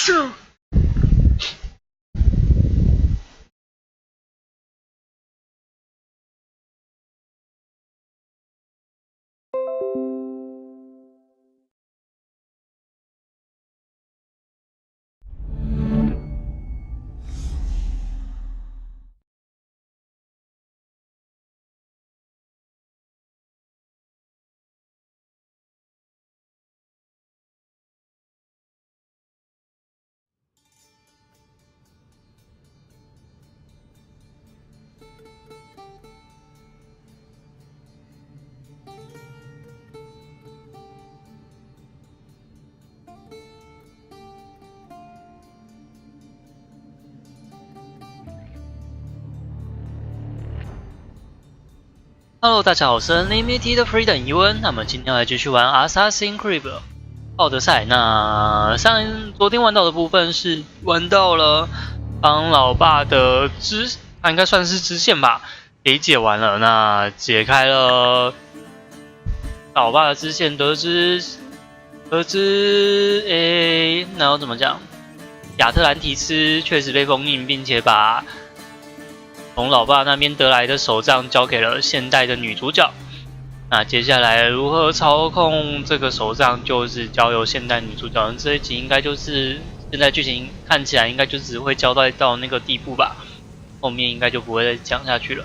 是。Hello， 大家好，我是 Limited Freedom 伊文。那么今天来继续玩 Assassin's Creed 奥德赛。那昨天玩到的部分是玩到了帮老爸的他应该算是支线吧，给解完了。那解开了老爸的支线，得知，那要怎么讲？亚特兰提斯确实被封印，并且把从老爸那边得来的手杖交给了现代的女主角。那接下来如何操控这个手杖，就是交由现代女主角。这一集应该就是现在剧情看起来应该就只会交代到那个地步吧，后面应该就不会再讲下去了。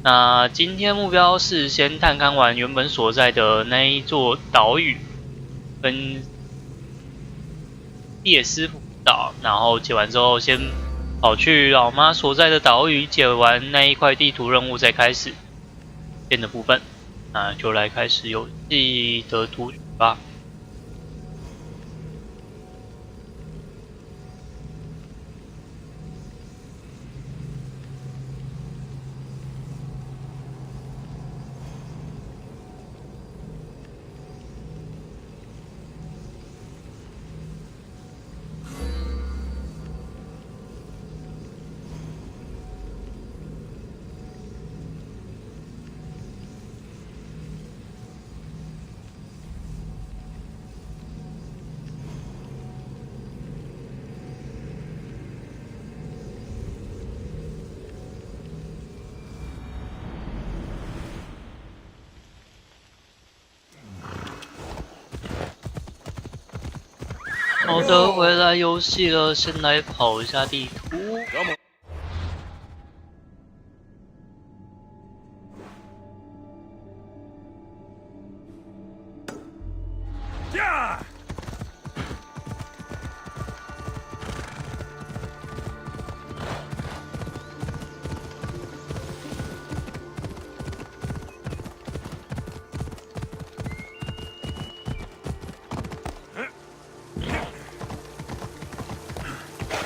那今天目标是先探勘完原本所在的那一座岛屿，跟列斯福岛，然后解完之后先跑去老妈所在的岛屿，解完那一块地图任务，再开始变的部分。那就来开始游戏的读取吧。好的，回来游戏了，先来跑一下地图。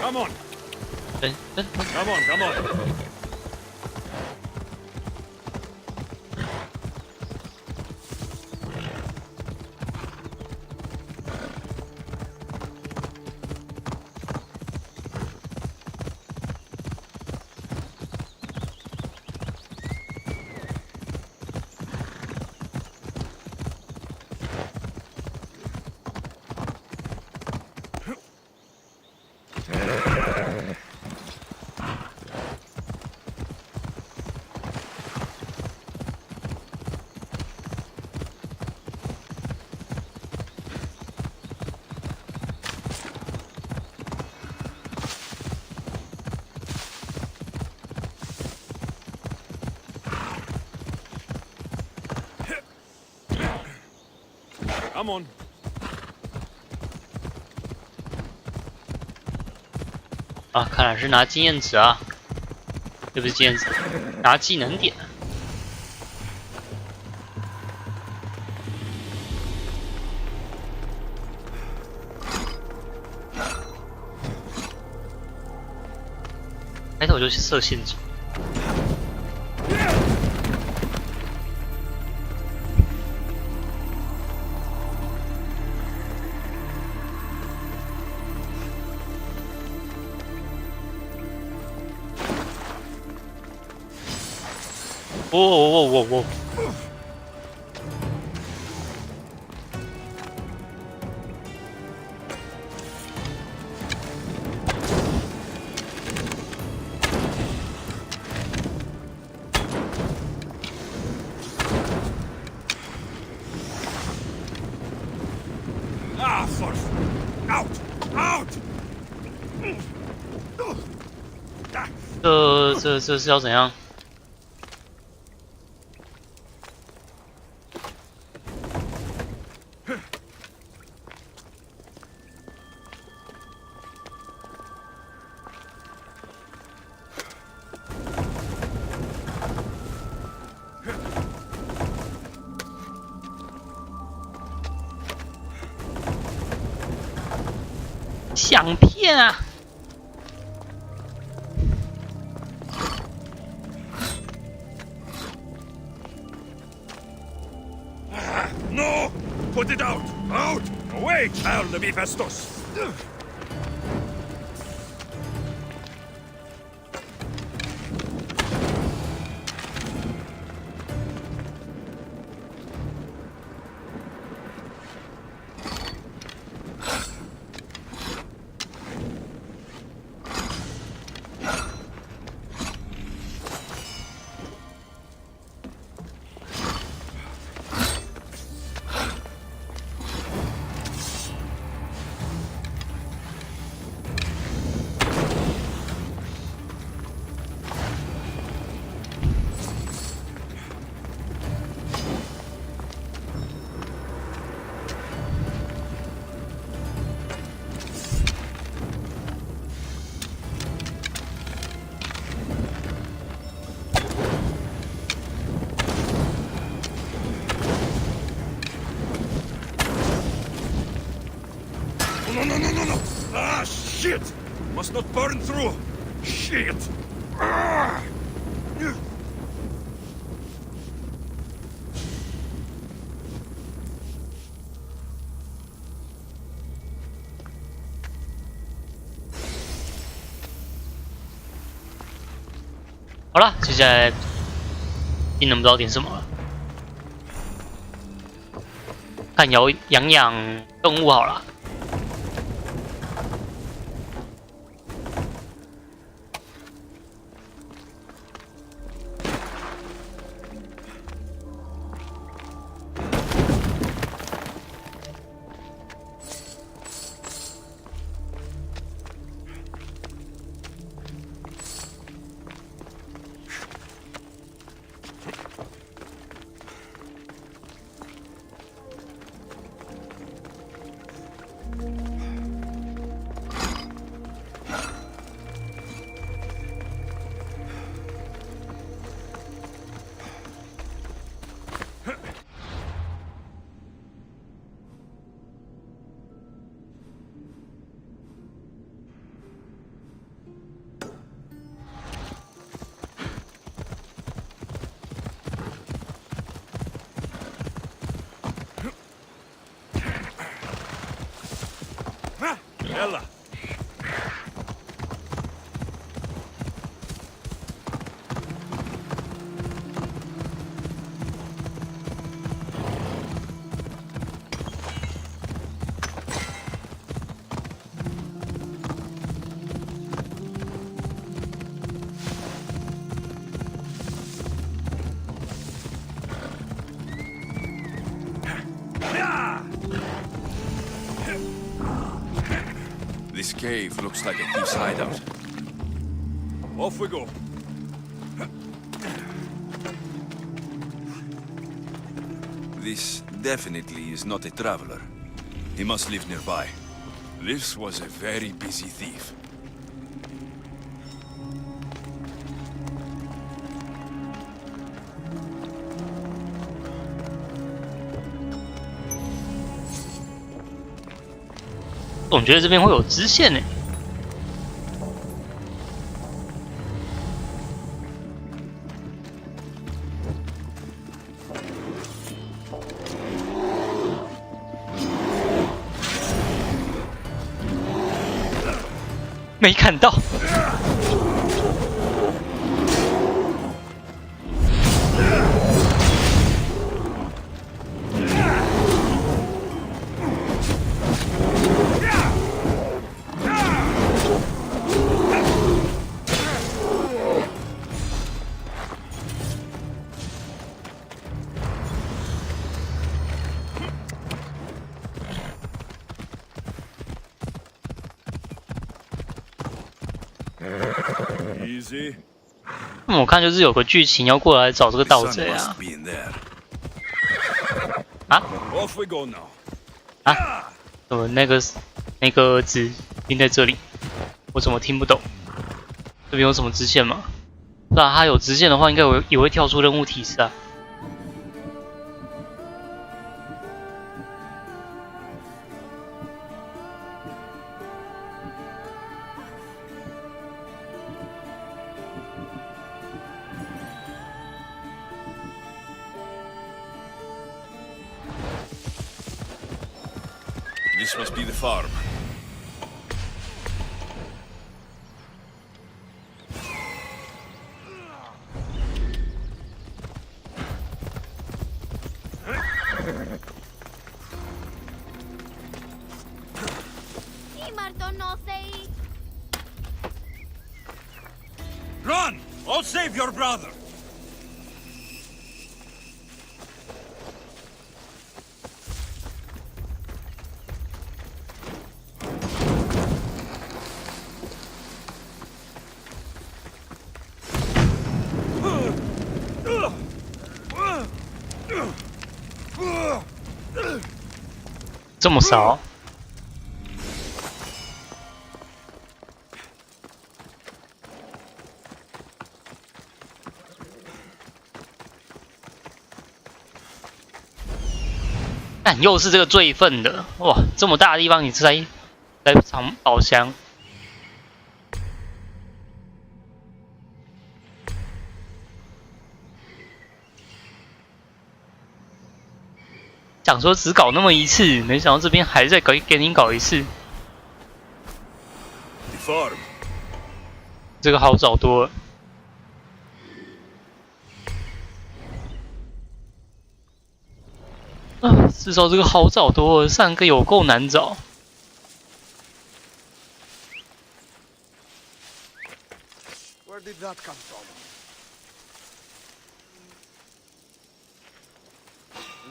Come on. Come on, come on. ，Come on. 啊，看来是拿经验值啊，对不是经验值，拿技能点。开头就设限制。哦！ bastards! Out! Out! 这是要怎样？想骗啊！ No! Put it out! Out! Away, child of Hephaestus! No! Ah, shit! Must not burn through! Shit! Ah! 好了，接下来技能不知道点什么了，看养动物好了。 يلا This cave looks like a thief's hideout. Off we go. This definitely is not a traveler. He must live nearby. This was a very busy thief. "总觉得这边会有支线呢。没看到。Easy. 我看就是有个剧情要过来找这个 The 盗 sun 贼啊 must be in there. 啊！ Off we go now. 那个字钉在这里，我怎么听不懂？这边有什么支线吗？那它有支线的话，应该也会跳出任务提示啊。This must be the farm. Run! I'll save your brother. Uh. 这么少？但又是这个最愤的哇！这么大的地方，你在藏宝箱？想说只搞那么一次，没想到这边还在给你搞一次。The farm. 这个好找多了。啊，至少这个好找多了，上个有够难找。Where did that come from?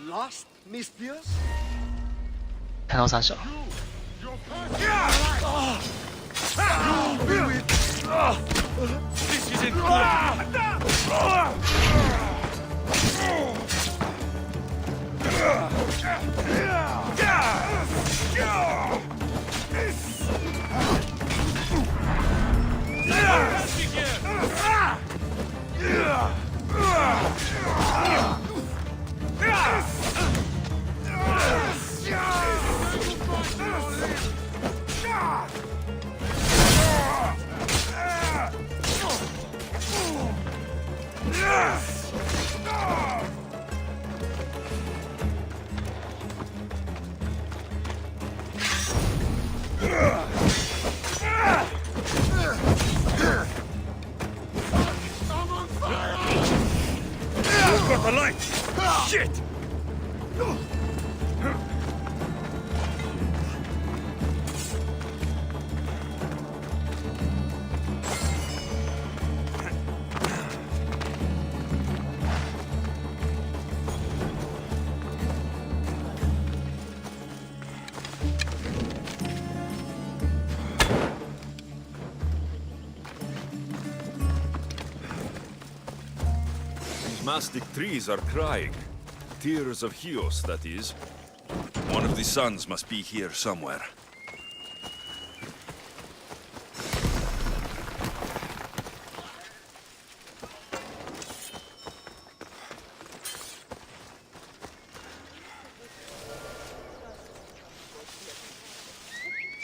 Lost, Mispius? 看到啥小？ This isn't good. Got the light! Shit! Mastic trees are crying. Tears of Hios, that is. One of the sons must be here somewhere.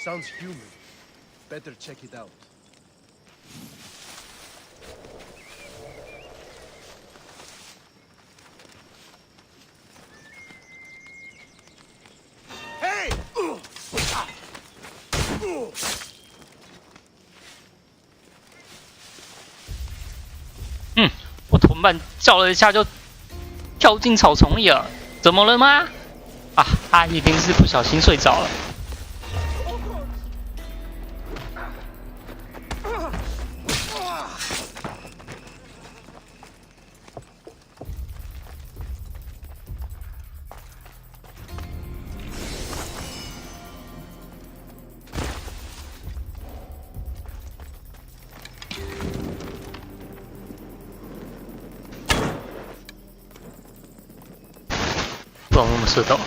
Sounds human. Better check it out. Hey! 我同伴叫了一下就跳进草丛里了，怎么了吗？啊，他一定是不小心睡着了。么那么射到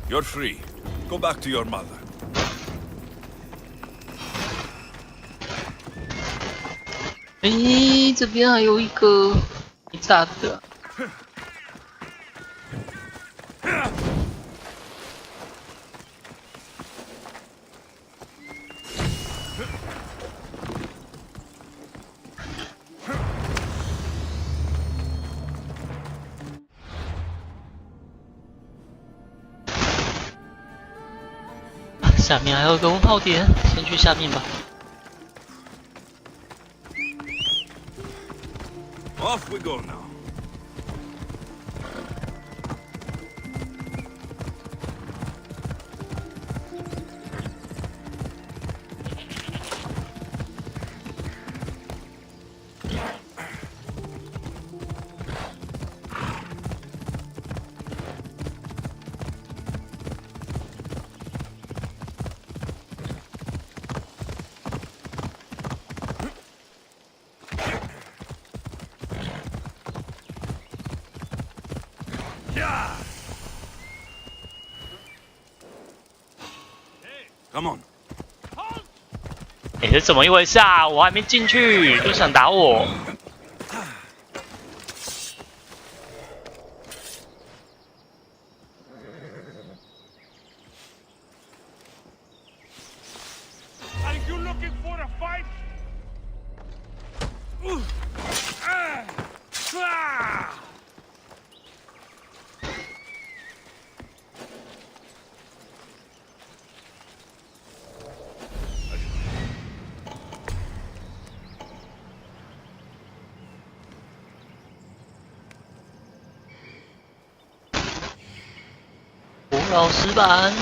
？You're free. Go back to your mother. 诶，这边还有一个一炸的。下面还有个问号点，先去下面吧。 Off we go now. ，Come on. 哎，这怎么一回事啊？我还没进去就想打我。 Are you looking for a fight?吴老师版。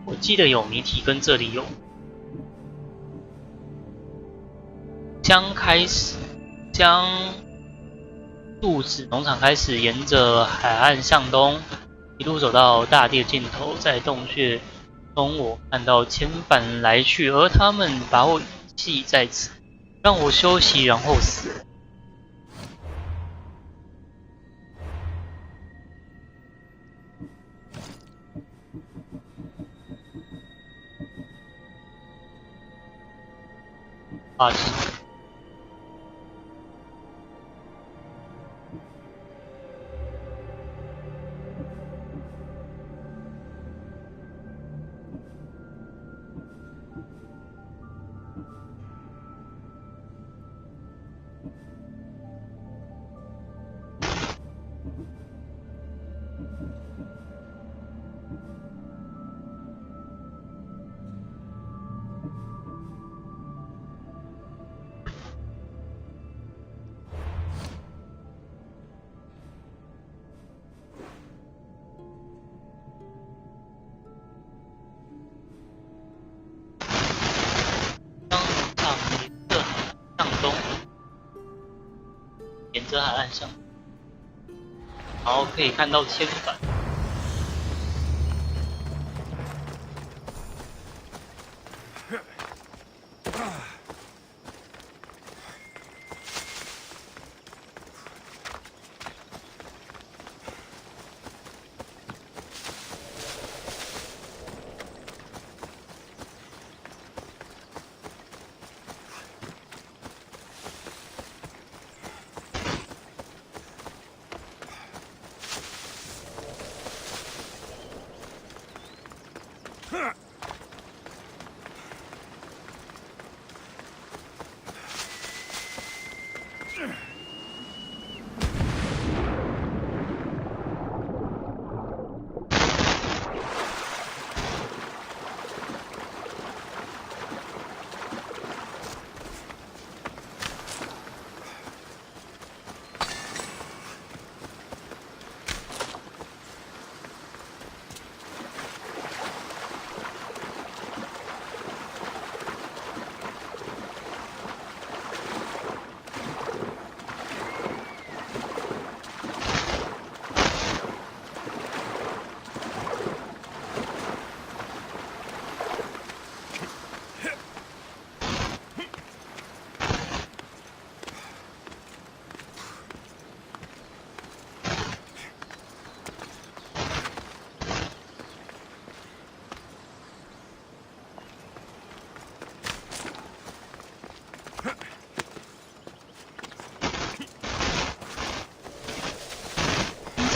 我记得有谜题跟这里有。将杜子农场开始，沿着海岸向东，一路走到大地的尽头，在洞穴中，我看到千帆来去，而他们把我遗弃在此，让我休息，然后死了。 啊！沿着海岸向，然后可以看到天板。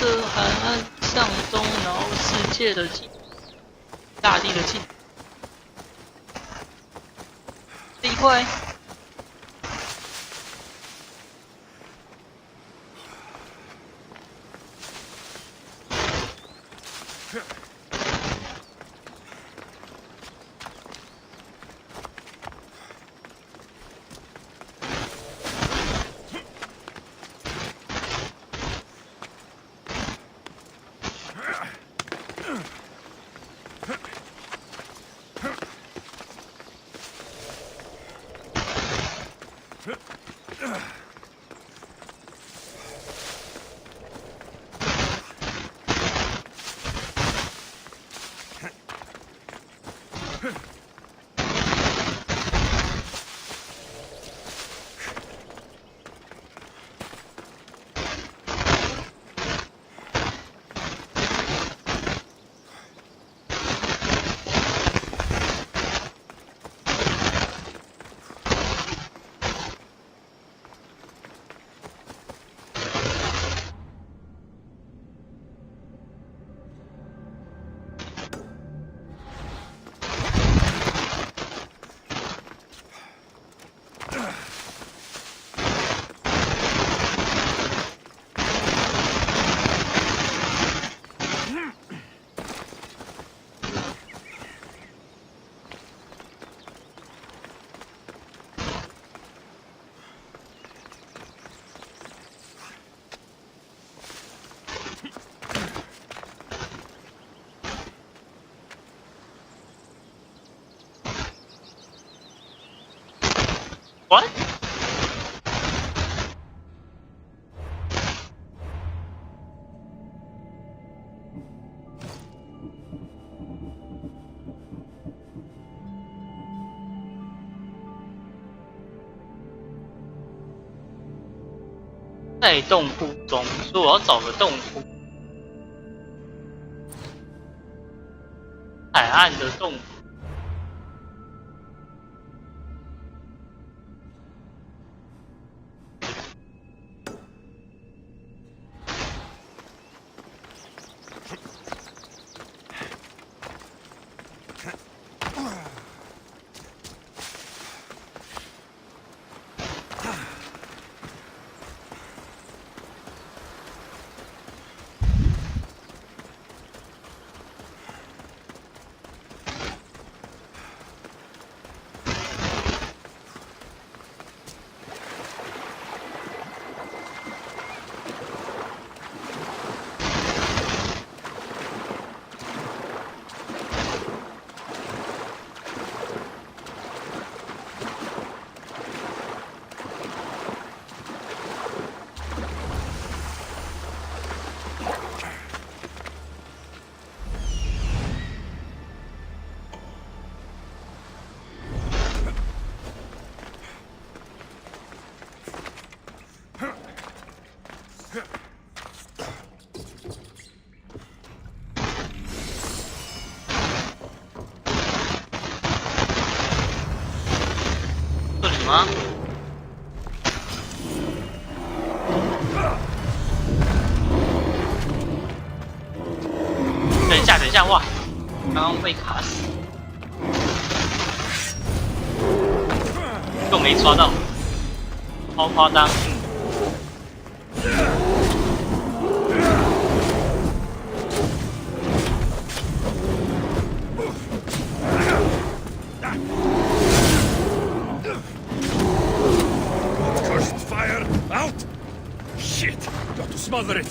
这海岸向东，然后世界的景，大地的景，这一块。What？ 在洞窟中，所以我要找个洞窟，海岸的洞窟。刚刚被卡死，又没抓到，超夸张。Cursed fire out! Shit! Got to smother it.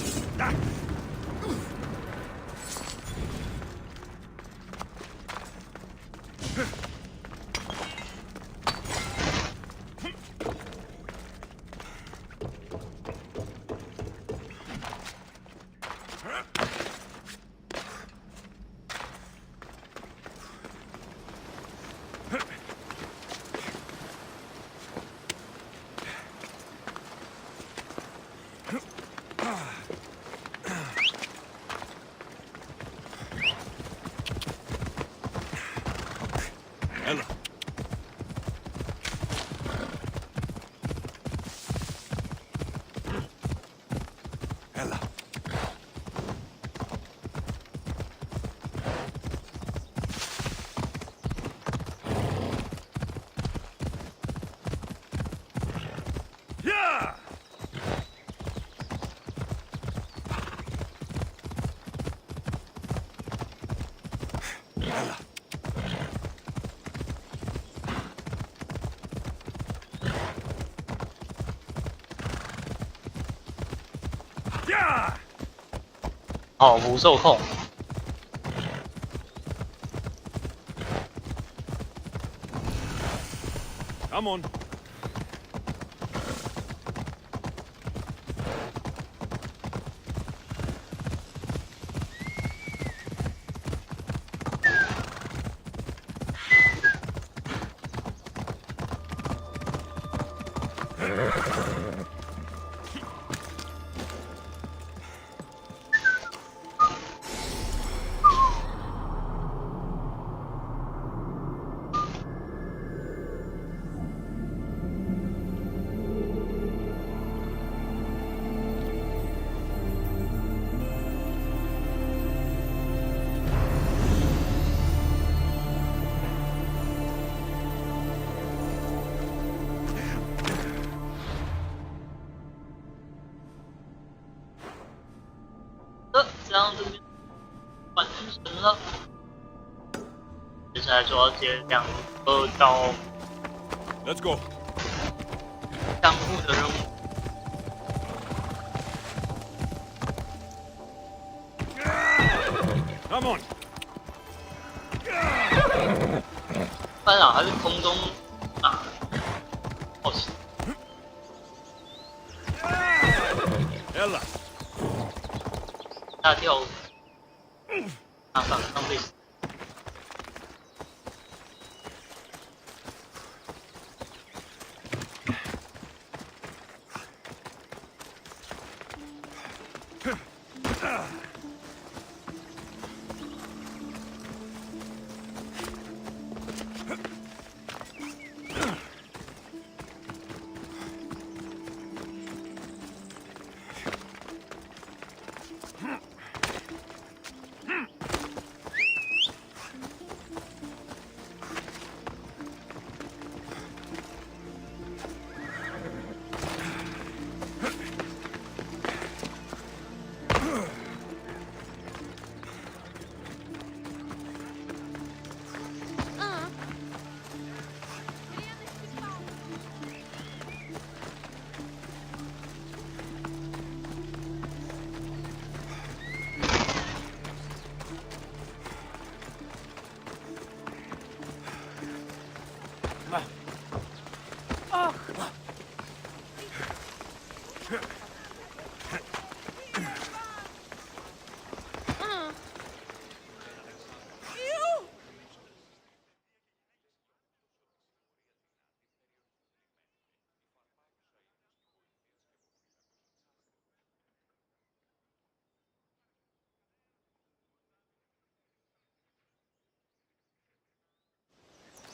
Ella. Ella. Yeah! Ella. Yeah! 好，不受控。Come on.这样这边完成了。接下来就要接2个到 Let's go. 相互的任务。Come on. 班长还是空中啊，好奇。 Ella. 大跳，反上被死。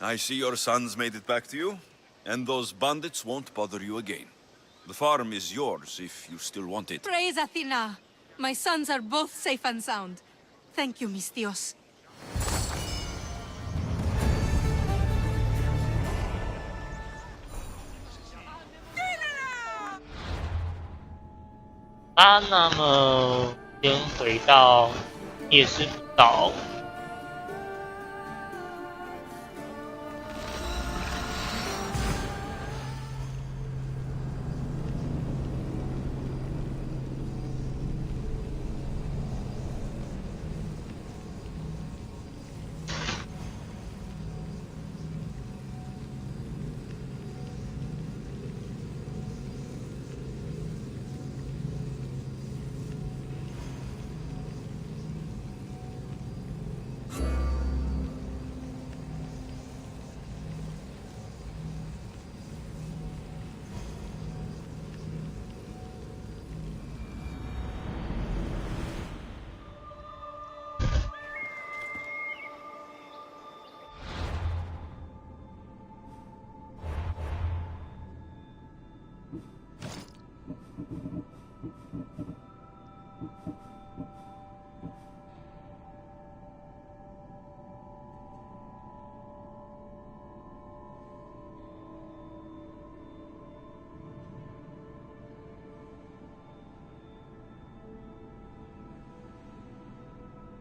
I see your sons made it back to you, and those bandits won't bother you again. The farm is yours if you still want it. Praise Athena! My sons are both safe and sound. Thank you, mis Dios. 啦，那么先回到夜师辅导。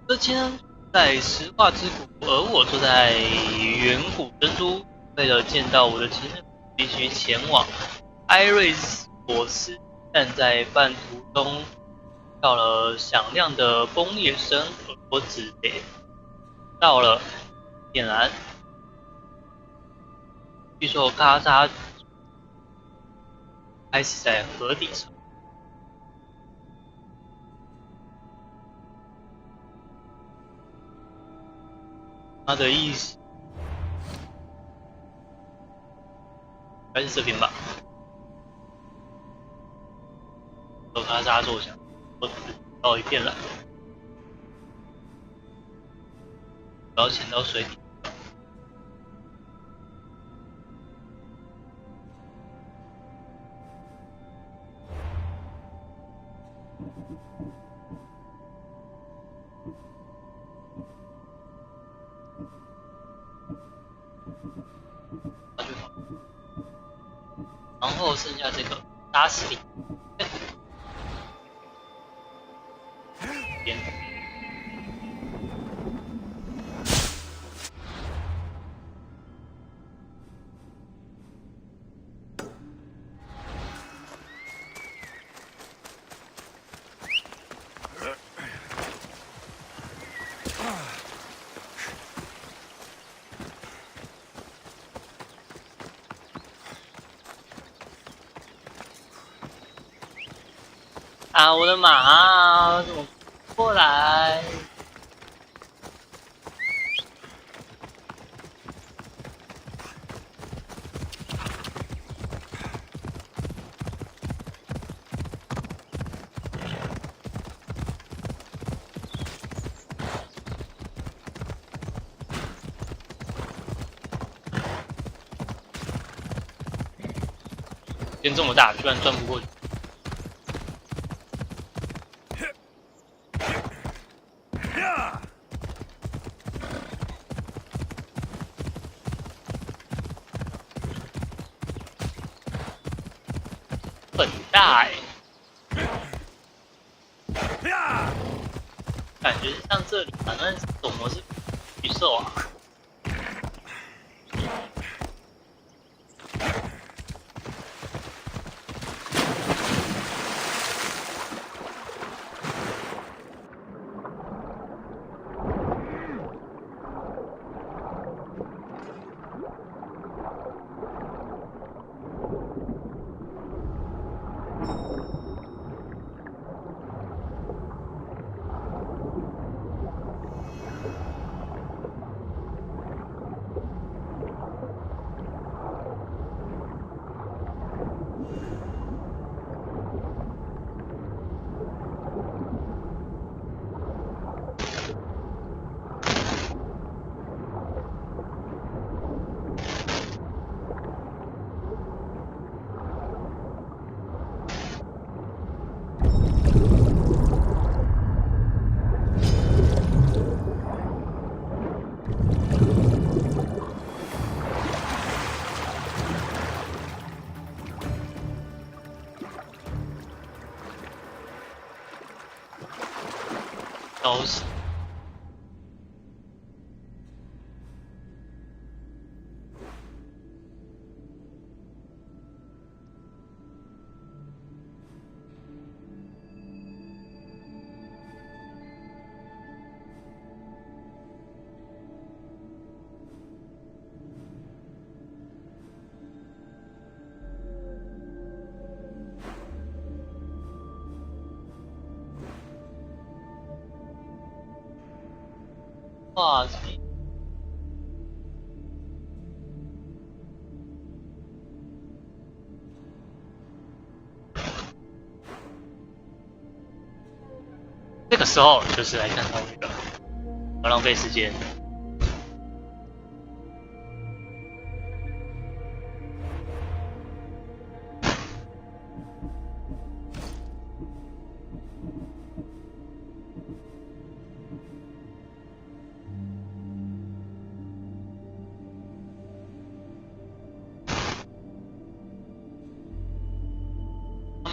这天在石化之谷，而我坐在远古珍珠。为了见到我的情人，必须前往埃瑞索斯，但在半途中到了响亮的崩裂声，而我只得到了点燃。据说咔嚓开始在河底上。他的意思应该是这边吧。咔嚓作响，我到一片蓝，我要潜到水底。然后剩下这个打死你，边啊！我的马怎么过来？天这么大，居然钻不过去。很大感觉像这里好像怎么是巨兽啊？消息。哇！这个时候就是来看到那个，不浪费时间。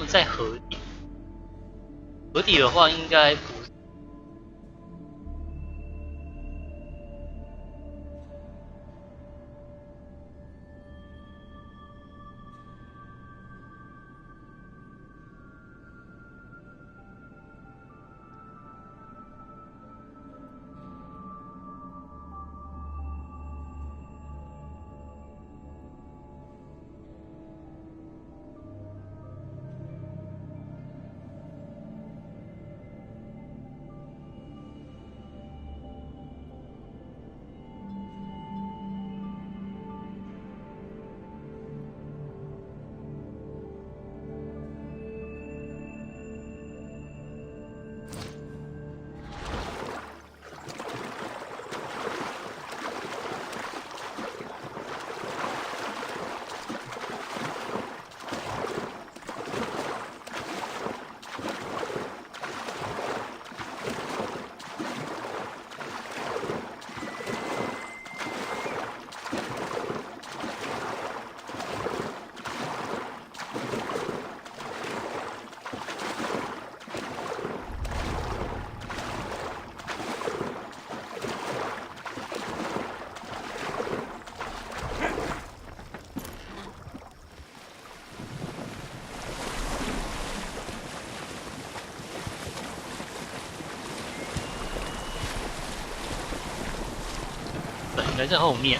在河底，河底的话应该不是。应该在后面。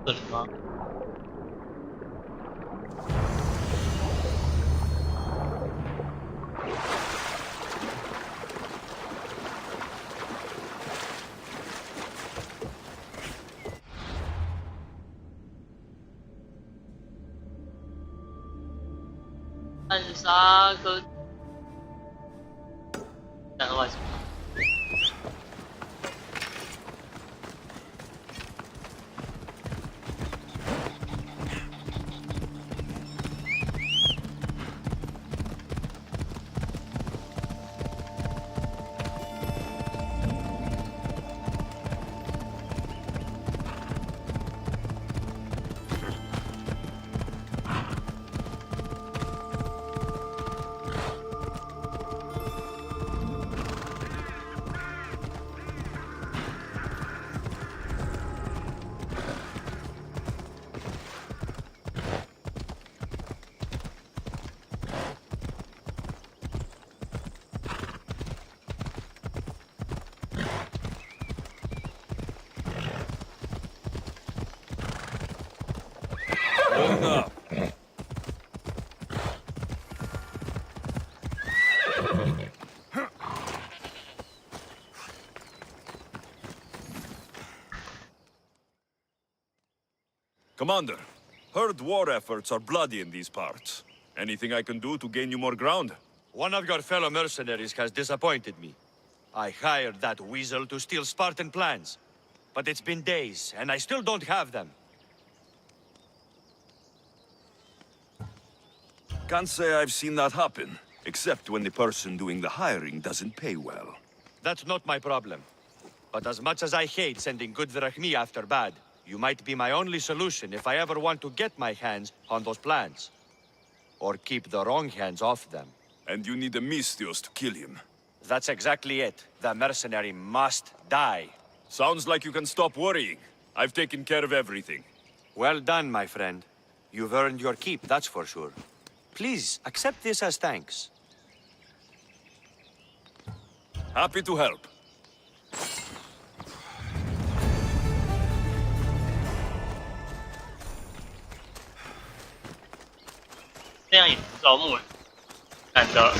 这里吗？暗杀个，然后还是。Commander, heard war efforts are bloody in these parts. Anything I can do to gain you more ground? One of your fellow mercenaries has disappointed me. I hired that weasel to steal Spartan plans. But it's been days, and I still don't have them. Can't say I've seen that happen, except when the person doing the hiring doesn't pay well. That's not my problem. But as much as I hate sending good drachmi after bad, you might be my only solution if I ever want to get my hands on those plans. Or keep the wrong hands off them. And you need a Misthios to kill him. That's exactly it. The mercenary must die. Sounds like you can stop worrying. I've taken care of everything. Well done, my friend. You've earned your keep, that's for sure. Please, accept this as thanks. Happy to help. 这样也招募了，难得，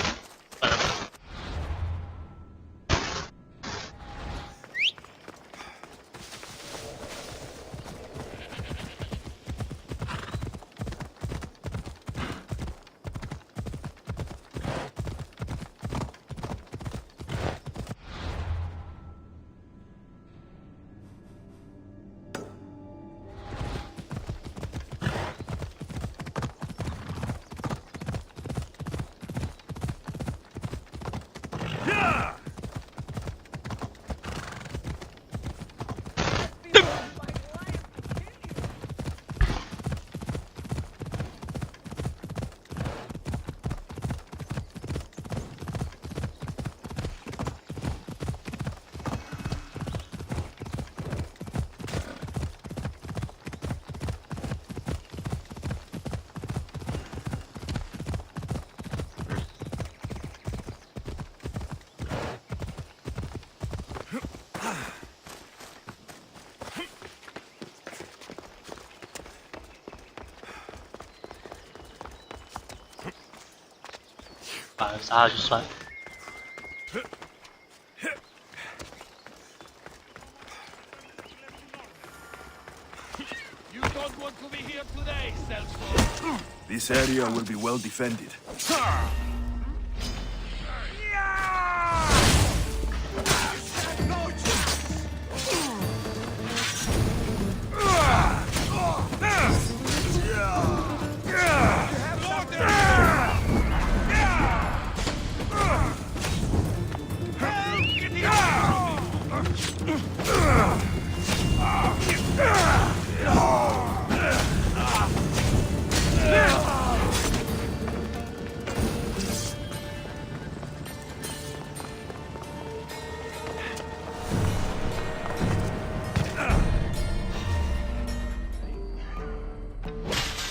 把它杀下去算了。 You don't want to be here today, Self. This area will be well defended.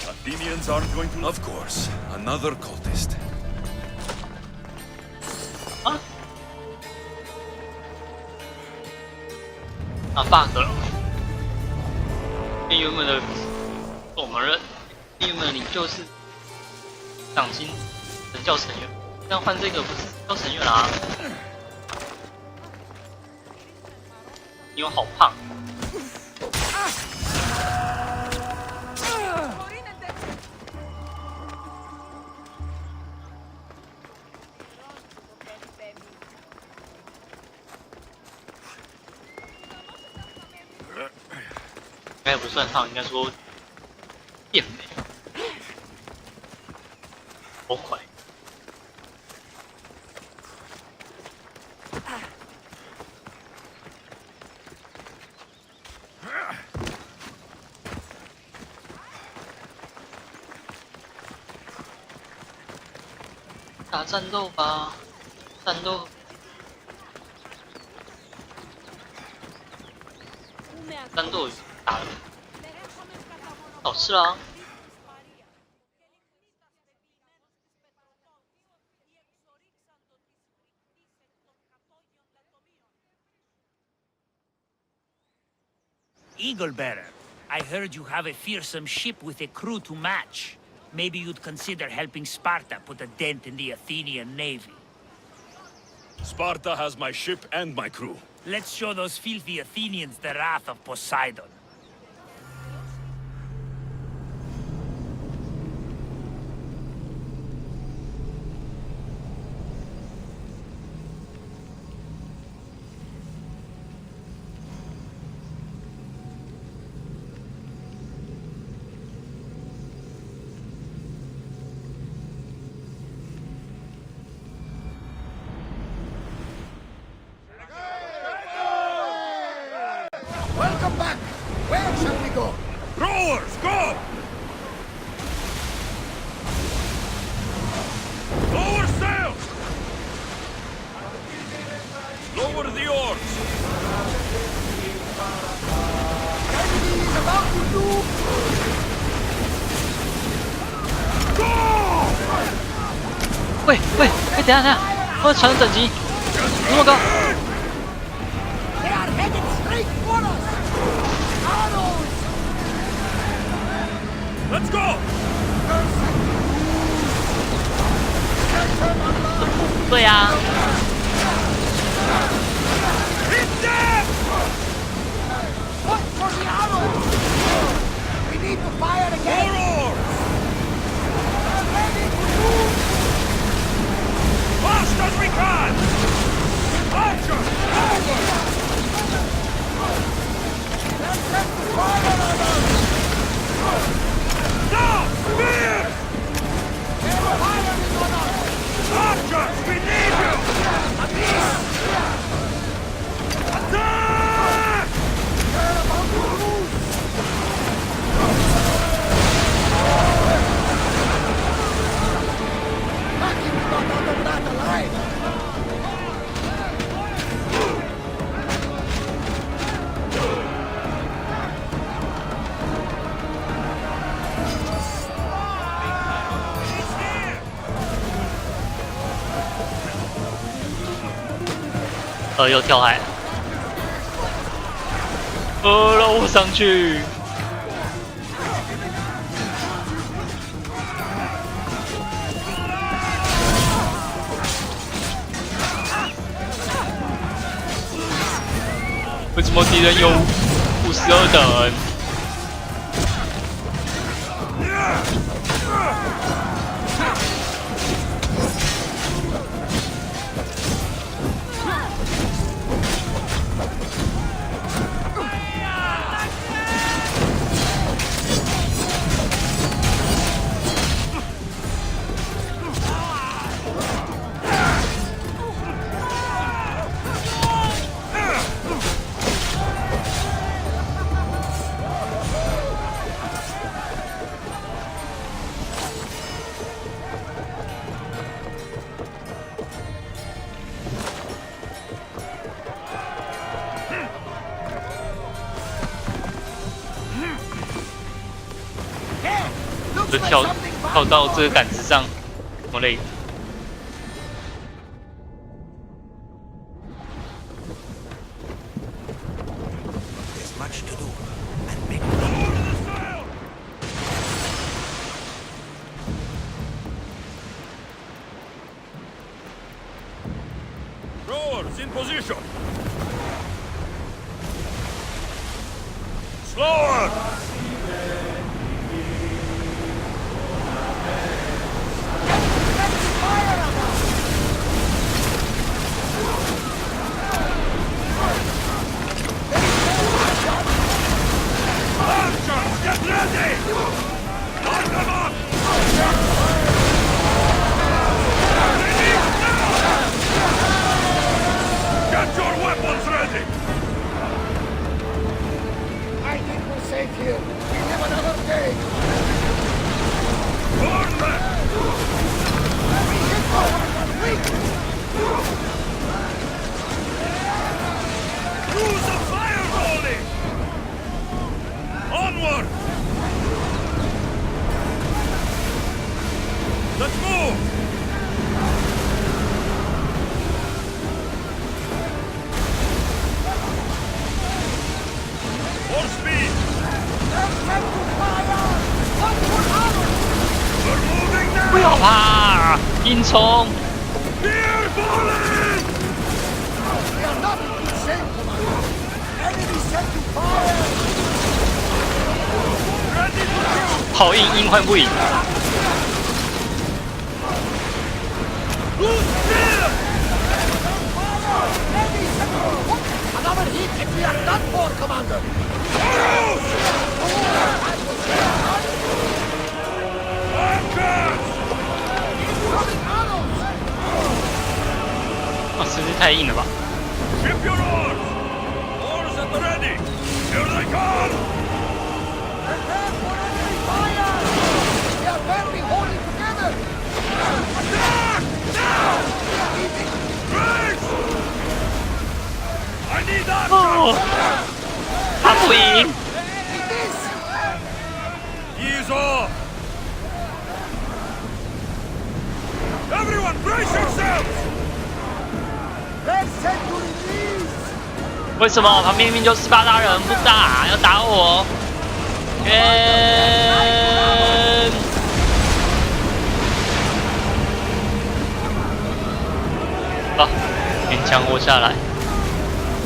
Athenians aren't going to... Of course, another cultist. bug 了，原本的我们认，原本你就是赏金神教成员，但换这个不是教成员啦、你又好胖。 应该不算胖，应该说变美，好快。打战斗吧，战斗。 战斗打了，好吃啦！ Eagle Bearer, I heard you have a fearsome ship with a crew to match. Maybe you'd consider helping Sparta put a dent in the Athenian navy. Sparta has my ship and my crew. Let's show those filthy Athenians the wrath of Poseidon. for the oars! Go! 喂，等一下，我船等级那么高。 They are headed straight for us! Arrows! Let's go! 对呀、Hit them! Look for the arrows! We need to fire again! More oars! They're ready to move! Fast as we can! Archers! Forward! They're set to fire on us! Now! Spear! Their fire is on us! Archers, we need you! Attack! They're about to lose! Lucky we got out of that alive! 又跳海，让我上去。为什么敌人有52等？就跳到这个杆子上，多累。Rowers in position! Slower! Archers, get ready! Line them up! Get your weapons ready! I think we're safe here. We live another day. Burn them! We hit forward, weak. Use the fire volley! Onward! Let's move! More speed! They're set to fire. Look for arrows. We're moving now! 不要怕，硬冲！ Spear volley! We are not in good shape, Commander. Enemy set to fire. Ready to shoot! 好硬换不赢。 Loose spear! Enemy set to another hit and we are done for, Commander. Arrows! Archers! Incoming arrows. 哇，实在太硬了吧！ Ship your oars! Oars at the ready! Here they come! Prepare for enemy fire. We are barely holding together. Attack! Now! We are eating. Race! 哦，他不赢。 Ease off! Everyone, brace yourselves! 为什么旁边明明就斯巴达人不打，要打我？冤！啊，勉强活下来。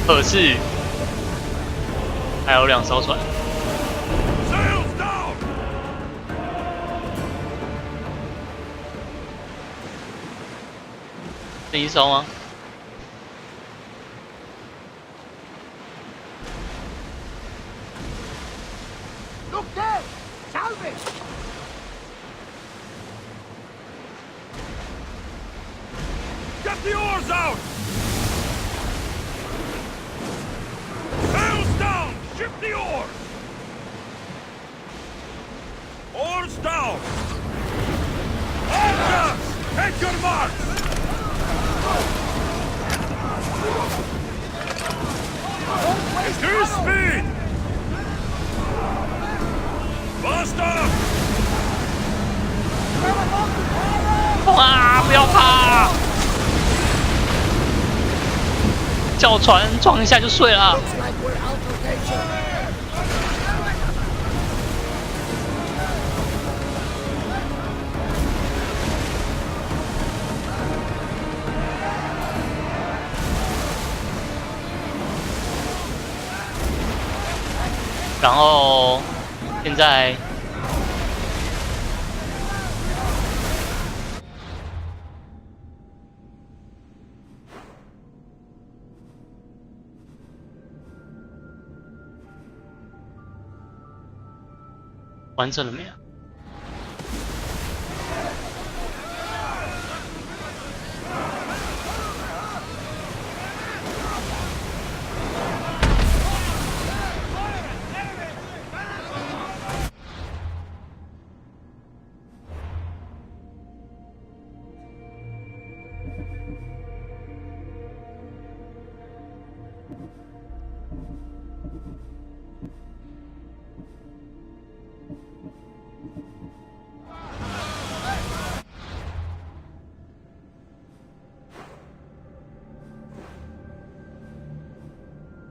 可是还有2艘船。 Sails down! 是1艘吗？ Look there! Salvage! Get the oars out! Sails down! Ship the oars! Oars down! Archers! Take your marks! Increase speed! Faster! 哇！不要怕，叫船撞一下就碎了。 Like we're out of danger. 然后现在完成了没有？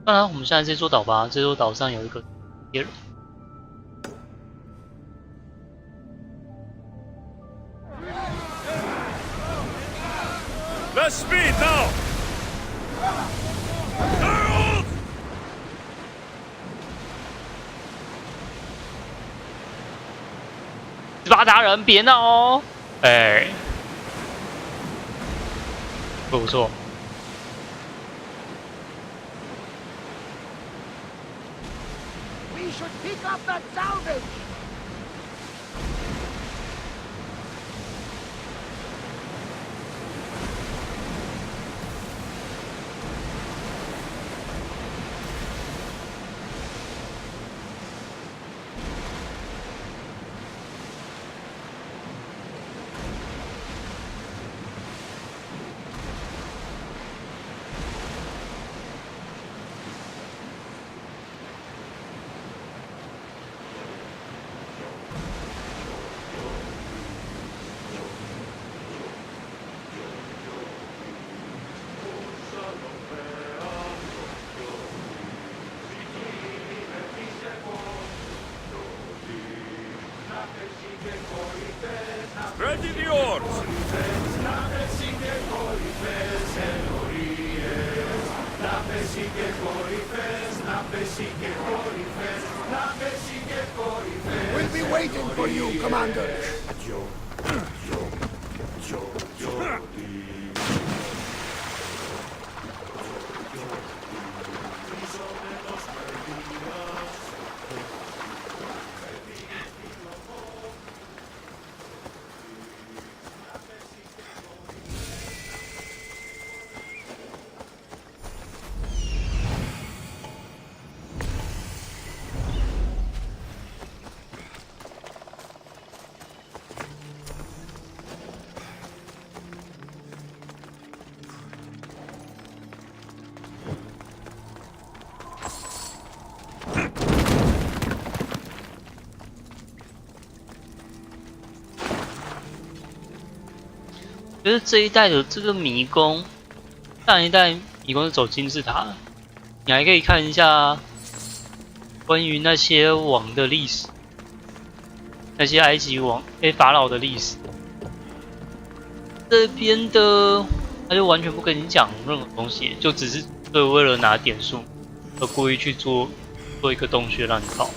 当然，我们现在这座岛吧，这座岛上有一个猎人。 Less speed now! Sails! 斯巴达人别闹哦！哎，不错。 We should pick up that salvage! Ready the oars! We'll be waiting for you, Commander. 觉得这一代的这个迷宫，上一代迷宫是走金字塔，你还可以看一下关于那些王的历史，那些埃及王、法老的历史。这边的他就完全不跟你讲任何东西，就只是为了拿点数，而故意去做一个洞穴让你跑。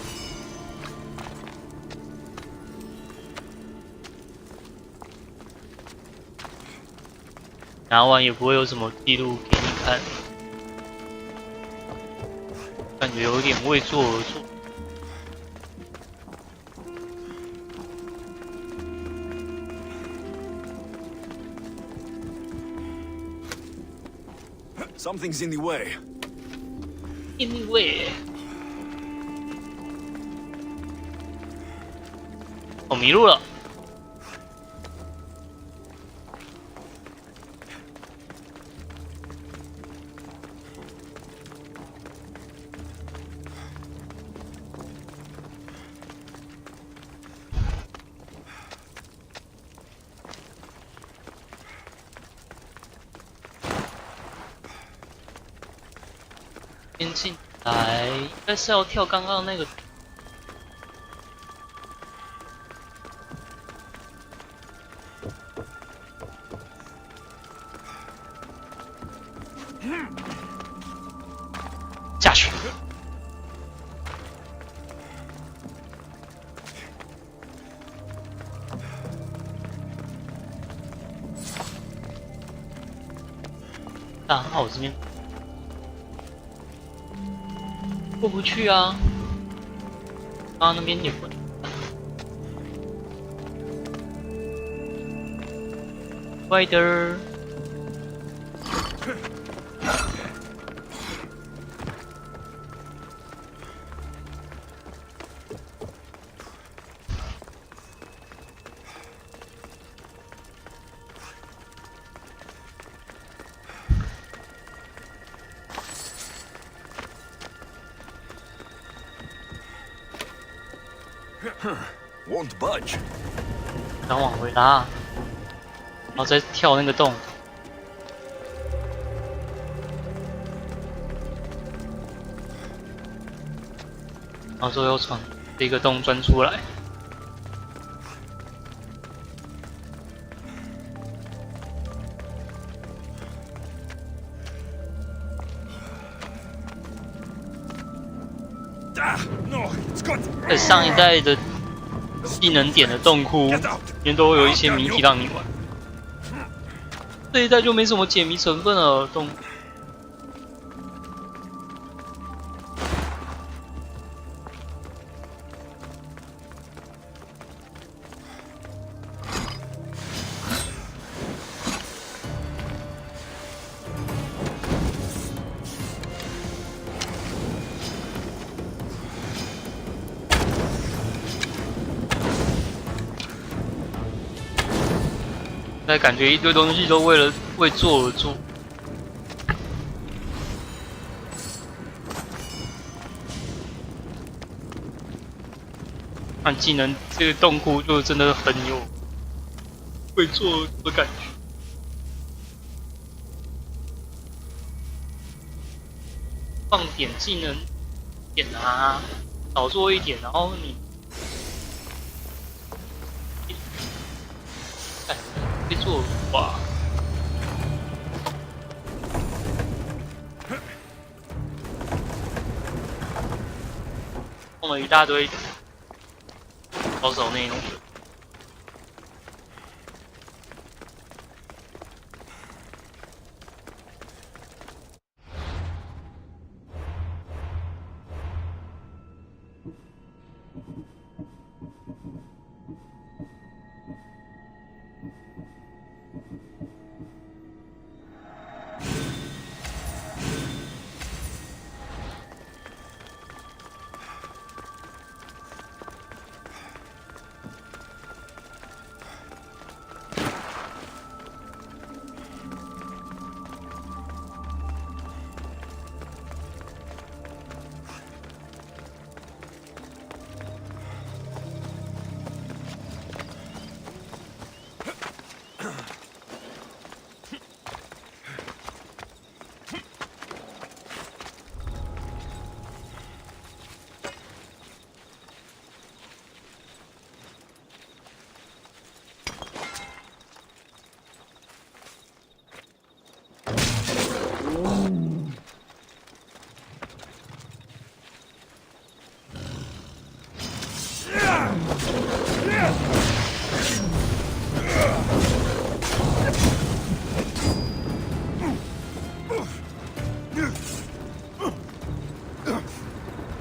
拿完也不会有什么记录给你看，感觉有点为做而做。Something's in the way. Anyway， 我迷路了。先进来，应该是要跳刚刚那个。下去。刚好我这边。过不去啊！啊，那边也不能。快点儿！Won't budge. 然后往回拉，然后再跳那个洞，然后最后从这个洞钻出来。No, it's got. 在上一代的技能点的洞窟，里面都会有一些谜题让你玩。这一代就没什么解谜成分了，洞。但感觉一堆东西都为做而做。看技能这个洞窟就真的很有会做的感觉。放点技能点啊，少做一点，然后你。会做哇！弄了一大堆保守内容。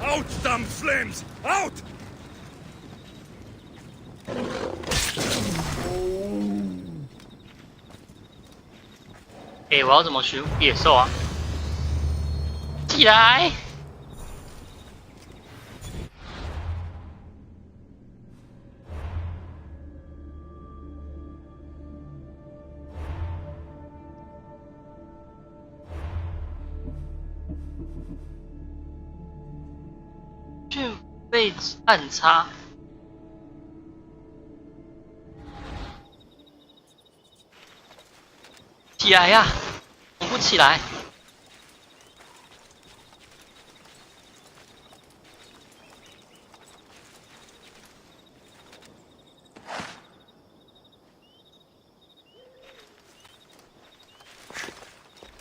Out, damn flames! Out! 我要怎么驯服野兽啊？起来！驯服被暗插。起来呀！你不起来！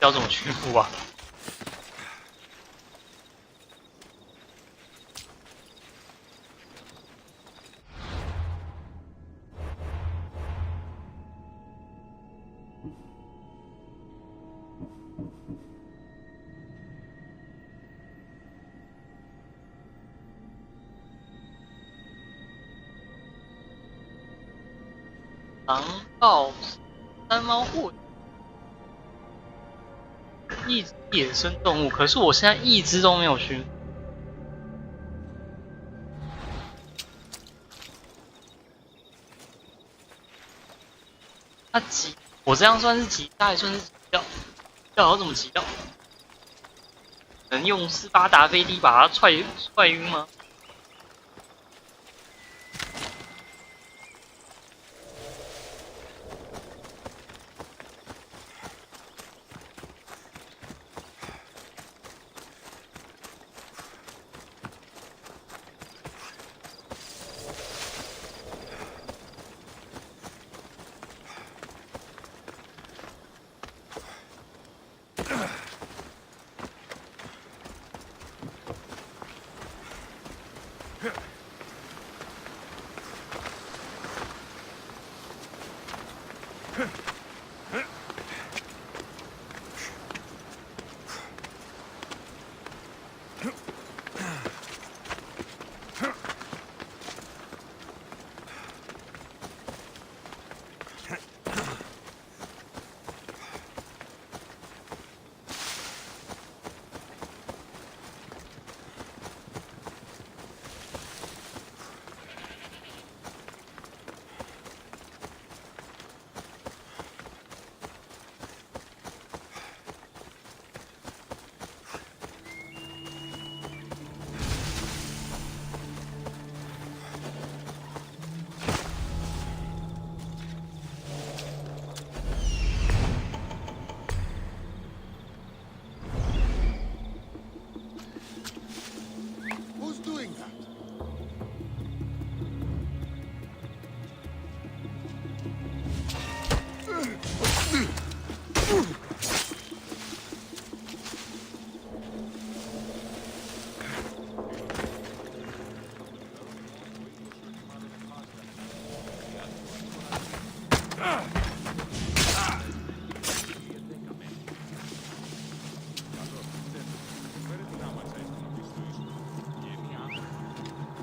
要怎么驯服啊？狼豹、山猫或一只野生动物，可是我现在一只都没有驯服。它急，我这样算是急掉还算是急掉？要怎么急掉？能用斯巴达飞踢把它踹晕吗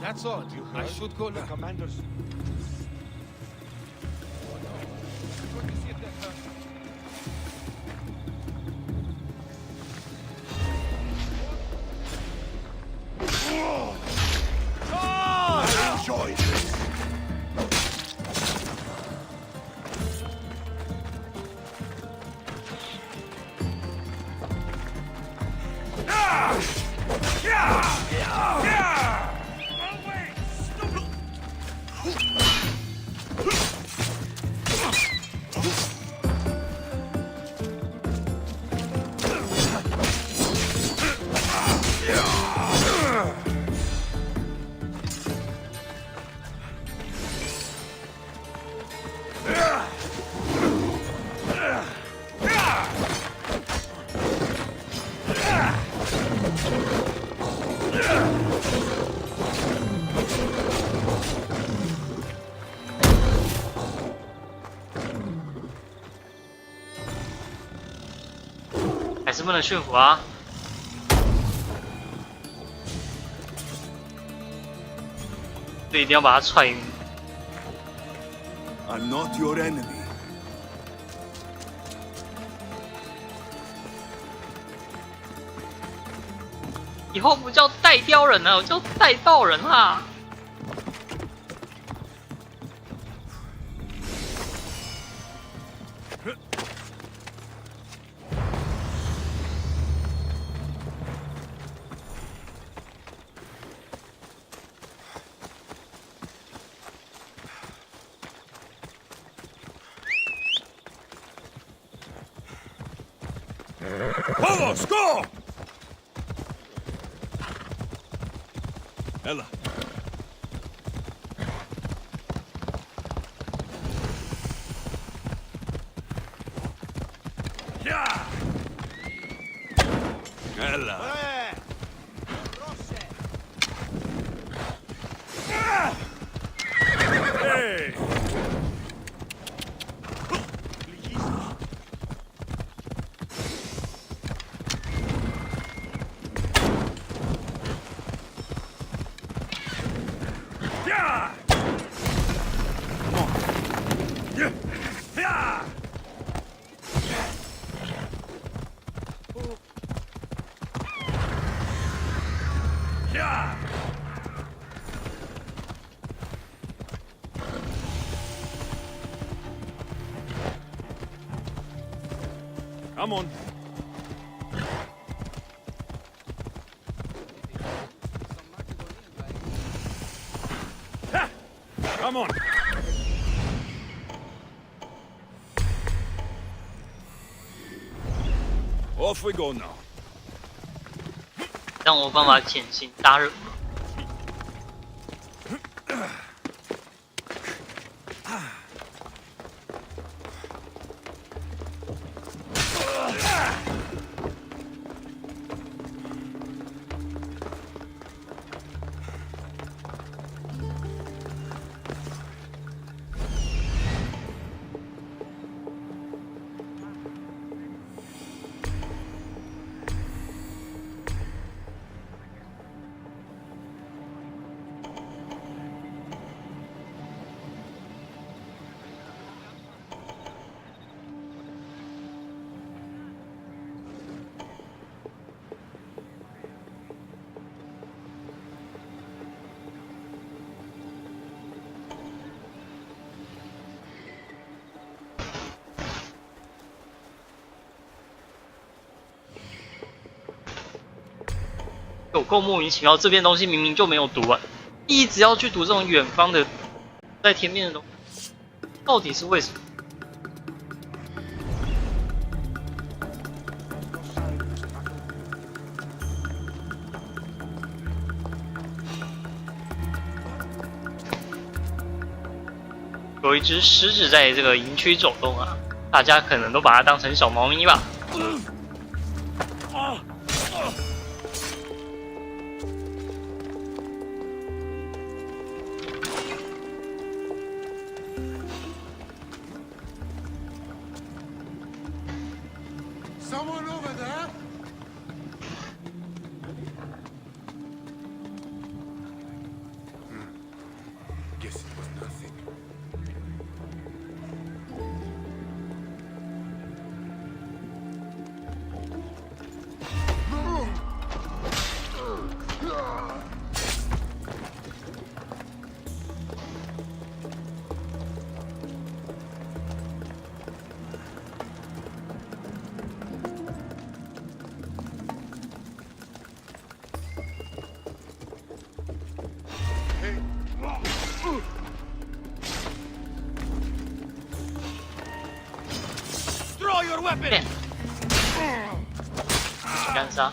？That's all. I should call the commanders. Enjoy this!还是不能驯服啊！所以一定要把他踹晕。 I'm not your enemy. 以后不叫带雕人了，我叫带爆人啦。Vamos, go! Ella. Yeah! Ella. Hey! Yeah! Yeah! Yeah! Yeah! Come on. Ha! Come on. Off we go now. 让我办法潜行杀人。有够莫名其妙，这边东西明明就没有读完，一直要去读这种远方的，在天边的东西，到底是为什么？有一只狮子在这个营区走动啊，大家可能都把它当成小猫咪吧。Someone over there? Guess it was nothing. Draw your weapon! 干杀。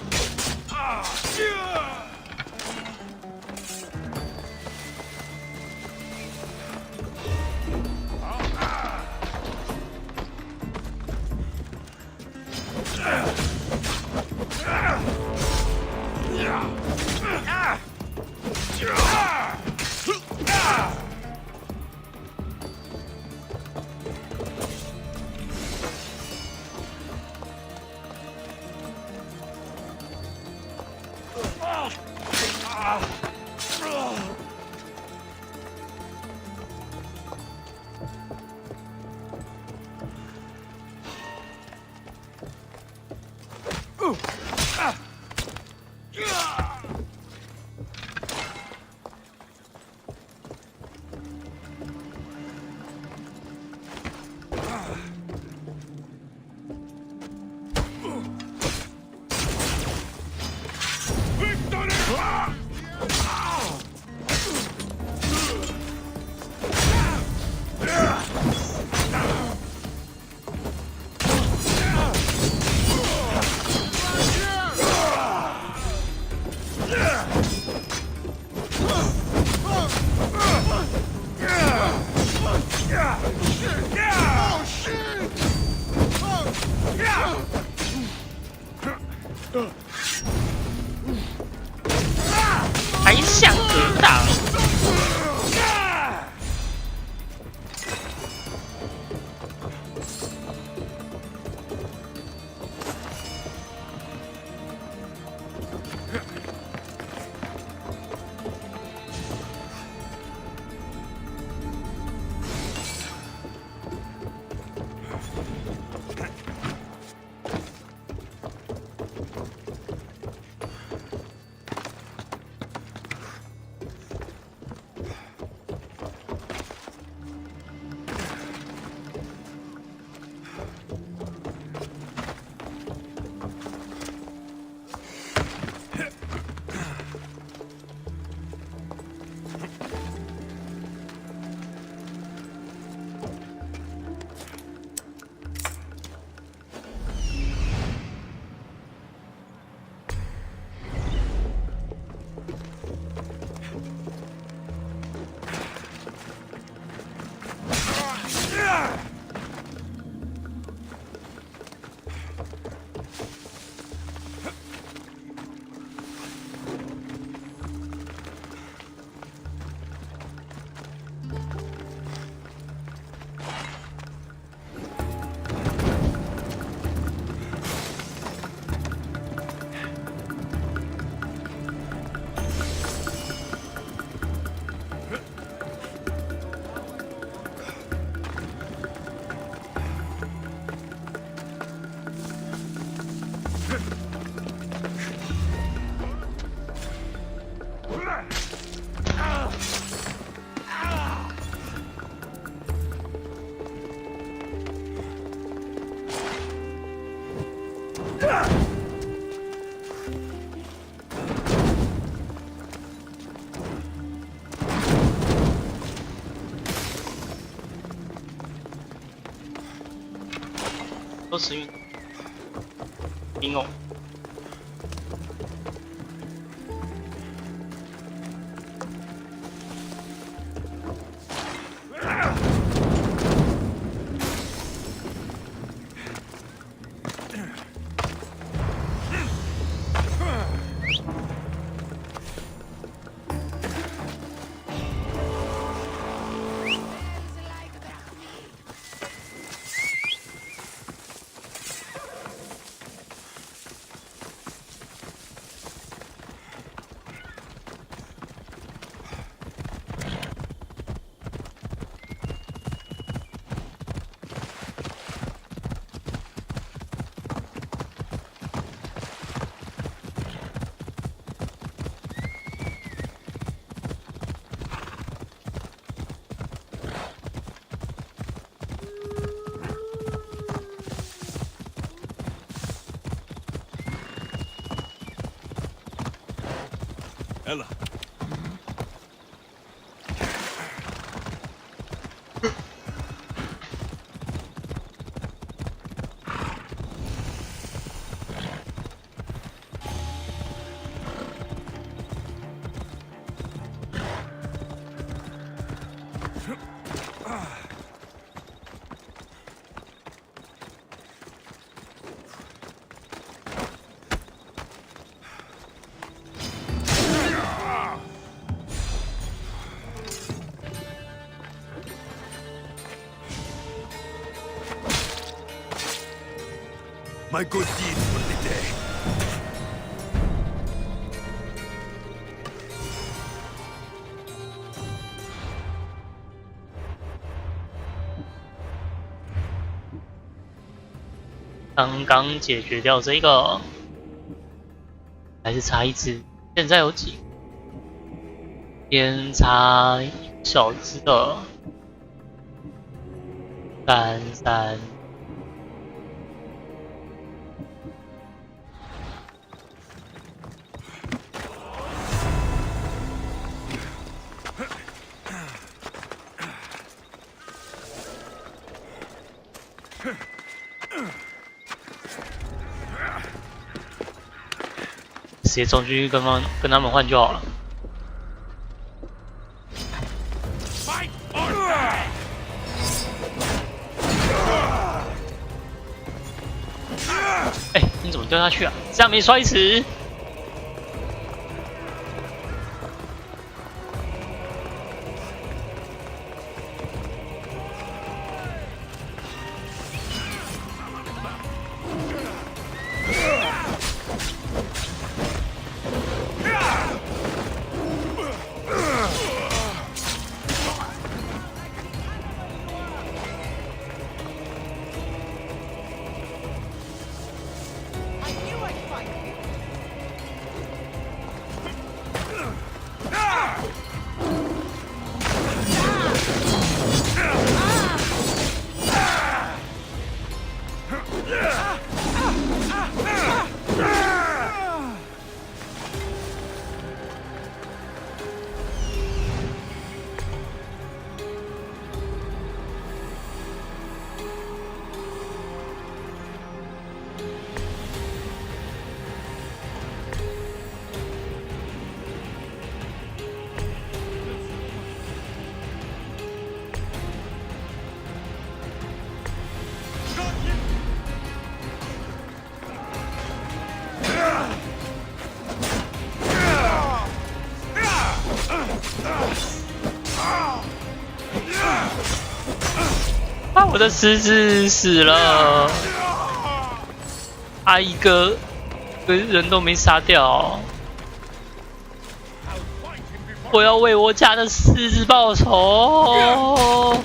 还想格挡？都时运，冰哦。Ella. My good deeds for the day. 刚刚解决掉这个，还是差一只？现在有几个？先差小只的3。直接冲进去跟他们换就好了。哎，你怎么掉下去啊？这样没摔死？啊！我的狮子死了，一个人都没杀掉。我要为我家的狮子报仇。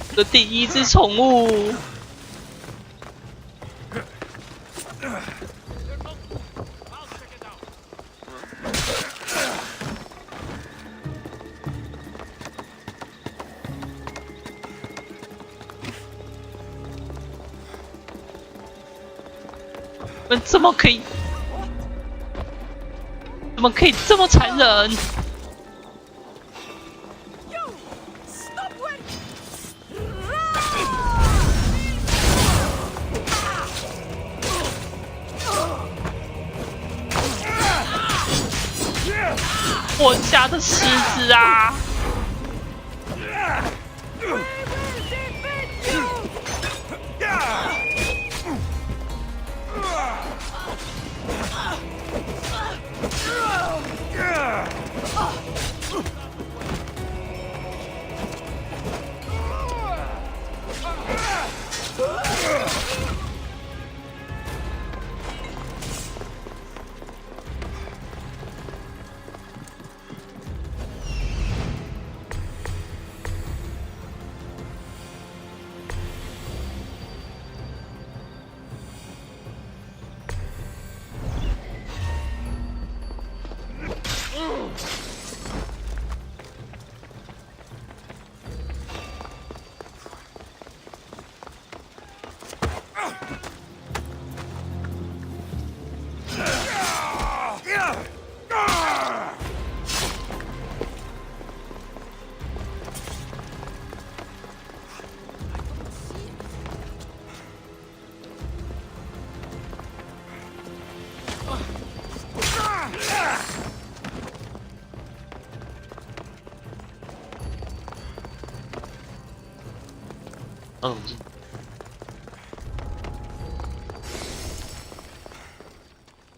我的第一只宠物。怎么可以这么残忍？我家的狮子啊！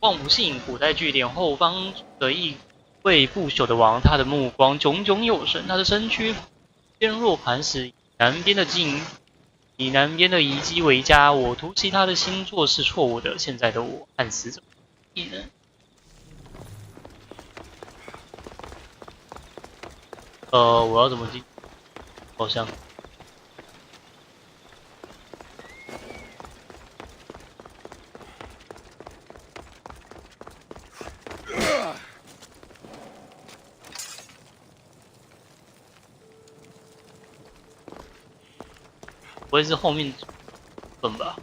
望无信古代据点后方的一位不朽的王，他的目光炯炯有神，他的身躯坚若磐石，以南边的遗迹为家。我突袭他的星座是错误的，现在的我和死者一人。我要怎么进？好像。不会是后面笨吧？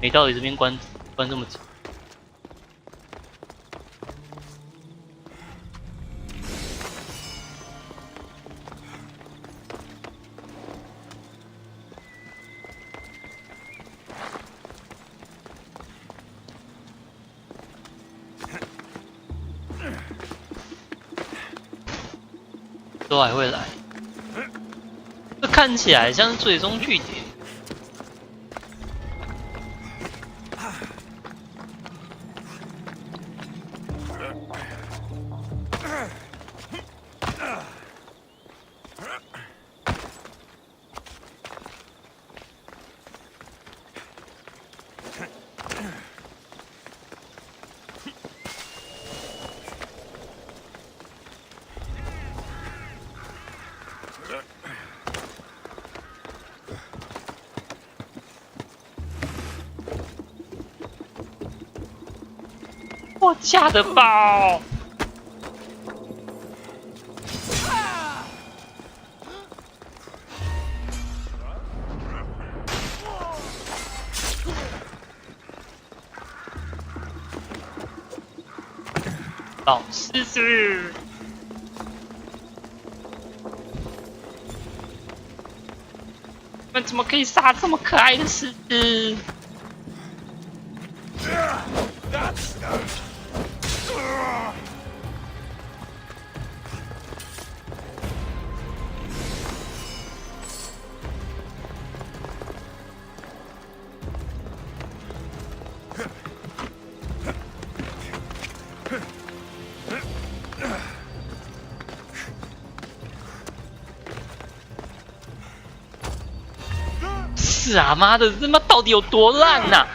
没道理这边关这么紧。都还会来。这看起来像是最终据点。我假的爆！老狮子，你们怎么可以杀这么可爱的狮子？是啊，妈的，他妈到底有多烂呐、啊？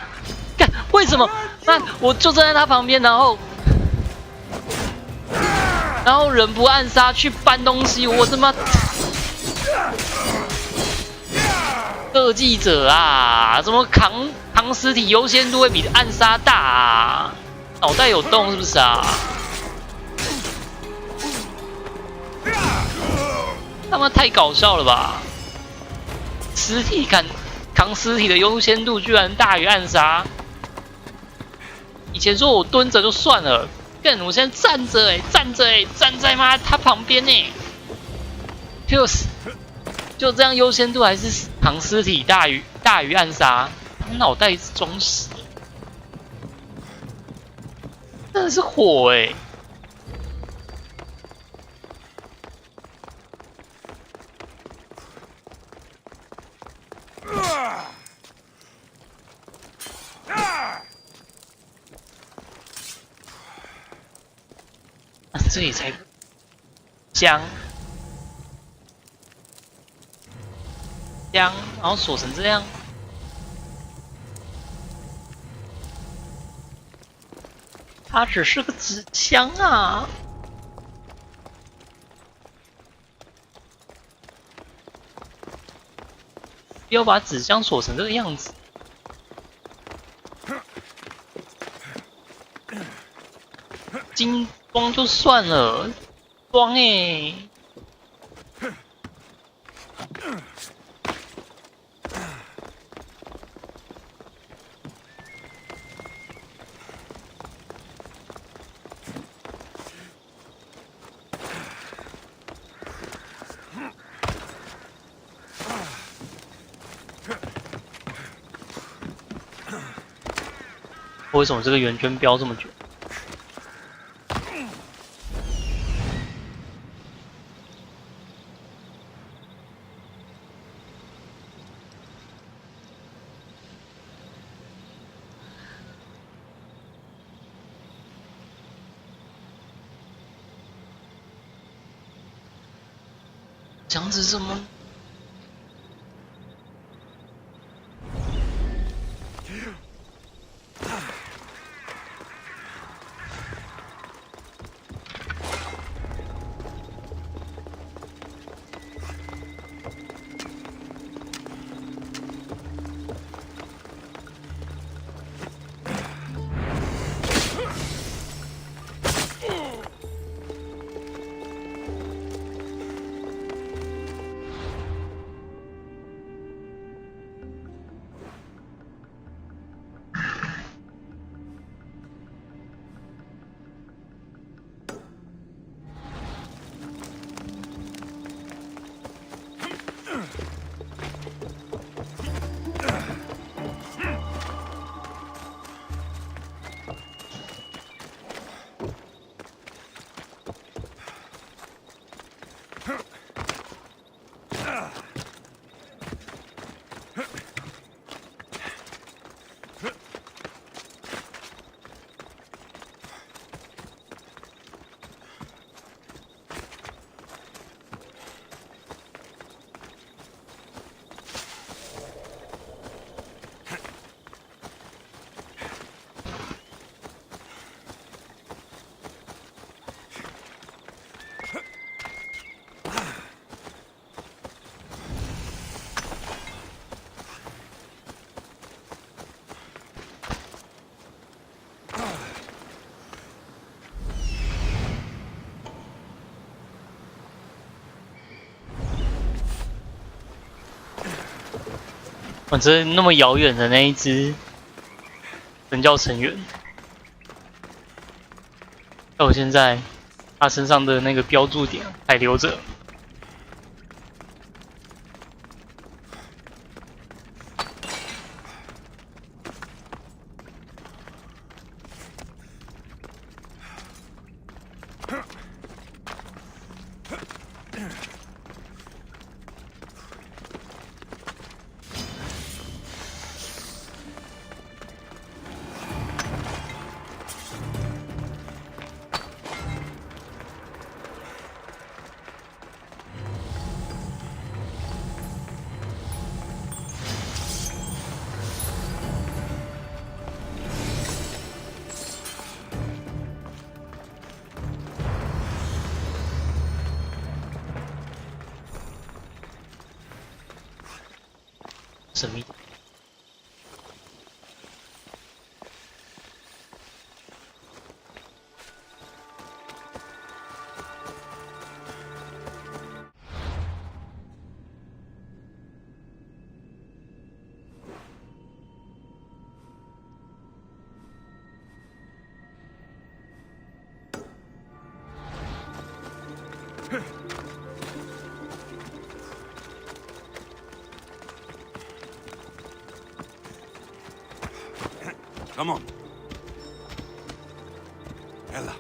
干，为什么？那我就站在他旁边，然后人不暗杀去搬东西，我他妈设计者啊，怎么扛尸体优先度会比暗杀大啊？脑袋有洞是不是啊？他妈太搞笑了吧！尸体扛尸体的优先度居然大于暗杀。以前说我蹲着就算了，干我现在站着站在妈他旁边就这样优先度还是扛尸体大于暗杀，脑袋装屎，真的是火这里才香，然后锁成这样，它只是个纸箱啊！不要把纸箱锁成这个样子。金光就算了，光为什么这个圆圈标这么久？这样子怎么？反正那么遥远的那一只神教成员，到我现在，他身上的那个标注点还留着。神秘。Come on. Ella.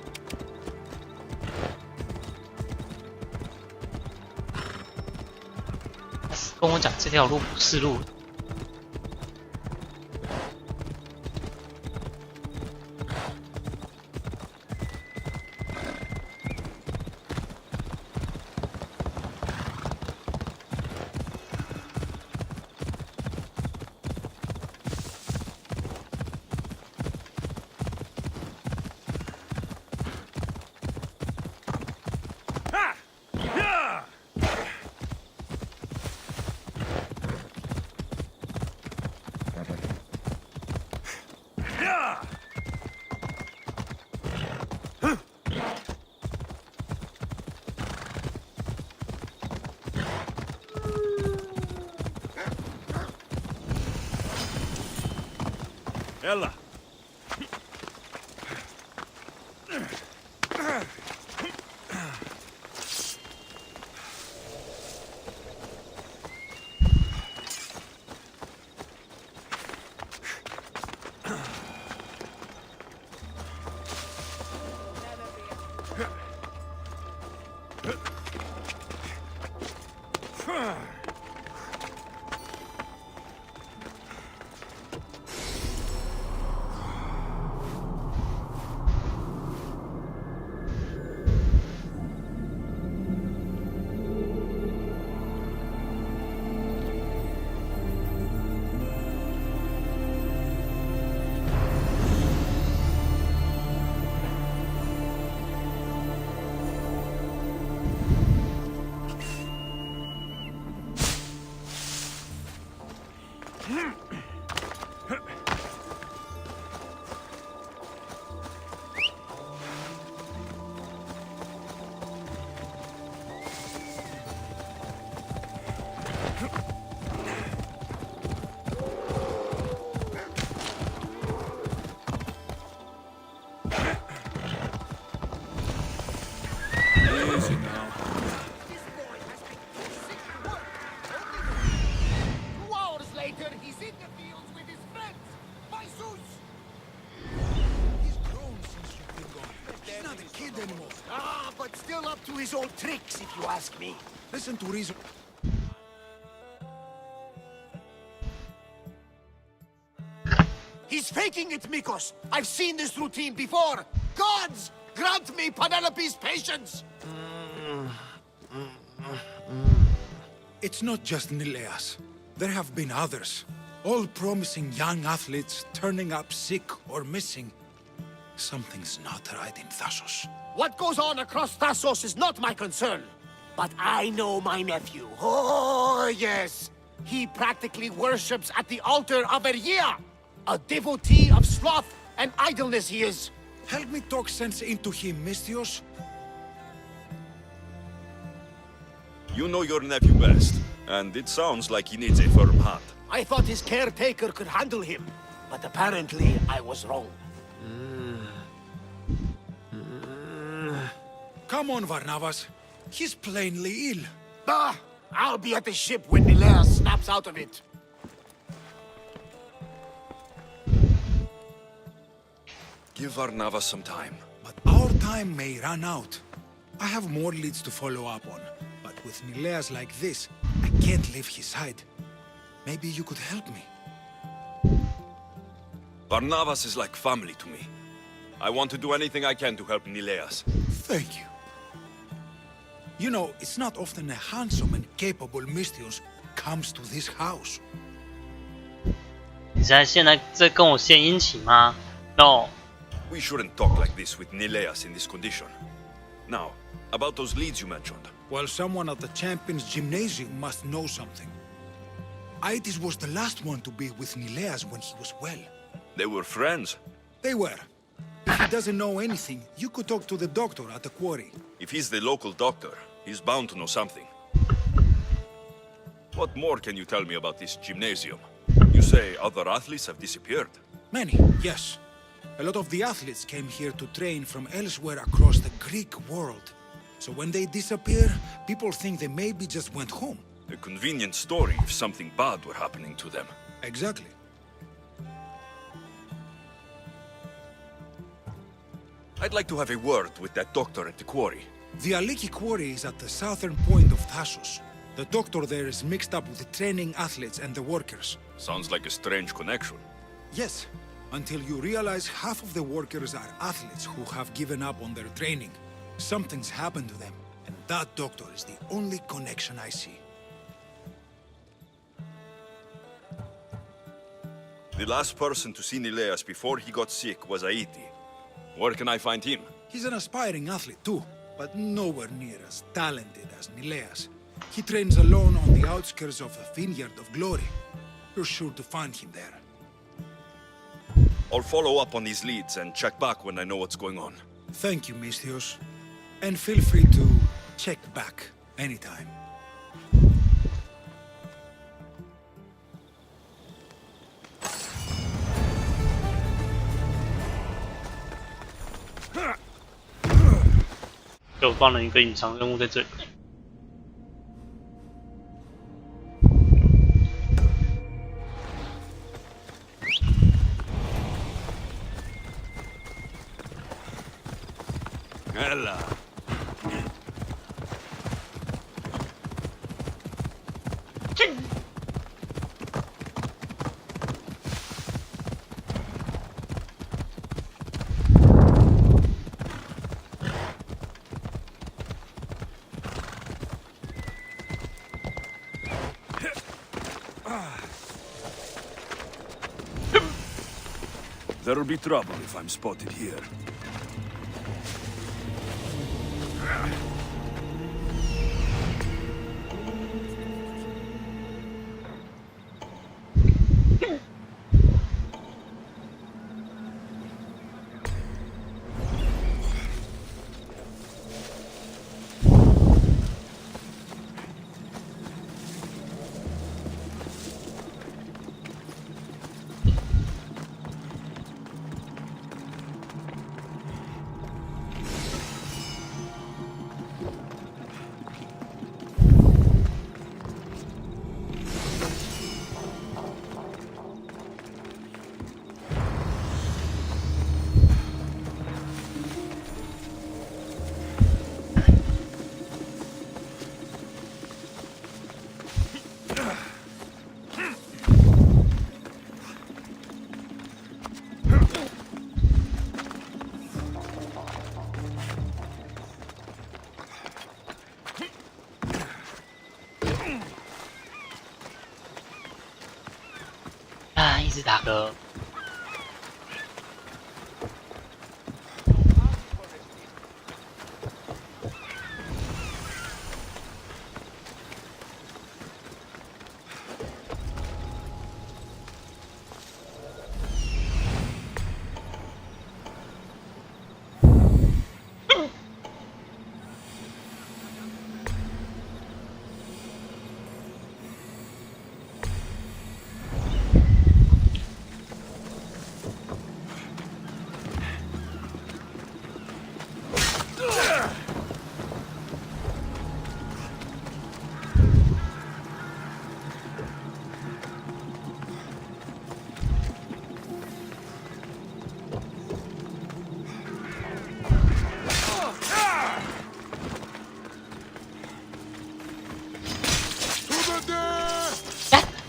跟我讲这条路不是路。Ella. Easy now. This boy has been sick at work. 2 hours later, he's in the field. up to his old tricks, if you ask me. Listen to reason. He's faking it, Mikos. I've seen this routine before. Gods, grant me Penelope's patience. It's not just Nileas. There have been others. All promising young athletes turning up sick or missing. Something's not right in Thassos. What goes on across Thassos is not my concern. But I know my nephew. Oh, yes. He practically worships at the altar of Ergia. A devotee of sloth and idleness he is. Help me talk sense into him, Misthios. You know your nephew best, and it sounds like he needs a firm hand. I thought his caretaker could handle him. But apparently I was wrong. Come on, Varnavas. He's plainly ill. Ah, I'll be at the ship when Nilea snaps out of it. Give Varnavas some time. But our time may run out. I have more leads to follow up on. But with Nileas like this, I can't leave his side. Maybe you could help me. Varnavas is like family to me. I want to do anything I can to help Nileas. Thank you. You know, it's not often a handsome and capable Misthios comes to this house. 你现在在跟我献殷勤吗 ？No， We shouldn't talk like this with Nileas in this condition. Now, about those leads you mentioned. Well, someone at the Champions Gymnasium must know something. Aitis was the last one to be with Nileas when he was well. They were friends. They were. If he doesn't know anything, you could talk to the doctor at the quarry. If he's the local doctor, he's bound to know something. What more can you tell me about this gymnasium? You say other athletes have disappeared. Many, yes. A lot of the athletes came here to train from elsewhere across the Greek world. So when they disappear, people think they maybe just went home. A convenient story if something bad were happening to them. Exactly. I'd like to have a word with that doctor at the quarry. The Aliki quarry is at the southern point of Thassos. The doctor there is mixed up with the training athletes and the workers. Sounds like a strange connection. Yes, until you realize half of the workers are athletes who have given up on their training. Something's happened to them, and that doctor is the only connection I see. The last person to see Nileas before he got sick was Aiti. Where can I find him? He's an aspiring athlete too, but nowhere near as talented as Nileas. He trains alone on the outskirts of the Vineyard of Glory. You're sure to find him there. I'll follow up on these leads and check back when I know what's going on. Thank you, Misthios. And feel free to check back anytime.就放了一个隐藏任务在这里。Ella. There'll be trouble if I'm spotted here. 子大哥。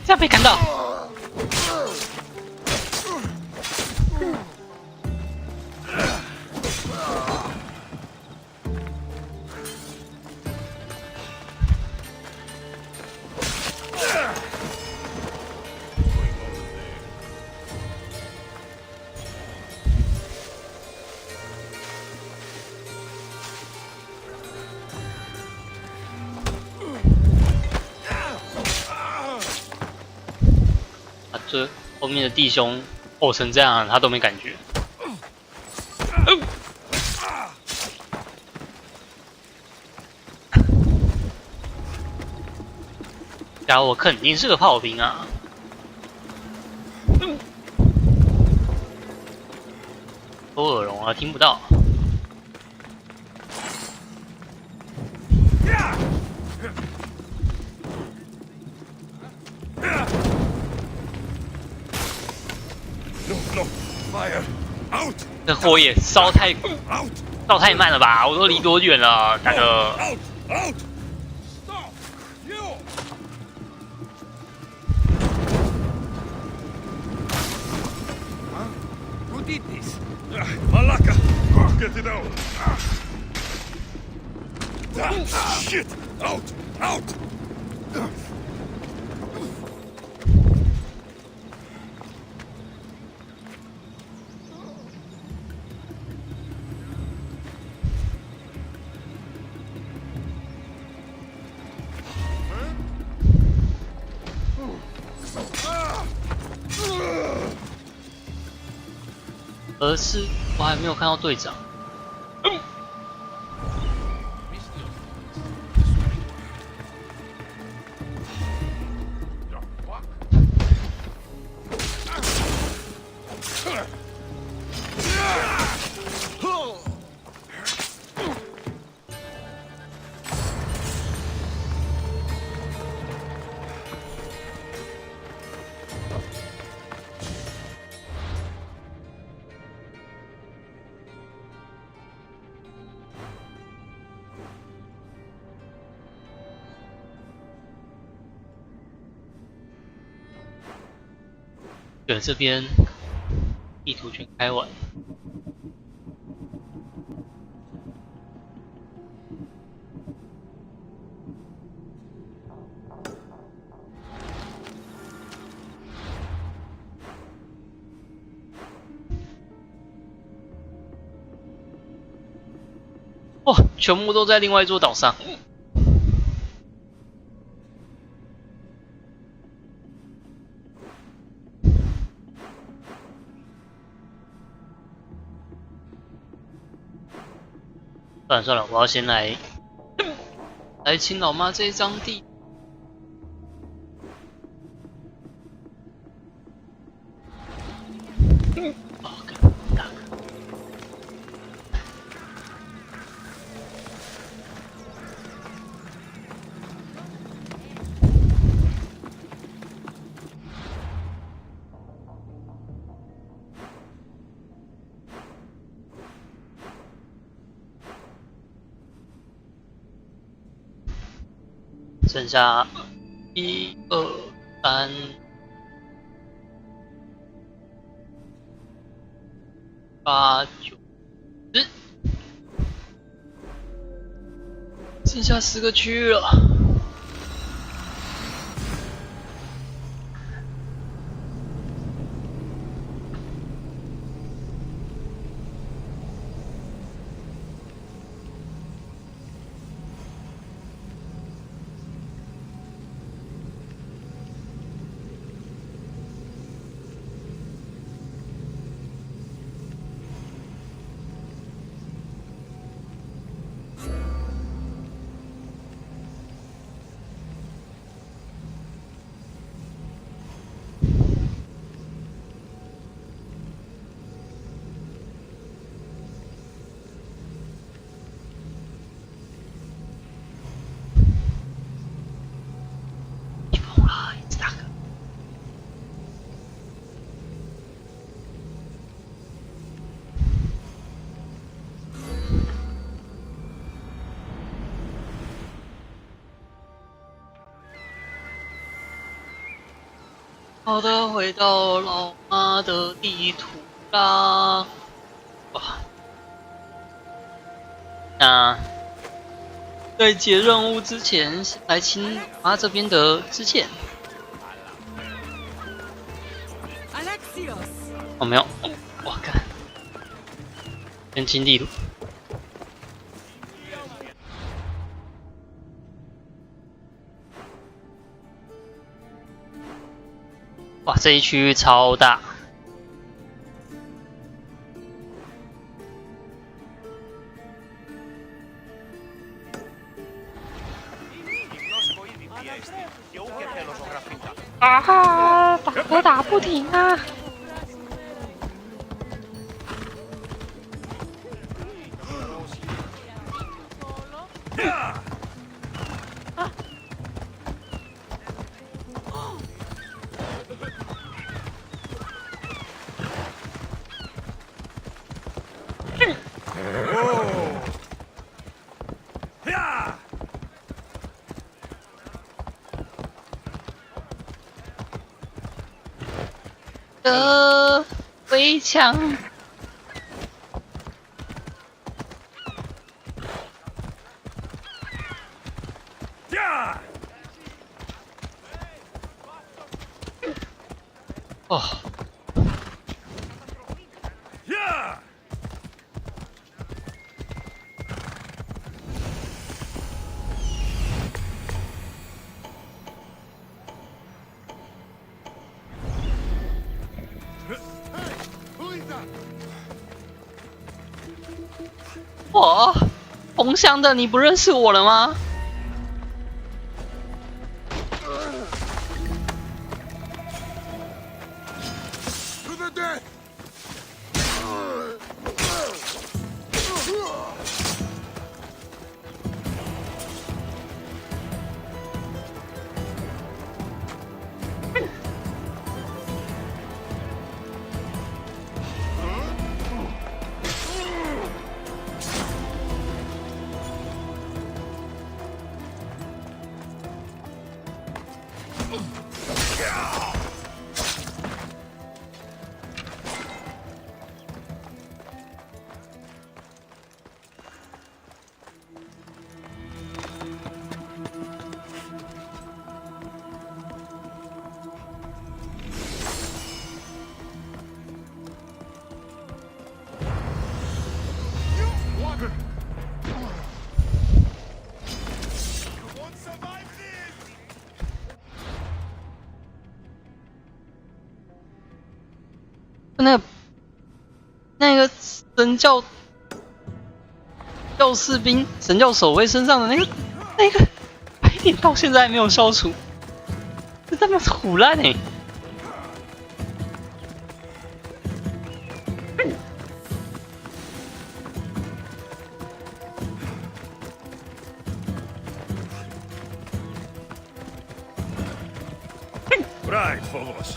这样被砍到。这后面的弟兄吼成这样，他都没感觉。家伙肯定是个炮兵啊！都耳聋了，听不到。这火也烧太慢了吧？我都离多远了，大哥！Who did this? Malaka! Get it out! Shit! Out! Out! 而是我还没有看到队长。对，这边地图全开完。哦，全部都在另外一座岛上。算了算了，我要先来请老妈这一张地。剩下1、2、3、8、9、10，剩下10个区域了。好的，回到老妈的地图啦。哇，那在接任务之前，先来清老妈这边的支线。哦，没有，我看，先清地图。哇，这一区域超大。啊，打可打不停啊！围墙。哦。我红箱的，你不认识我了吗？那个神教士兵、神教守卫身上的那个白点到现在还没有消除，这他妈是唬烂欸！Right, Phobos.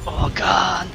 Oh God！ Phobos,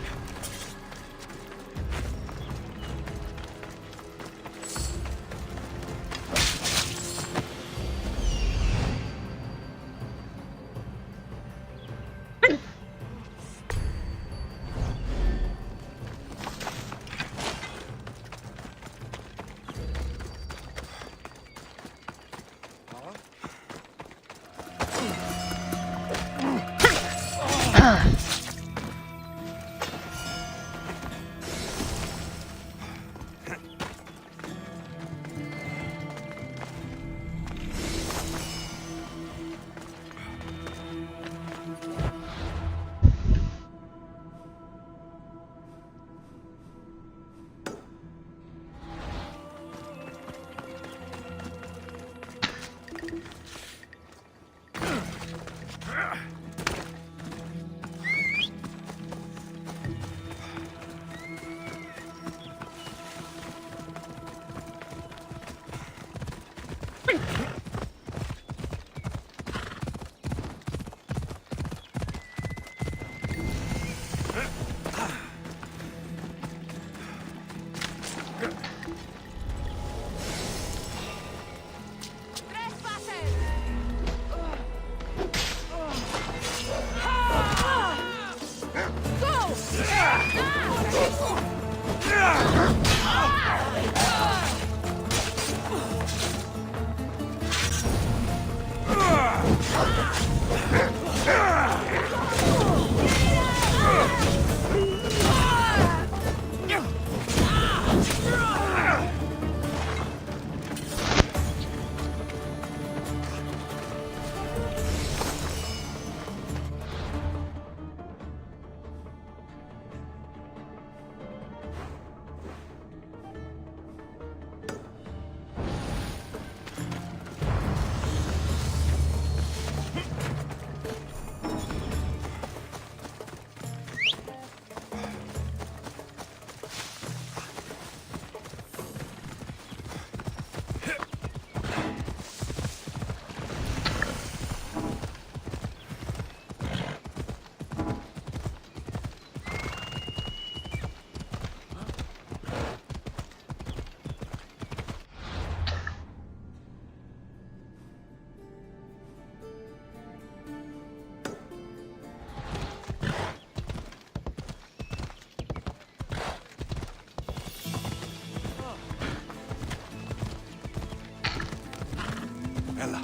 Ella.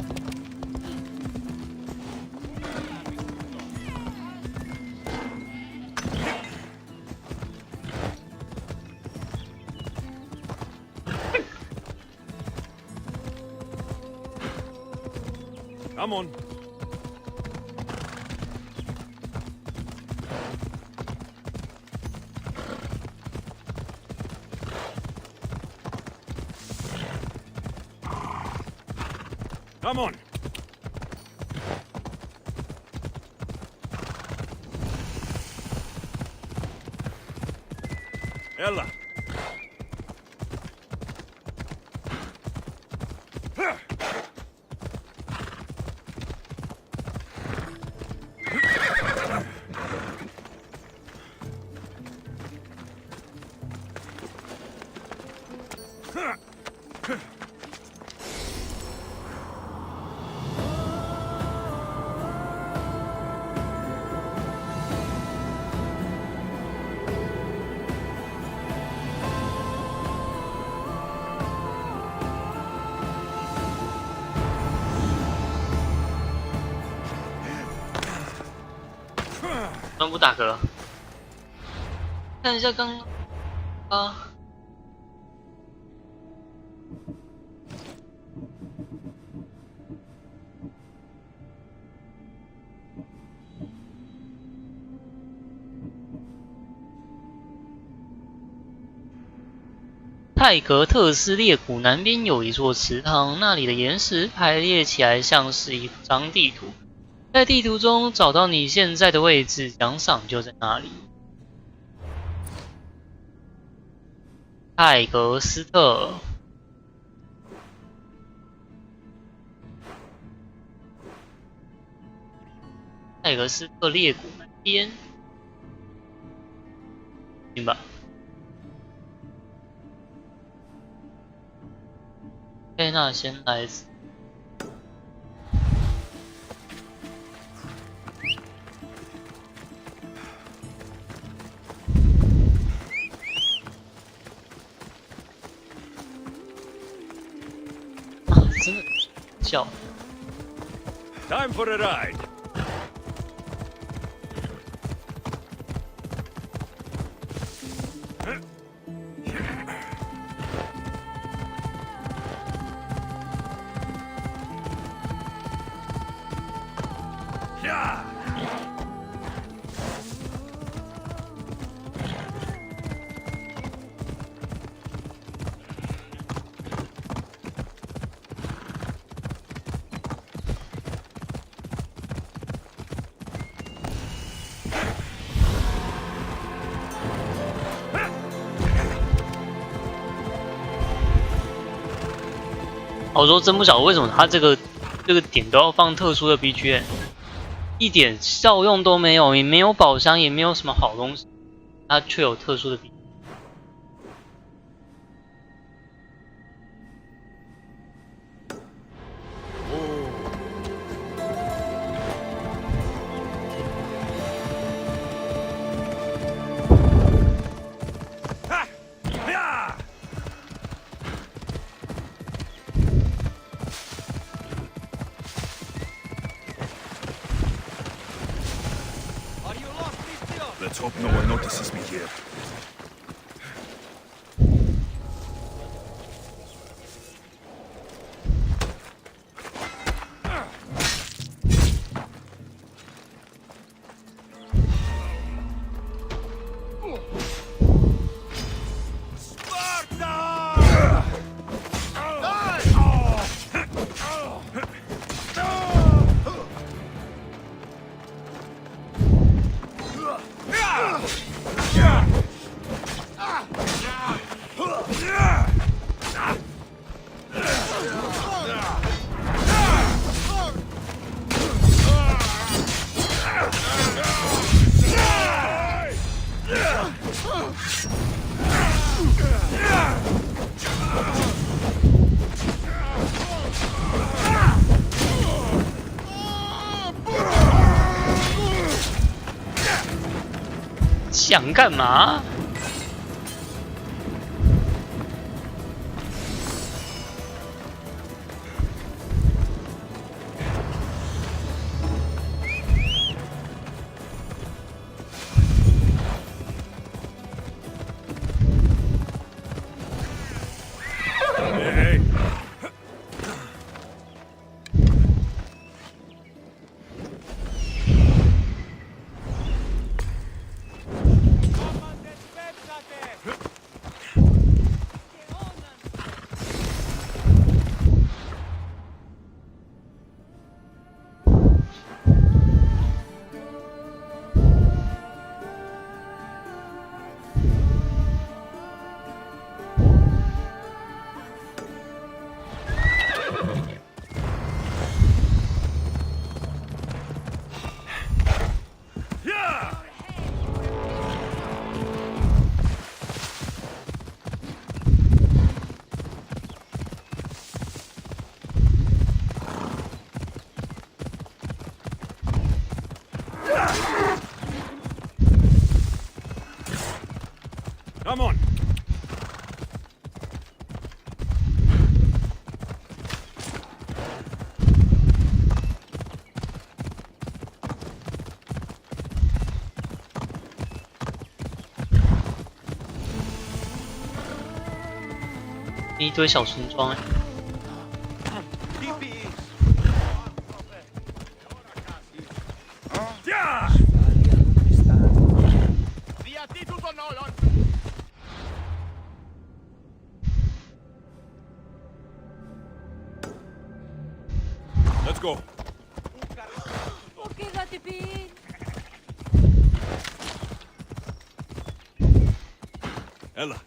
Come on. Come on. Ella.刚不打嗝，看一下刚刚啊。泰格特斯裂谷南边有一座池塘，那里的岩石排列起来像是一张地图。在地图中找到你现在的位置，奖赏就在那里。泰格斯特，泰格斯特裂谷南边，行吧。OK， 那先来。真的笑。Time for a ride. Yeah. 我说真不晓得为什么他这个点都要放特殊的 BGM。一点效用都没有，也没有宝箱，也没有什么好东西，它却有特殊的比。Let's hope no one notices me here.想干嘛？Come on. ”一堆小村庄哎。Let's go. Ella.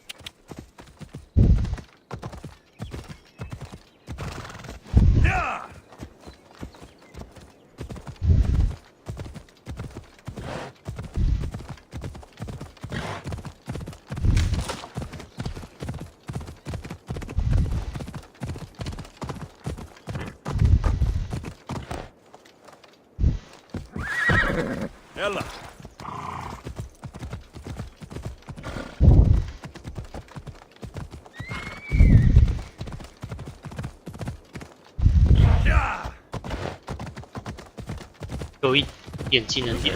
Yeah. Ella. Yeah. 有一点技能点。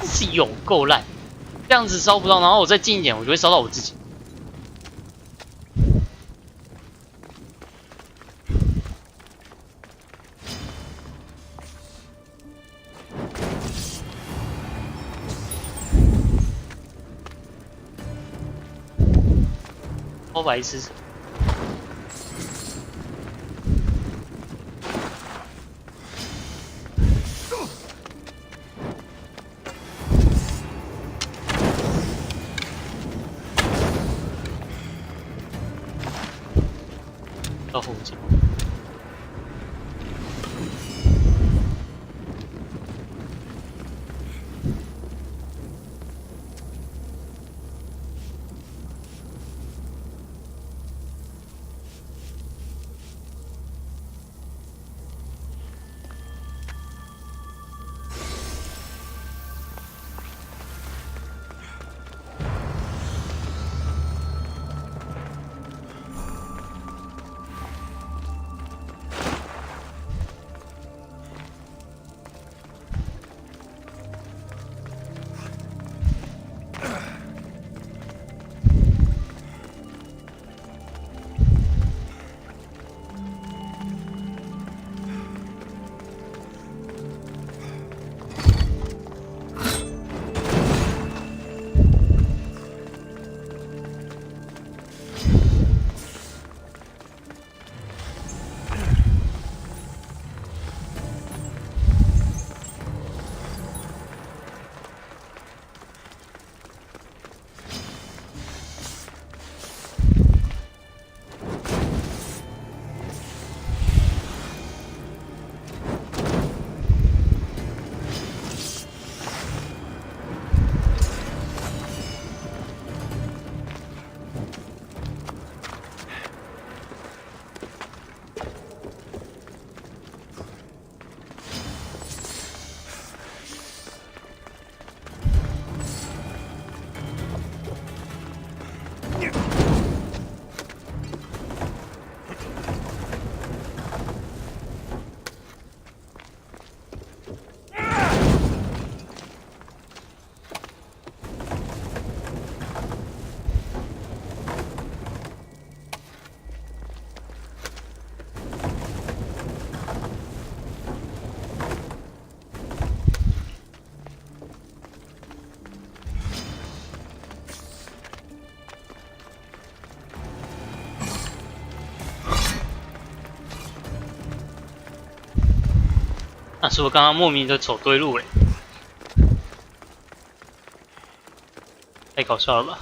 是有够烂，这样子烧不到，然后我再近一点，我就会烧到我自己。超白痴。到后颈。那是我刚刚莫名的走对路哎，太搞笑了吧！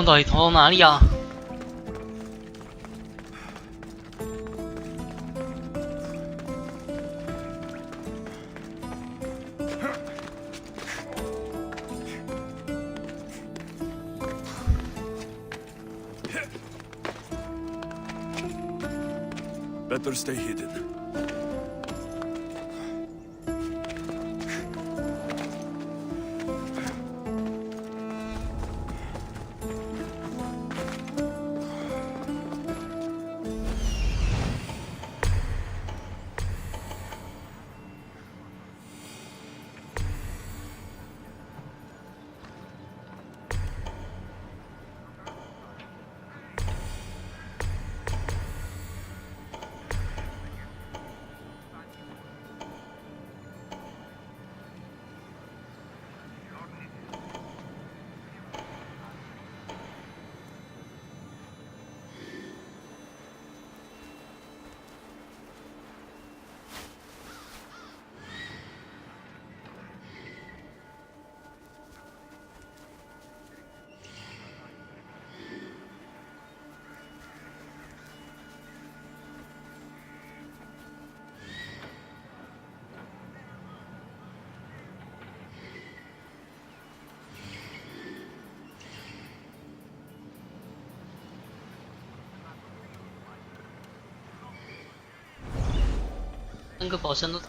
到底通到哪里啊？ Better stay hidden. 3个宝箱都。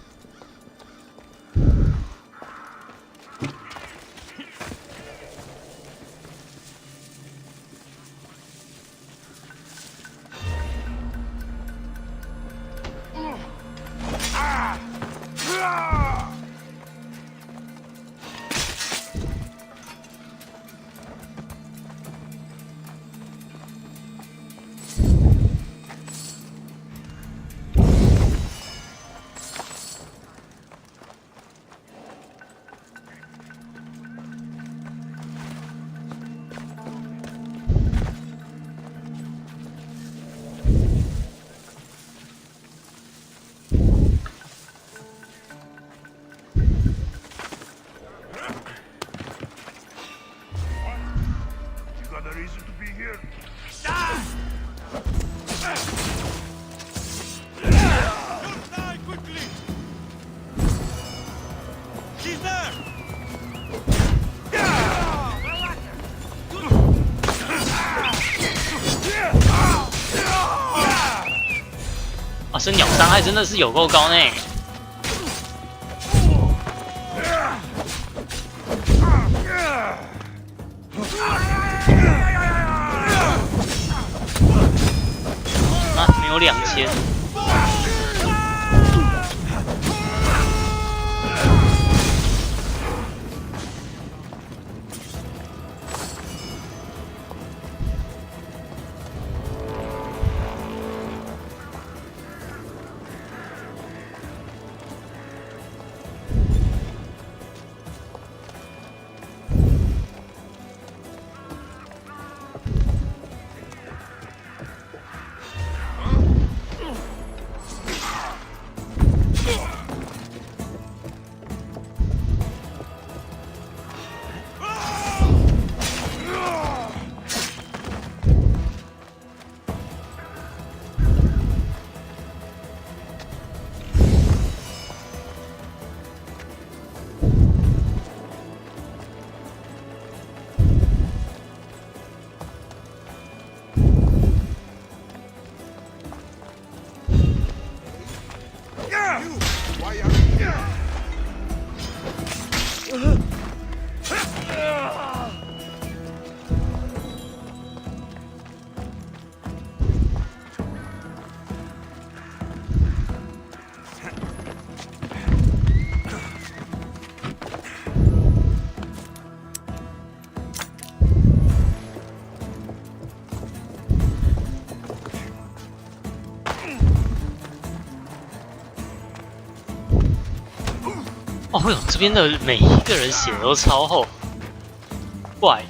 哇，这鸟伤害真的是有够高呢！啊，没有2000。 哦哟，这边的每一个人血都超厚，怪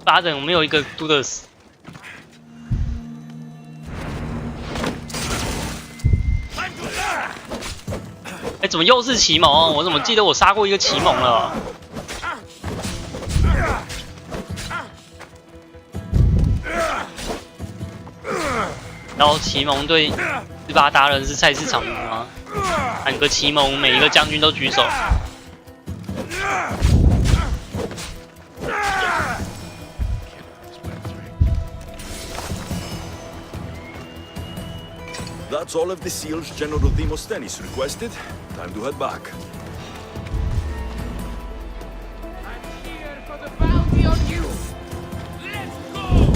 ，8人没有一个嘟得死。哎，怎么又是奇蒙？我怎么记得我杀过一个奇蒙了？然后奇蒙对18达人是菜市场的吗？ 喊个奇蒙，每一个将军都举手。That's all of the seals General Demosthenes requested. Time to head back. I'm here for the bounty on you. Let's go.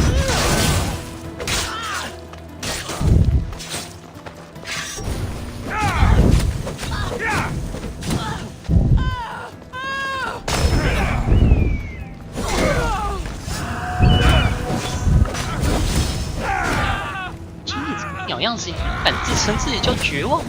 鸟样子，敢自称自己叫绝望？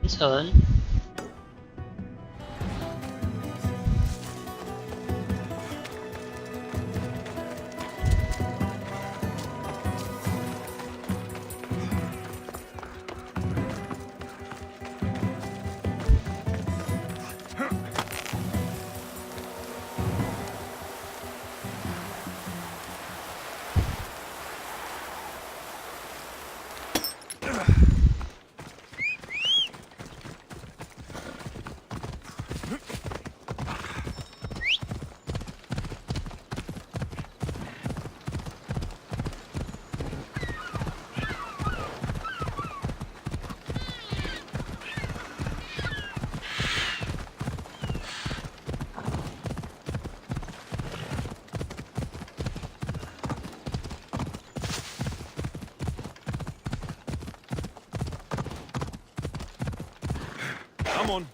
城。Come on.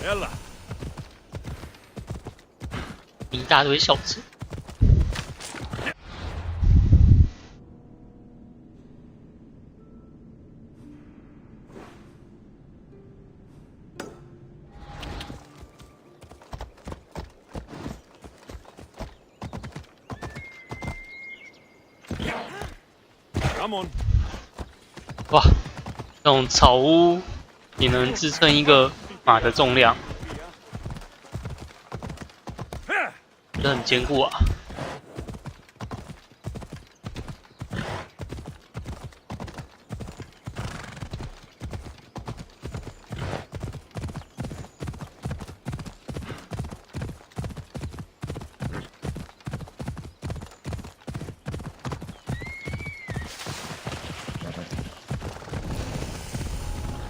Ella. 一大堆小车。Come on. 哇，那种草屋也能支撑一个马的重量，这很坚固啊。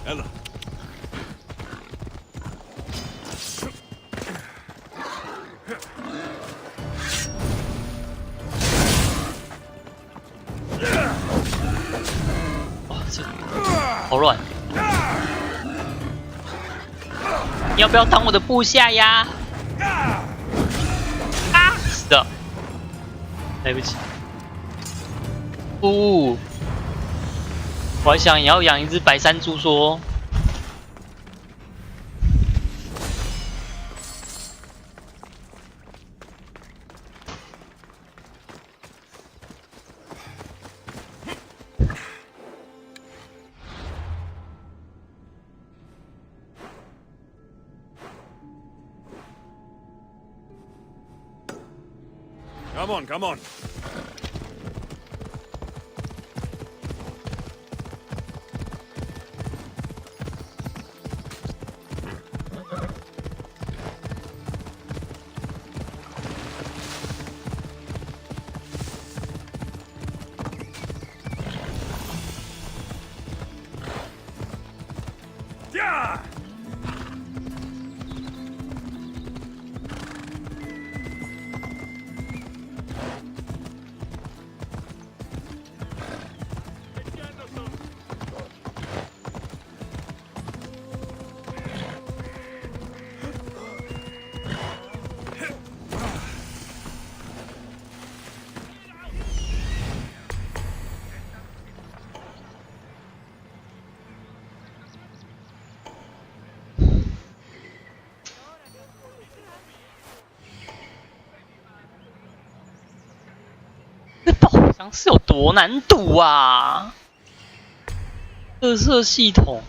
Ella. 哇，这好软！你要不要当我的部下呀？啊！对不起。我还想也要养一只白山猪说。Come on, come on. Yeah! 这宝箱是有多难堵啊？垃圾系统。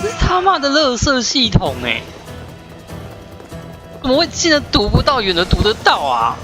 这是他妈的垃圾系统哎、欸！怎么会近的堵不到，远的堵得到啊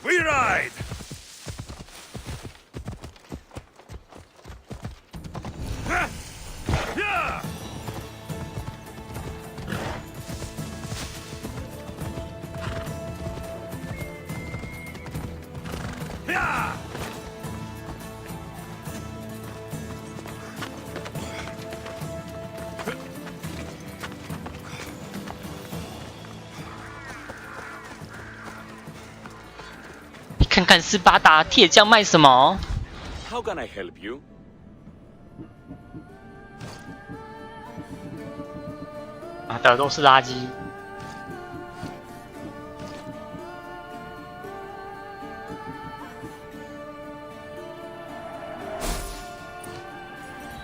？We ride! Ha! Yeah! Yeah! 看看斯巴达铁匠卖什么？ How can I help you? 拿的都是垃圾。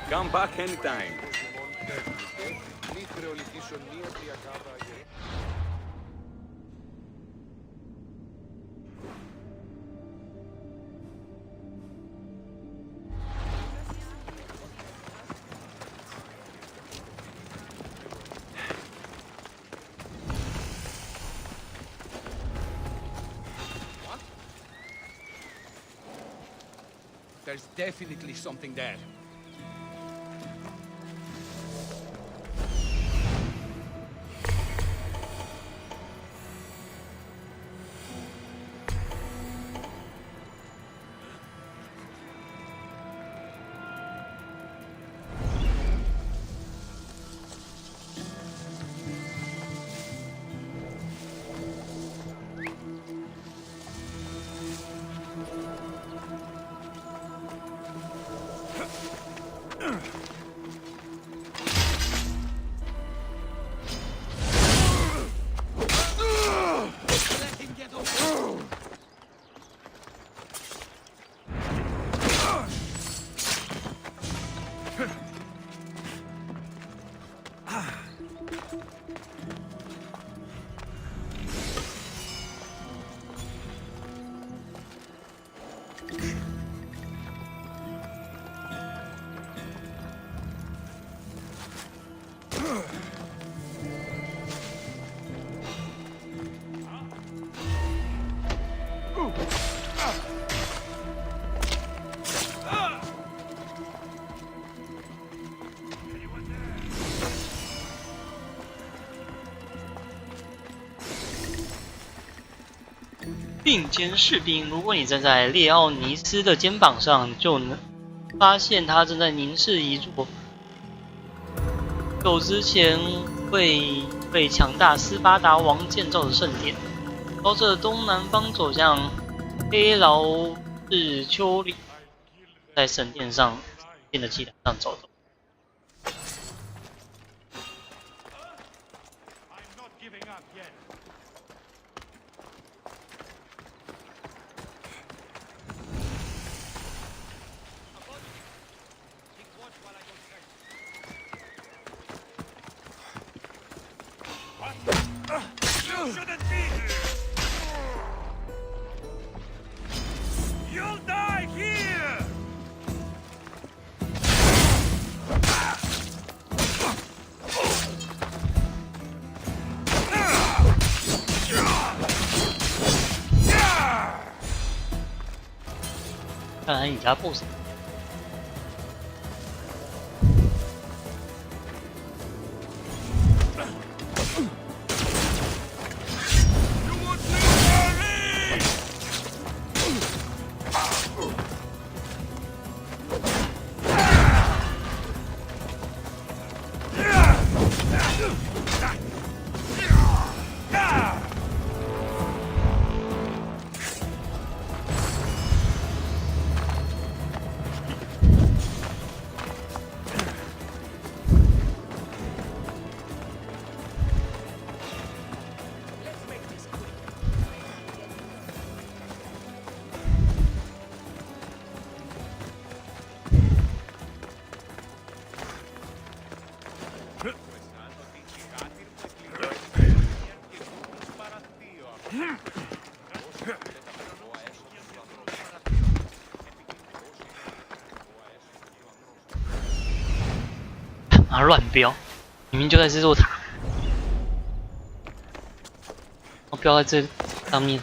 Come back anytime. There's definitely something there. 并肩士兵，如果你站在列奥尼斯的肩膀上，就能发现他正在凝视一座久之前被强大斯巴达王建造的圣殿，朝着东南方走向黑劳日丘陵，在圣殿上的祭坛上走动。You'll die here! 看来你家 BOSS。啊！乱飙，明明就在这座塔，我飙在这上面。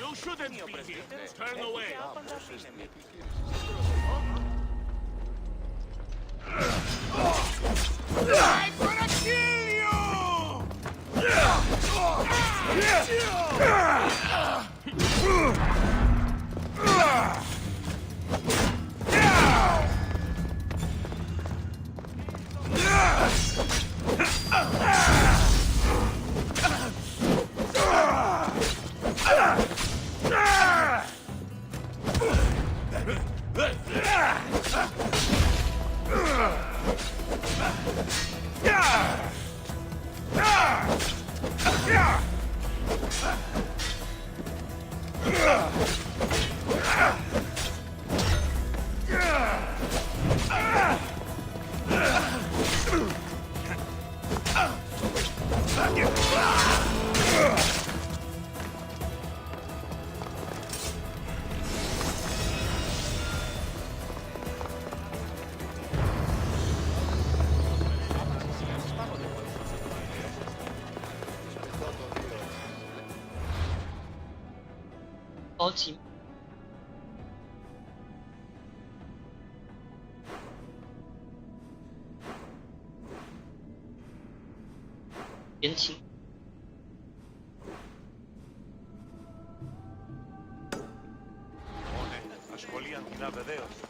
You shouldn't be here. Turn away. I'm gonna kill超级言情。Ασχολίαν την αβεβαίωση.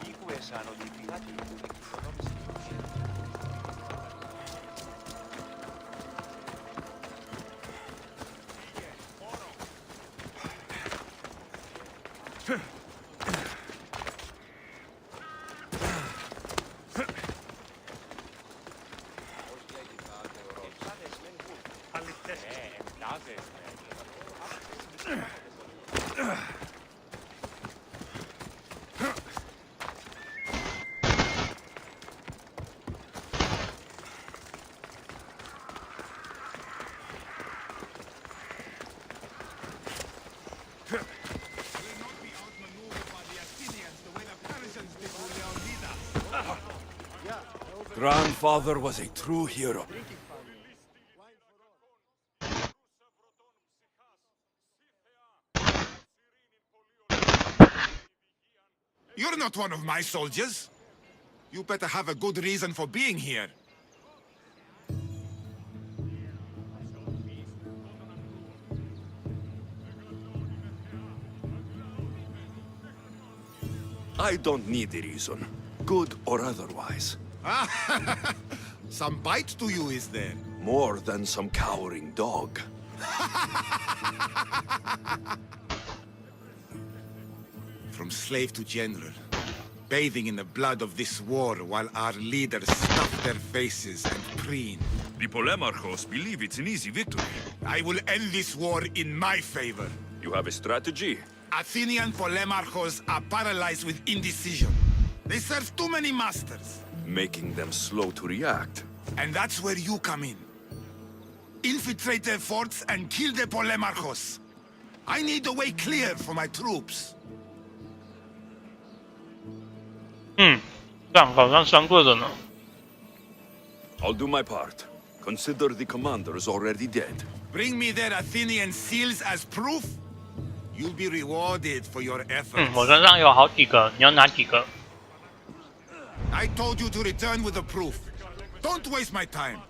Ήκουεσαν ότι οι πιλάτοι οικονόμησαν την ουσία. Grandfather was a true hero. You're not one of my soldiers. You better have a good reason for being here. I don't need a reason, good or otherwise. Some bite to you, is there? More than some cowering dog. From slave to general, bathing in the blood of this war while our leaders stuff their faces and preen. The Polemarchos believe it's an easy victory. I will end this war in my favor. You have a strategy? Athenian Polemarchos are paralyzed with indecision. They serve too many masters. Making them slow to react. And that's where you come in. Infiltrate their forts and kill the Polemarchos. I need a way clear for my troops. 这样好像相对的呢。 I'll do my part. Consider the commander is already dead. Bring me their Athenian seals as proof. You'll be rewarded for your efforts. 我身上有好几个，你要哪几个？ I told you to return with the proof. Don't waste my time.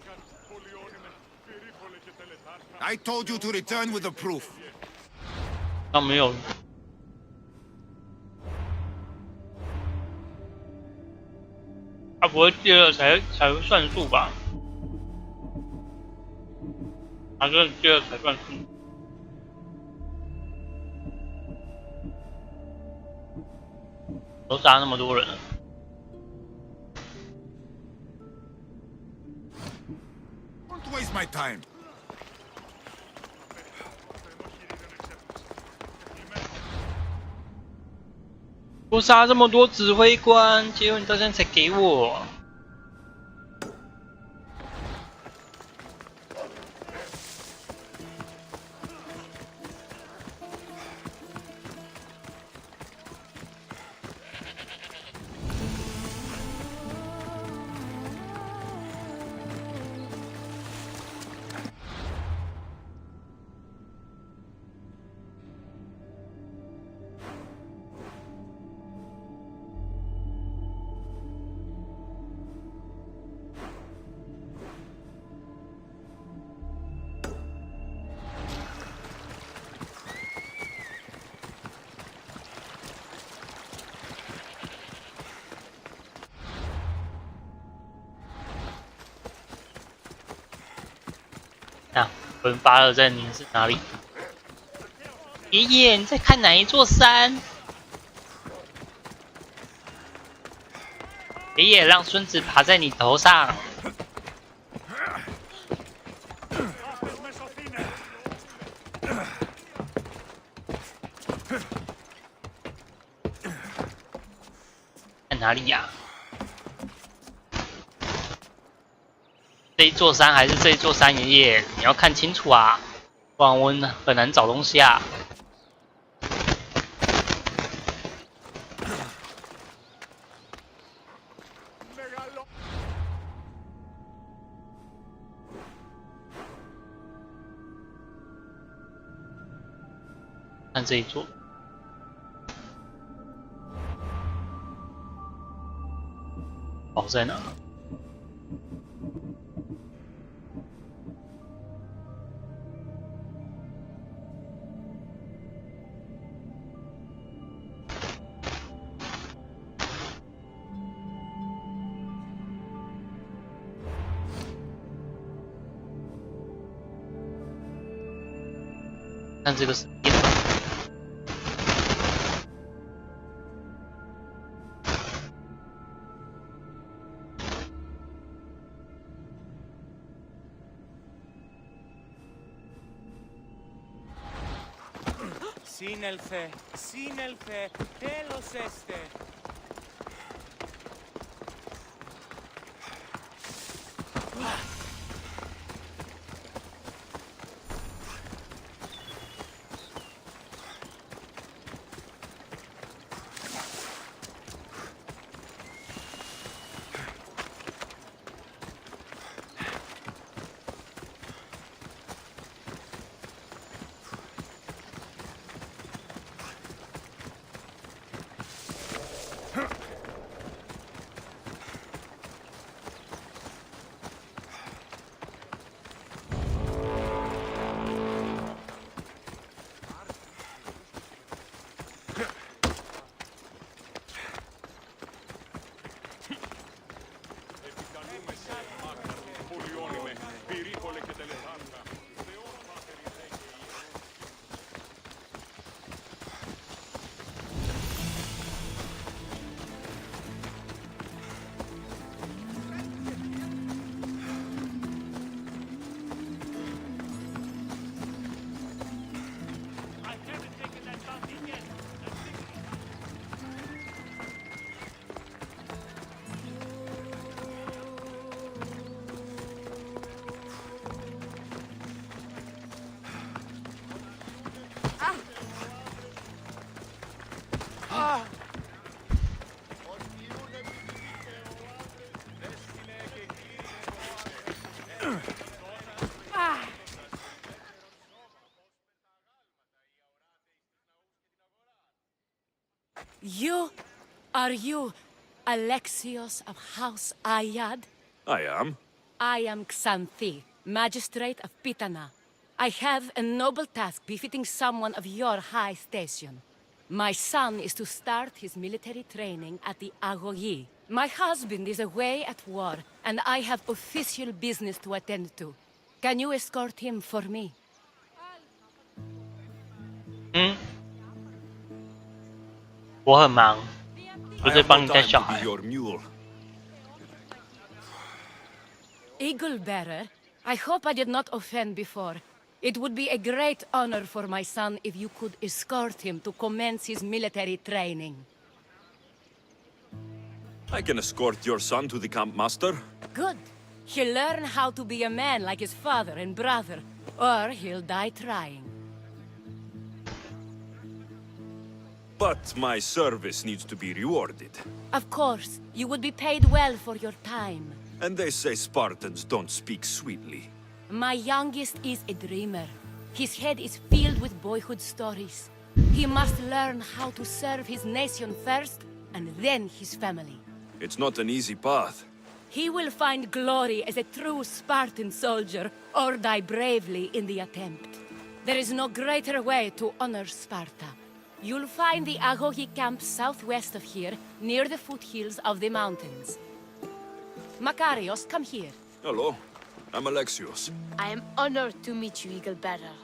I told you to return with the proof. 那没有。他不会第二才算数吧？他说第二才算数。都杀那么多人了。 Don't waste my time. 我杀这么多指挥官，结果你到现在才给我。文巴勒在您是哪里？爷爷，你在看哪一座山？爷爷，让孙子爬在你头上。在哪里呀？这一座山还是这一座山，爷爷，你要看清楚啊，不然我很难找东西啊。看这一座，宝在哪？看这个是电脑。Σύνελθε, σύνελθε, τέλος έστε. Are you Alexios of House Ayad? I am. I am Xanthi, magistrate of Pitana. I have a noble task befitting someone of your high station. My son is to start his military training at the Agogi. My husband is away at war, and I have official business to attend to. Can you escort him for me? 我很忙，我在帮你带小孩。 Eagle bearer, I hope I did not offend before. It would be a great honor for my son if you could escort him to commence his military training. I can escort your son to the camp master. Good. He'll learn how to be a man like his father and brother, or he'll die trying. But my service needs to be rewarded. Of course, you would be paid well for your time. And they say Spartans don't speak sweetly. My youngest is a dreamer. His head is filled with boyhood stories. He must learn how to serve his nation first, and then his family. It's not an easy path. He will find glory as a true Spartan soldier, or die bravely in the attempt. There is no greater way to honor Sparta. You'll find the Agogi camp southwest of here, near the foothills of the mountains. Makarios, come here. Hello. I'm Alexios. I am honored to meet you, Eagle Bearer.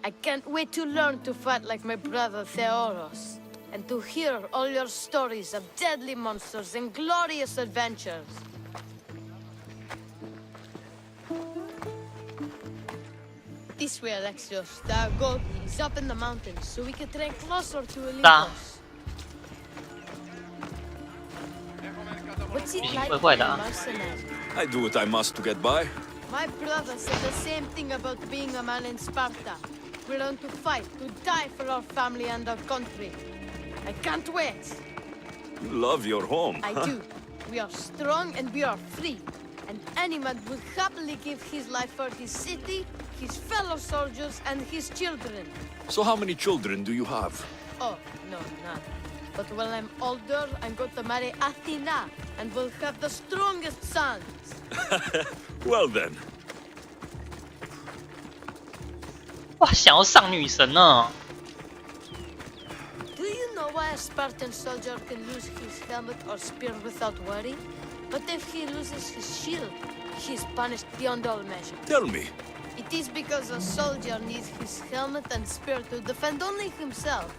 I can't wait to learn to fight like my brother Theoros, and to hear all your stories of deadly monsters and glorious adventures. This way, Alexios. The goblin is up in the mountains, so we can train closer to Olympus. What's it like being a mercenary? I do what I must to get by. My brother said the same thing about being a man in Sparta. We learn to fight, to die for our family and our country. I can't wait. You love your home. I do. We are strong and we are free. And any man would happily give his life for his city, his fellow soldiers, and his children. So how many children do you have? Oh, no, none. But when I'm older, I'm going to marry Athena, and we'll have the strongest sons. Well then. 哇，想要上女神呢！ Do you know why a Spartan soldier can lose his helmet or spear without worry? But if he loses his shield, he is punished beyond all measure. Tell me. It is because a soldier needs his helmet and spear to defend only himself.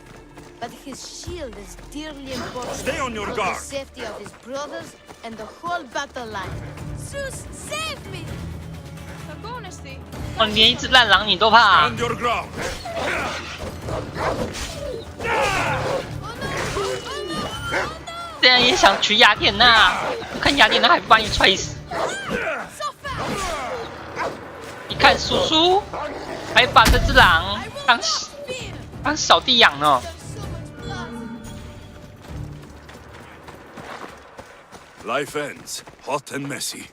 But his shield is dearly important. Stay on your for guard. the safety of his brothers and the whole battle line. Zeus, save me! 哦，连一只烂狼你都怕？ Stand your ground. 竟然也想娶雅典娜？我看雅典娜还不把你踹死。你看叔叔还把这只狼当小弟养呢。 Life ends, hot and messy.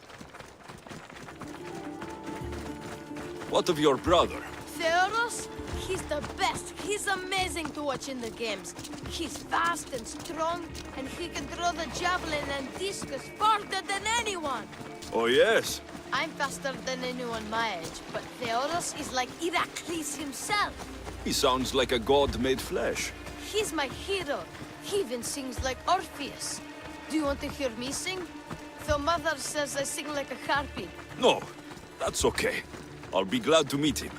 What of your brother? Theoros? He's the best. He's amazing to watch in the games. He's fast and strong, and he can throw the javelin and discus farther than anyone. Oh yes? I'm faster than anyone my age, but Theoros is like Heracles himself. He sounds like a god made flesh. He's my hero. He even sings like Orpheus. Do you want to hear me sing? Though Mother says I sing like a harpy. No, that's okay. I'll be glad to meet him.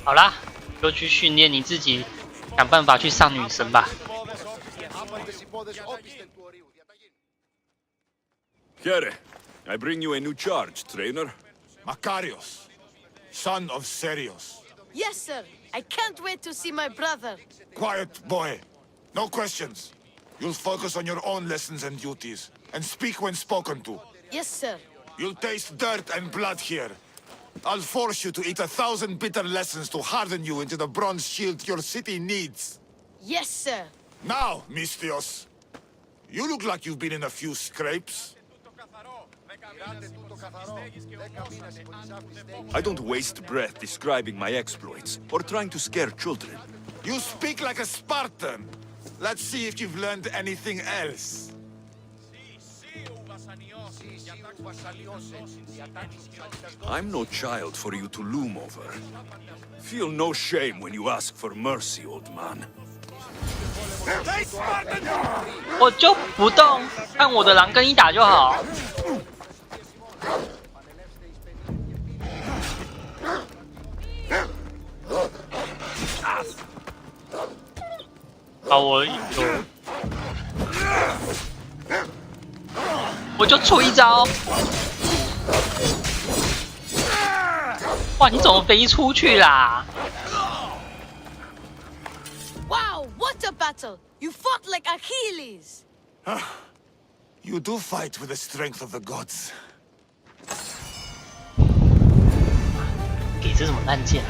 Or 好啦，就去训练你自己，想办法去上女神吧。 Here, I bring you a new charge, trainer. Makarios, son of Serios. yes, sir. I can't wait to see my brother. Quiet, boy. No questions. You'll focus on your own lessons and duties, and speak when spoken to. Yes, sir. You'll taste dirt and blood here. I'll force you to eat 1,000 bitter lessons to harden you into the bronze shield your city needs. Yes, sir. Now, Mystios, you look like you've been in a few scrapes. I don't waste breath describing my exploits, or trying to scare children. You speak like a Spartan. Let's see if you've learned anything else. I'm no child for you to loom over. Feel no shame when you ask for mercy, old man. 我就不动，看我的狼跟你打就好。好，我就出一招。哇，你怎么飞出去啦？ Wow, what a battle! You fought like Achilles! You do fight with the strength of the gods. 给这什么烂剑？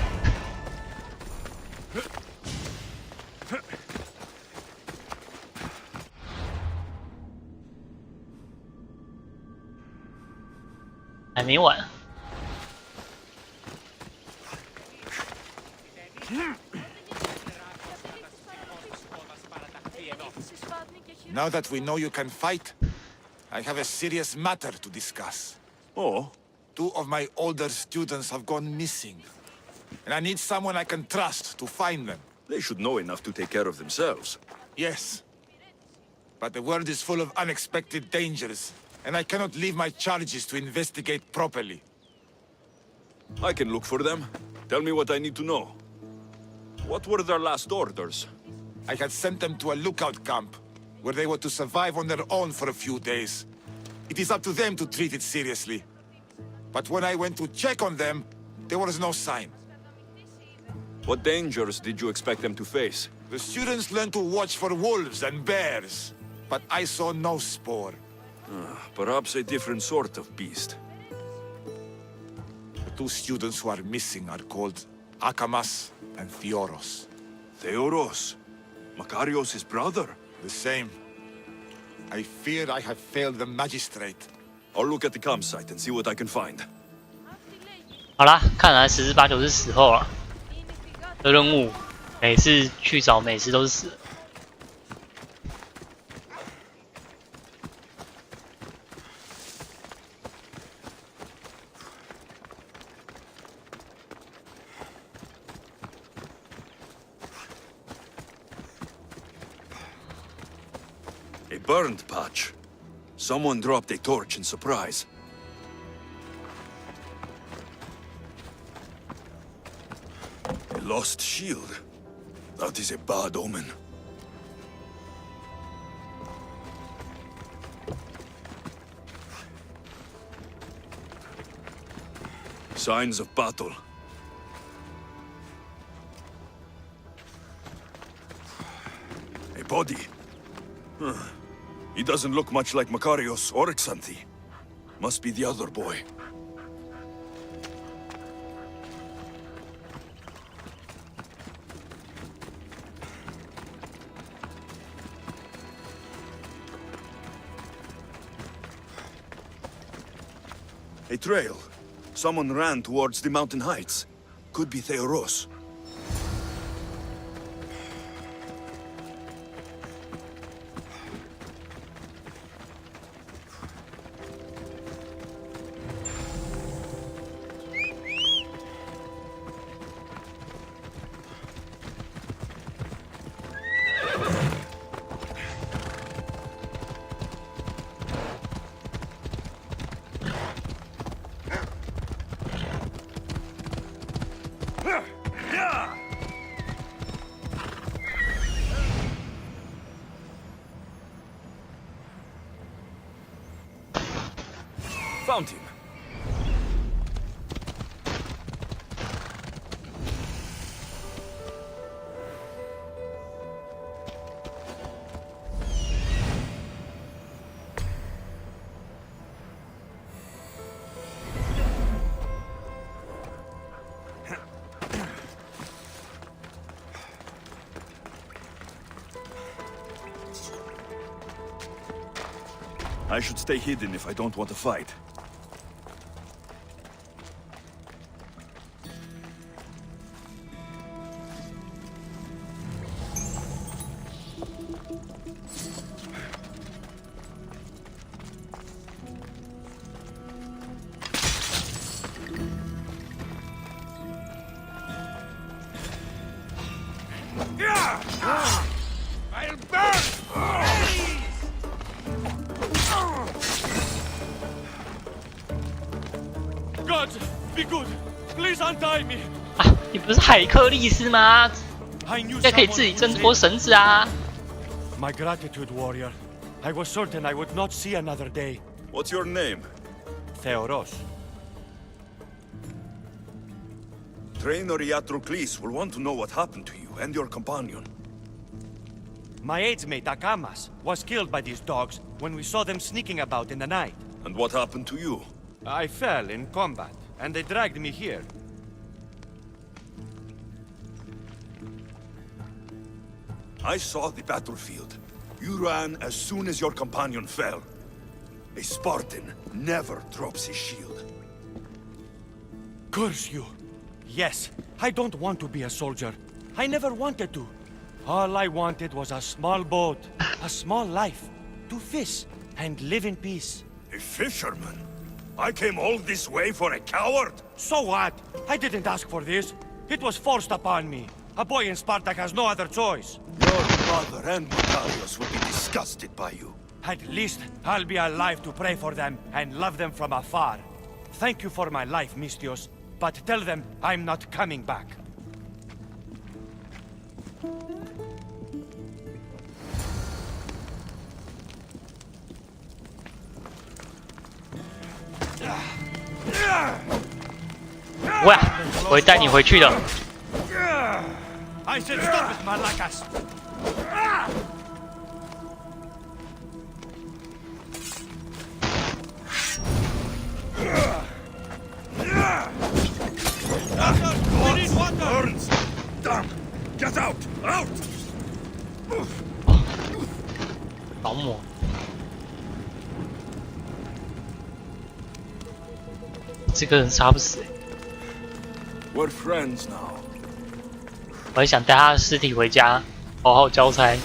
还没完。 Now that we know you can fight, I have a serious matter to discuss. Oh, 2 of my older students have gone missing. And I need someone I can trust to find them. They should know enough to take care of themselves. Yes. But the world is full of unexpected dangers, and I cannot leave my charges to investigate properly. I can look for them. Tell me what I need to know. What were their last orders? I had sent them to a lookout camp, where they were to survive on their own for a few days. It is up to them to treat it seriously. But when I went to check on them, there was no sign. What dangers did you expect them to face? The students learned to watch for wolves and bears, but I saw no spoor. Perhaps a different sort of beast. The 2 students who are missing are called Akamas and Theoros. Theoros? Makarios' brother? The same. I fear I have failed the magistrate. I'll look at the campsite and see what I can find. 好啦，看来十之八九是死后了。这任务每次去找美食都是死的。A burned patch. Someone dropped a torch in surprise. A lost shield. That is a bad omen. Signs of battle. A body. He doesn't look much like Makarios or Xanthi. Must be the other boy. A trail. Someone ran towards the mountain heights. Could be Theoros. Found him. I should stay hidden if I don't want to fight. I'll burn! God, be good. Please untie me. 啊，你不是海克力斯吗？应该可以自己挣脱绳子啊。My gratitude, warrior. I was certain I would not see another day. What's your name? Theoros. Trainer Iatrocles will want to know what happened to you and your companion. My aides-mate Akamas was killed by these dogs when we saw them sneaking about in the night. And what happened to you? I fell in combat, and they dragged me here. I saw the battlefield. You ran as soon as your companion fell. A Spartan never drops his shield. Curse you! Yes, I don't want to be a soldier. I never wanted to. All I wanted was a small boat, a small life, to fish and live in peace. A fisherman? I came all this way for a coward? So what? I didn't ask for this. It was forced upon me. A boy in Spartak has no other choice. Your mother and Makarios will be disgusted by you. At least I'll be alive to pray for them and love them from afar. Thank you for my life, Mistios, but tell them I'm not coming back.喂，我会带你回去的。 I said stop it, Malakas! We need water! Burns! Damn! Get out! Out! 劳模，这个人杀不死欸。 We're friends now. 我还想带他的尸体回家，好好交差。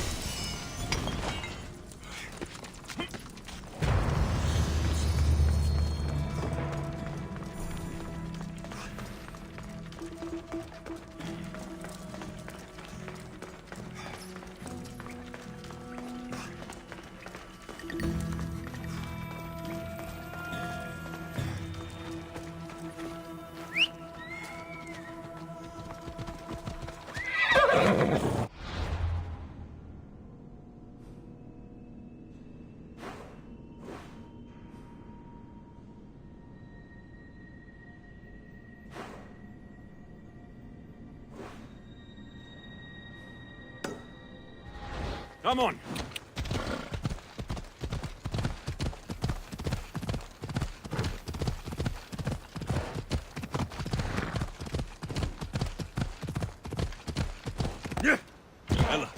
Come on. Yeah. Ella.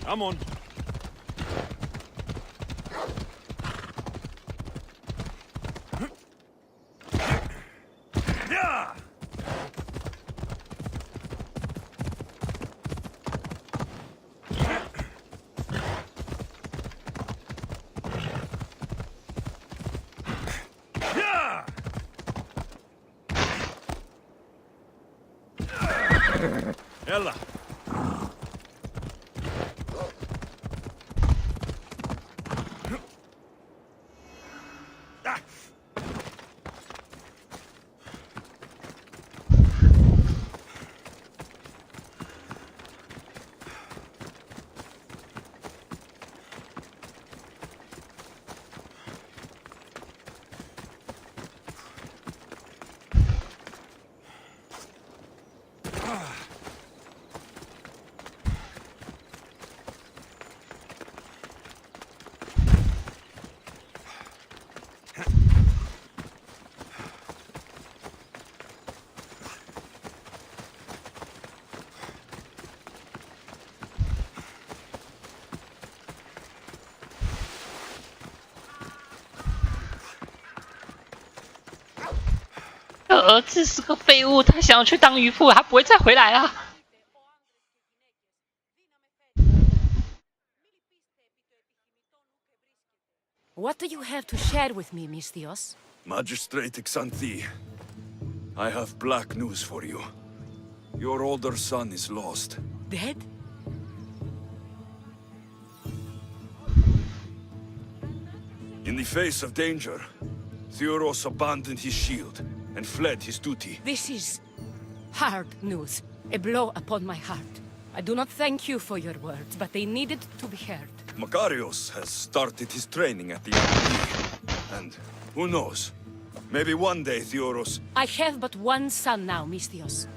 Come on. Yeah. Yeah. Ella.这儿子是个废物，他想要去当渔夫，他不会再回来了。What do you have to share with me, Mistios? Magistrate Xanthi, I have black news for you. Your older son is lost. Dead? In the face of danger, Theoros abandoned his shield and fled his duty. This is hard news. A blow upon my heart. I do not thank you for your words, but they needed to be heard. Makarios has started his training at the FB. And who knows? Maybe one day Theoros... I have but one son now, Mistios.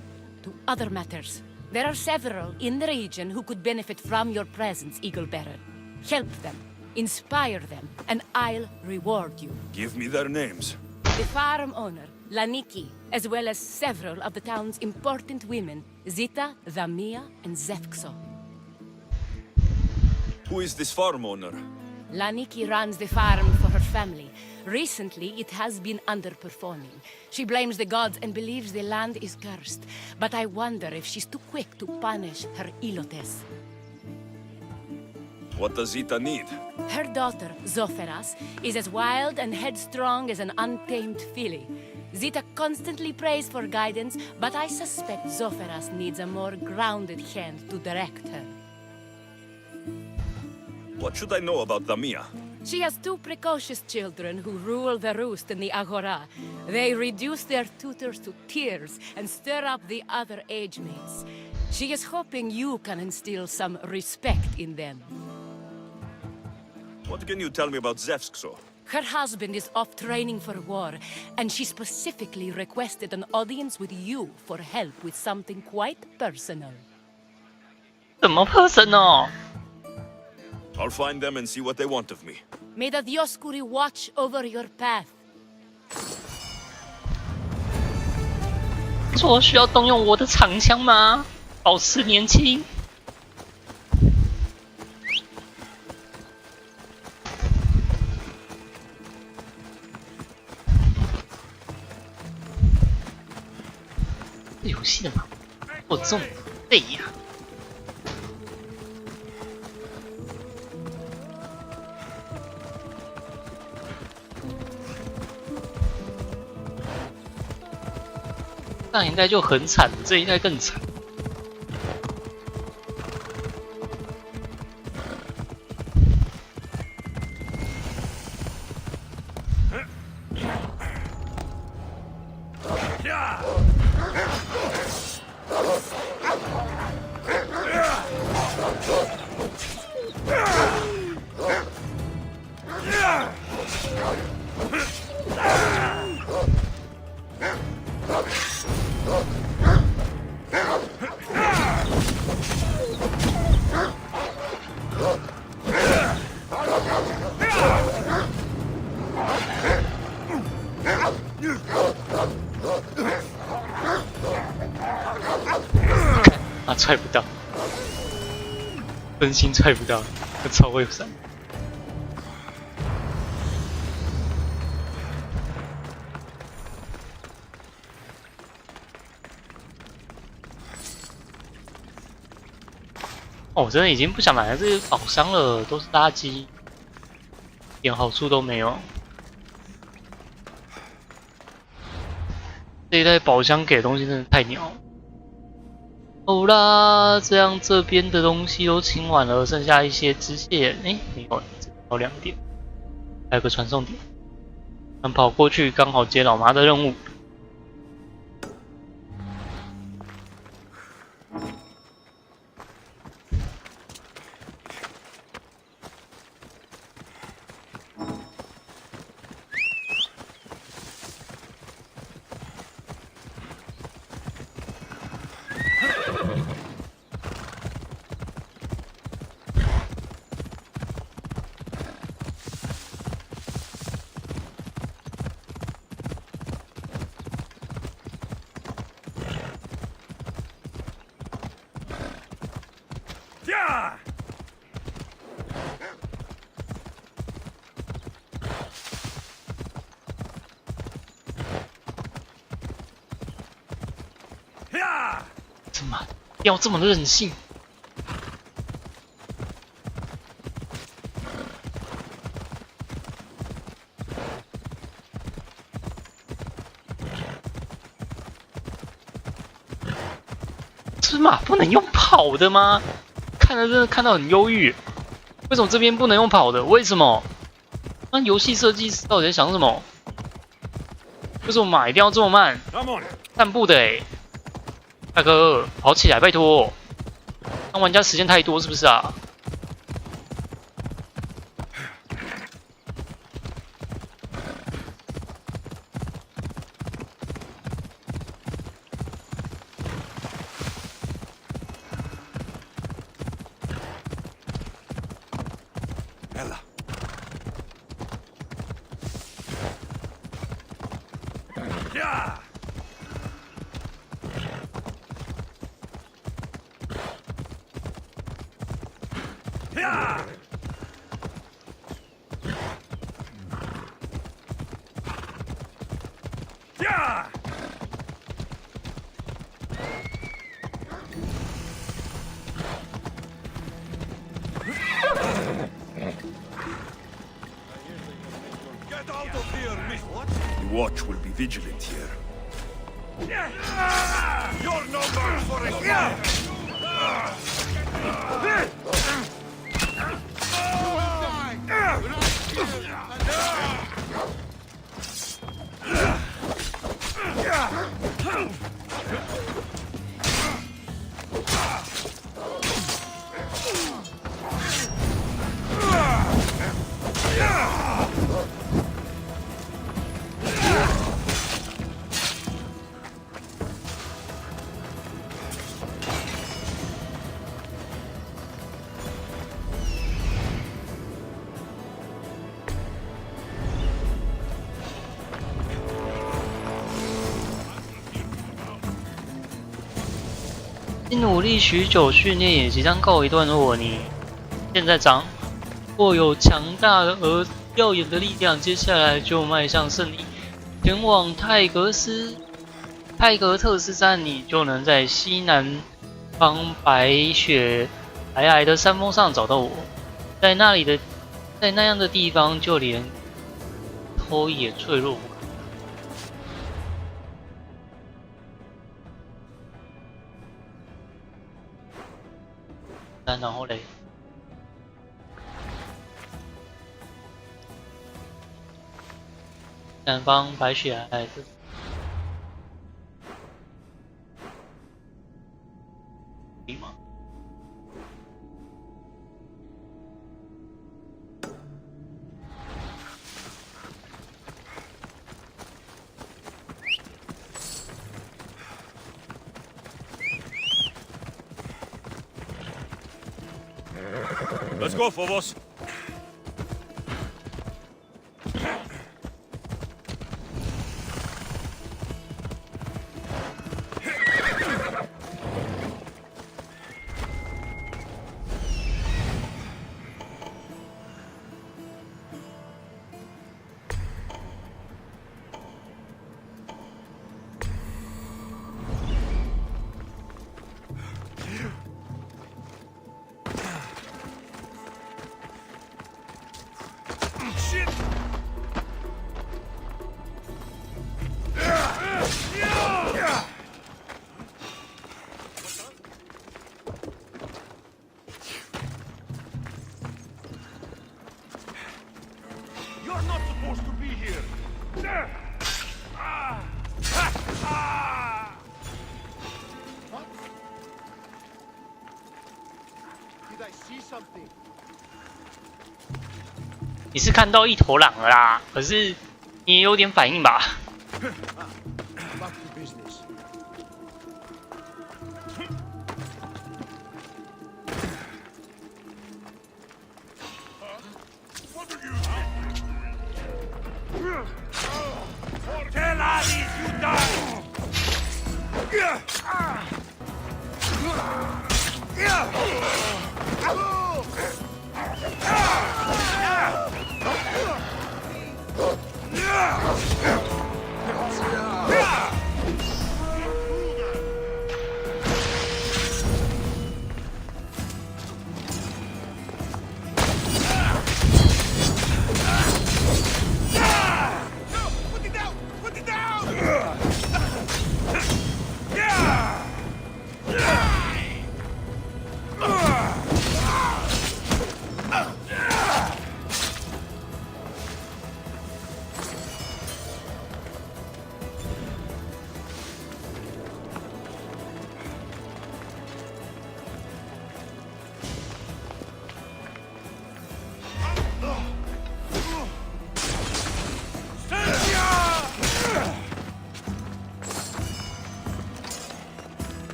To other matters. There are several in the region who could benefit from your presence, Eagle Bearer. Help them, inspire them, and I'll reward you. Give me their names. The farm owner, Laniki, as well as several of the town's important women, Zita, Zamia, and Zefkso. Who is this farm owner? Laniki runs the farm for her family. Recently, it has been underperforming. She blames the gods and believes the land is cursed. But I wonder if she's too quick to punish her ilotes. What does Zita need? Her daughter, Zoferas, is as wild and headstrong as an untamed filly. Zita constantly prays for guidance, but I suspect Zoferas needs a more grounded hand to direct her. What should I know about Damia? She has 2 precocious children who rule the roost in the Agora. They reduce their tutors to tears and stir up the other age mates. She is hoping you can instill some respect in them. What can you tell me about Zevskso? Her husband is off training for war, and she specifically requested an audience with you for help with something quite personal. 怎么 personal？ I'll find them and see what they want of me. May the Dioscuri watch over your path. 说我需要动用我的长枪吗？保持年轻。这游戏的嘛，我这么累呀。上一代就很惨，这一代更惨。踹不到，真心踹不到，超会闪。哦，我真的已经不想买这些宝箱了，都是垃圾，一点好处都没有。这一代宝箱给的东西真的太鸟了。好啦，这样这边的东西都清完了，剩下一些支线，没有，只有2点，还有个传送点，咱跑过去刚好接老妈的任务。怎么要这么任性？芝麻不能用跑的吗？看了真的看到很忧郁。为什么这边不能用跑的？为什么？那游戏设计师到底在想什么？为什么马一定要这么慢？散步的大哥，跑起来，拜托！当玩家时间太多，是不是啊？ out of here, miss. What? The watch will be vigilant here. You're no match for a gun!你努力许久，训练也即将告一段落。你现在掌握有强大的而耀眼的力量，接下来就迈向胜利，前往泰格特斯站，你就能在西南方白雪皑皑的山峰上找到我。在那样的地方，就连偷也脆弱不可。然后嘞，南方白雪皑皑的地吗？Let's go, Phobos. You're not supposed to be here. Did I see something? 你是看到一头狼了啦，可是你也有点反应吧？ Back to business. Tell Alice you die!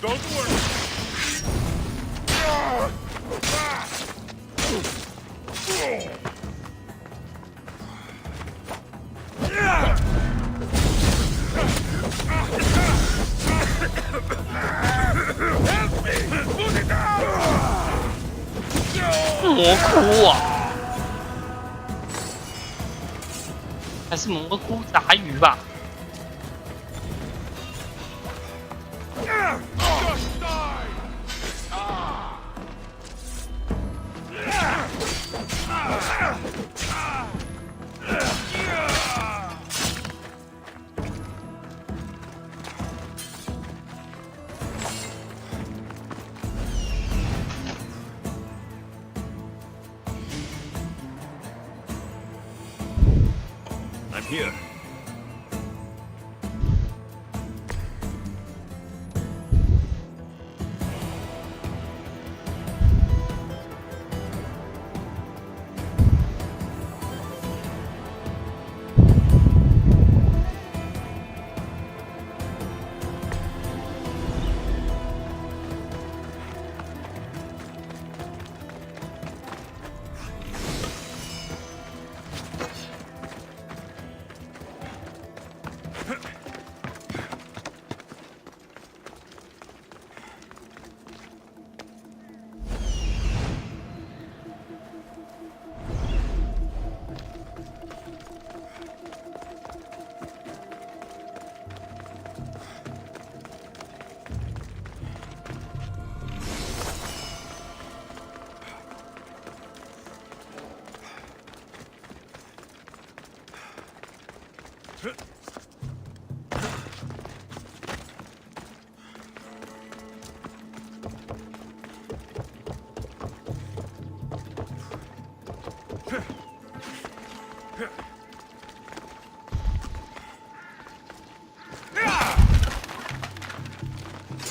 Don't worry. 蘑菇啊，还是蘑菇杂鱼吧？I'm here.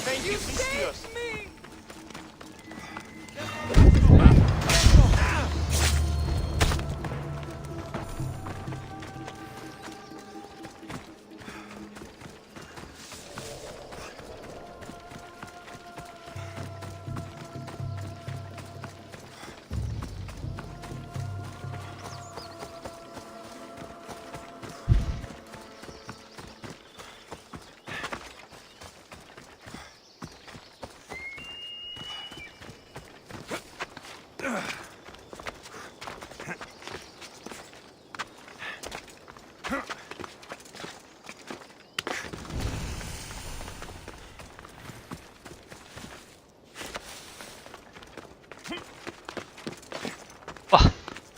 Thank you, Mistios.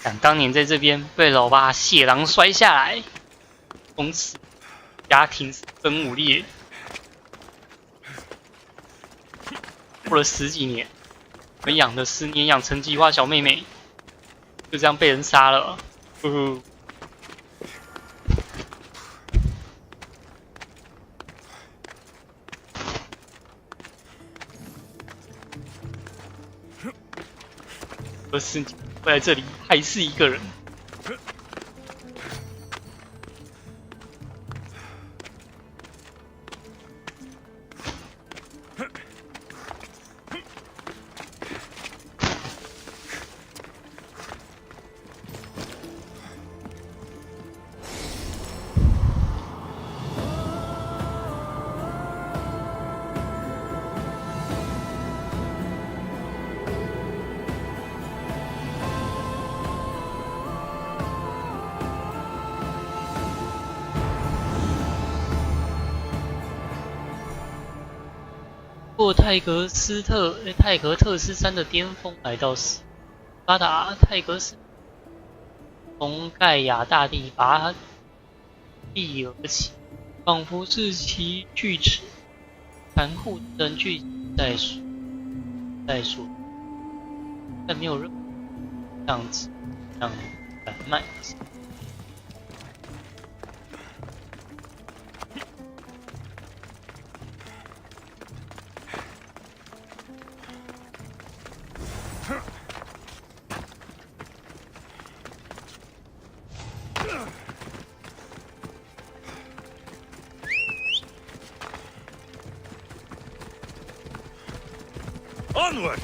想当年在这边被老爸血狼摔下来，从此家庭分五裂。过了10几年，我们养的10年养成计划小妹妹就这样被人杀了，呼呼。20年会在这里还是一个人。过泰格特斯山的巅峰，来到斯巴达泰格斯，从盖亚大地拔地而起，仿佛是其锯齿，残酷的锯在说，但没有任何样子让缓慢。Onward!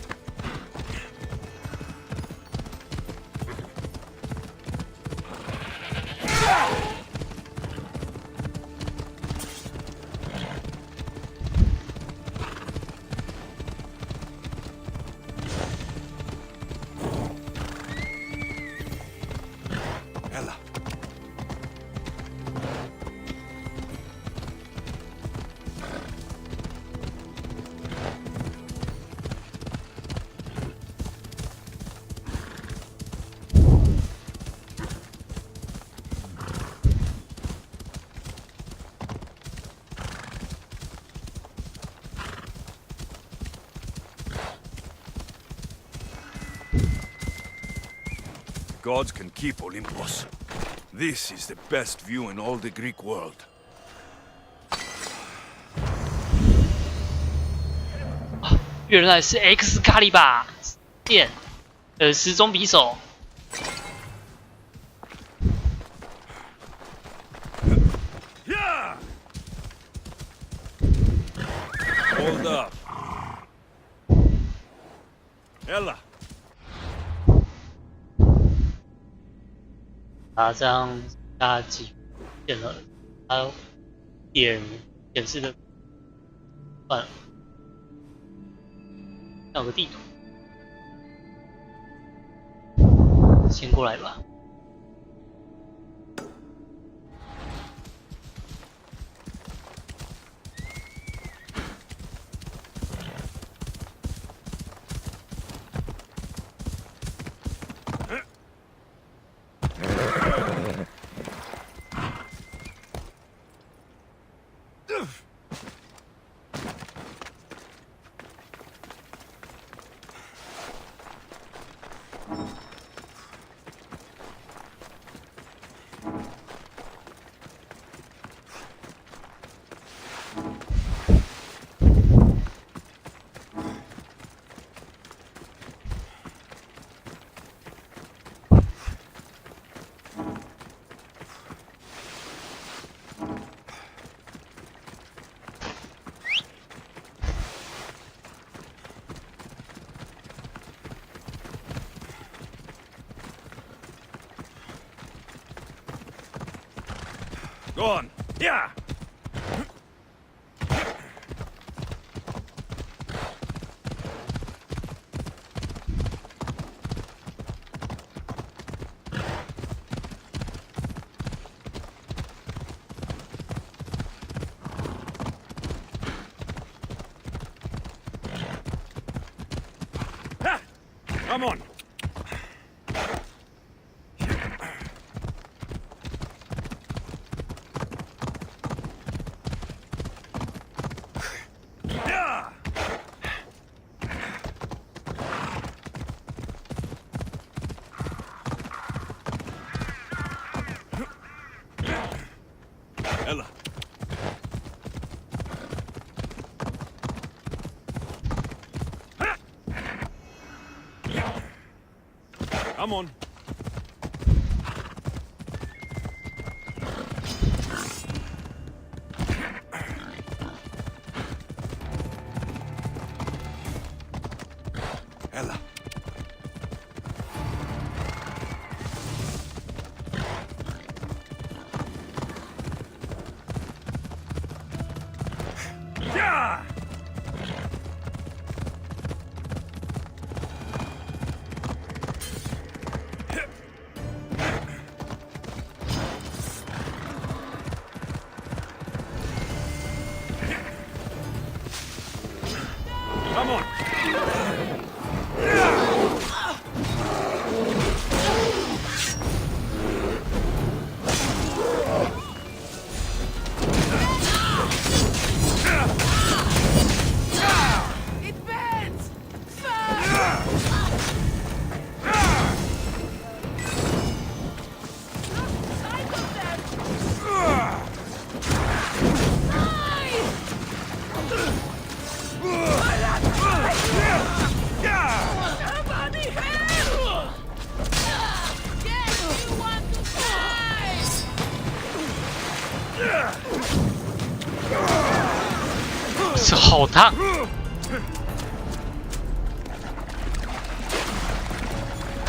Ella. Gods can keep Olympus. This is the best view in all the Greek world. 原来是 X 卡利巴剑，时钟匕首。 Yeah! Hold up. Ella. 啊，这样大家几点了？他点显示的，算了，有个地图，先过来吧。Go on. Yeah! Ha! Come on. Ella. Come on. Ella. Yeah! Come on. It bends! Somebody help! Yes, you want to die! 这好烫！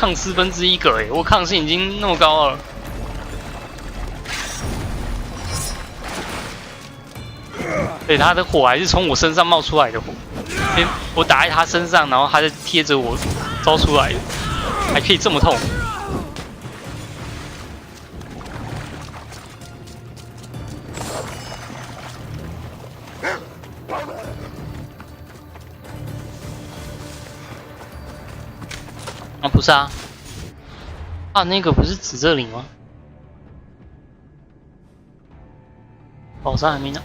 抗1/4个哎，我抗性已经那么高了。对，他的火还是从我身上冒出来的火，我打在他身上，然后他就贴着我招出来的，还可以这么痛。啊，不是啊，啊，那个不是指这里吗？宝山还没拿。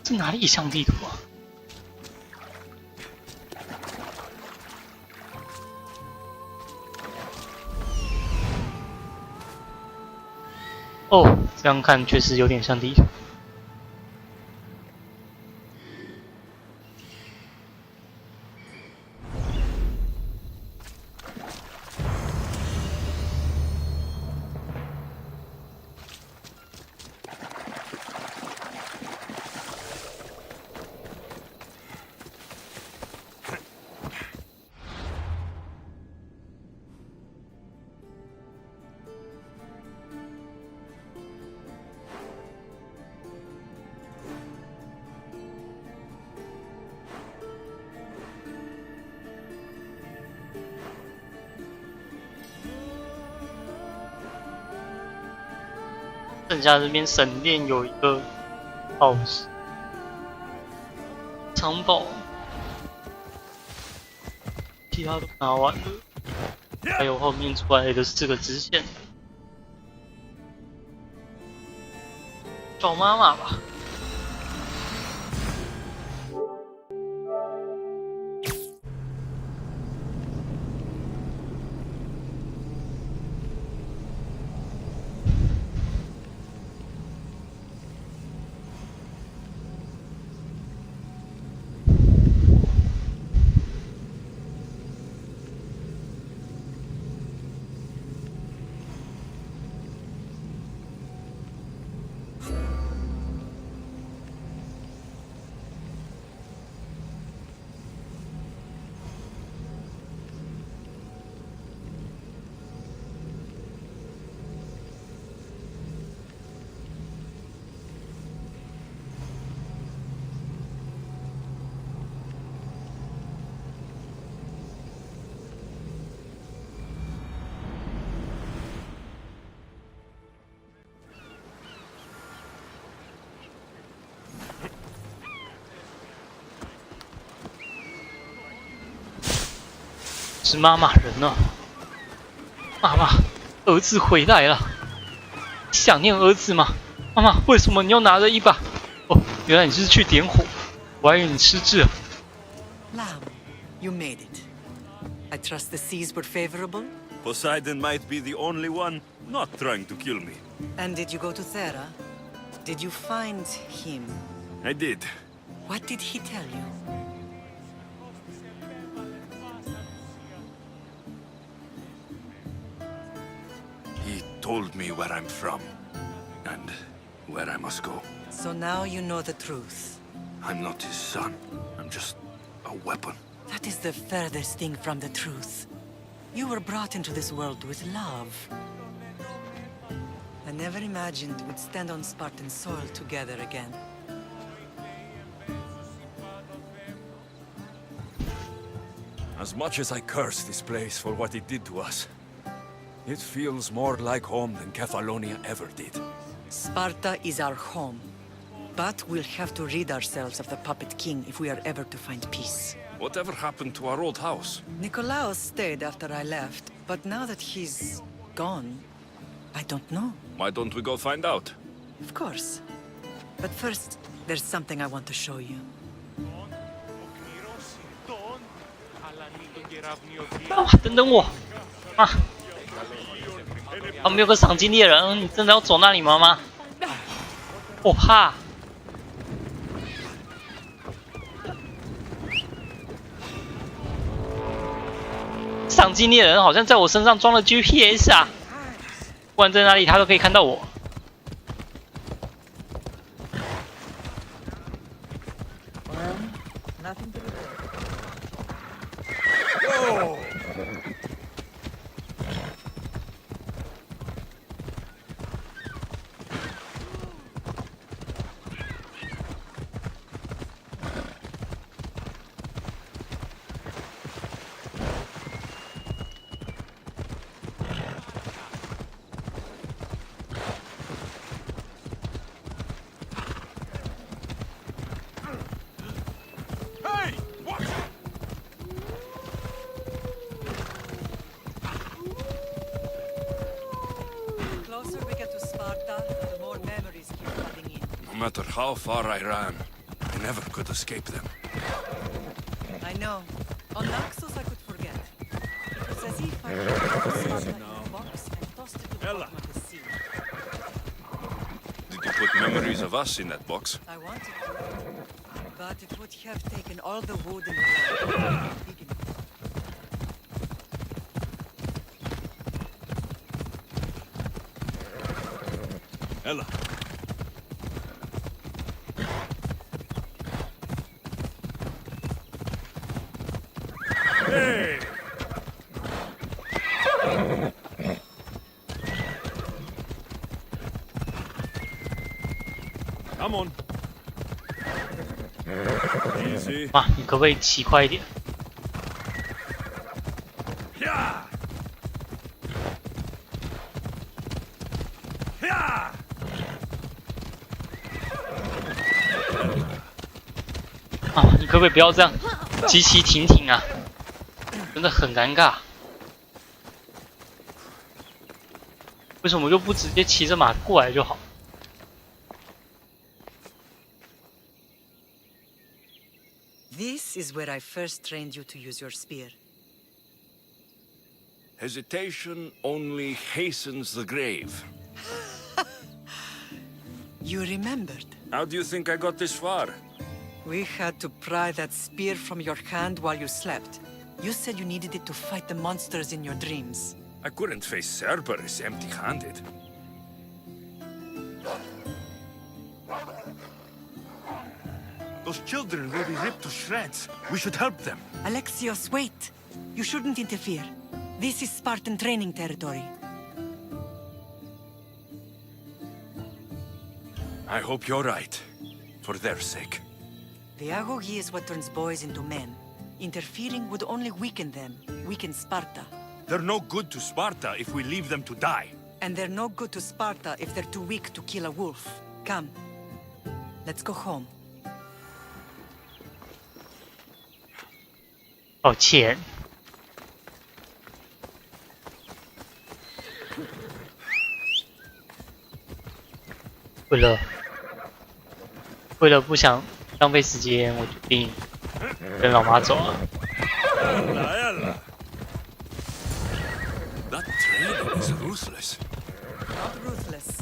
这哪里像地图啊？哦，这样看确实有点像地图。剩下这边神殿有一个宝石藏宝，其他都拿完了，还有后面出来的4个支线，找妈妈吧。是妈妈人呢？妈妈，儿子回来了，想念儿子吗？妈妈，为什么你又拿着一把？哦，原来你是去点火，我还以为你失智了。Lamb, you made it. I trust the seas were favorable? Poseidon might be the only one not trying to kill me. And did you go to Thera? Did you find him? I did. What did he tell you? He told me where I'm from, and where I must go. So now you know the truth. I'm not his son. I'm just a weapon. That is the furthest thing from the truth. You were brought into this world with love. I never imagined we'd stand on Spartan soil together again. As much as I curse this place for what it did to us, it feels more like home than Kefalonia ever did. Sparta is our home. But we'll have to rid ourselves of the puppet king if we are ever to find peace. Whatever happened to our old house? Nikolaos stayed after I left, but now that he's gone, I don't know. Why don't we go find out? Of course. But first, there's something I want to show you. 等等我啊！旁边有个赏金猎人，你真的要走那里吗？我怕。赏金猎人好像在我身上装了 GPS 啊，不管在哪里他都可以看到我。No matter how far I ran, I never could escape them. I know. On Naxos I could forget. It was as if I put Sparta in a box and tossed it to the bottom of the sea. Did you put memories of us in that box? I wanted to, but it would have taken all the wood in the land. Ella. Hey! Come on. Easy. 啊，你可不可以骑快一点？ Yeah! Yeah! 啊，你可不可以不要这样骑骑停停啊？真的很尴尬。为什么就不直接骑着马过来就好？ This is where I first trained you to use your spear. Hesitation only hastens the grave. You remembered. How do you think I got this far? We had to pry that spear from your hand while you slept. You said you needed it to fight the monsters in your dreams. I couldn't face Cerberus empty-handed. Those children will be ripped to shreds. We should help them. Alexios, wait! You shouldn't interfere. This is Spartan training territory. I hope you're right. For their sake. The agoge is what turns boys into men. Interfering would only weaken them, weaken Sparta. They're no good to Sparta if we leave them to die. And they're no good to Sparta if they're too weak to kill a wolf. Come. Let's go home. 抱歉。为了不想浪费时间，我决定跟老妈走了。That training is ruthless. Not ruthless.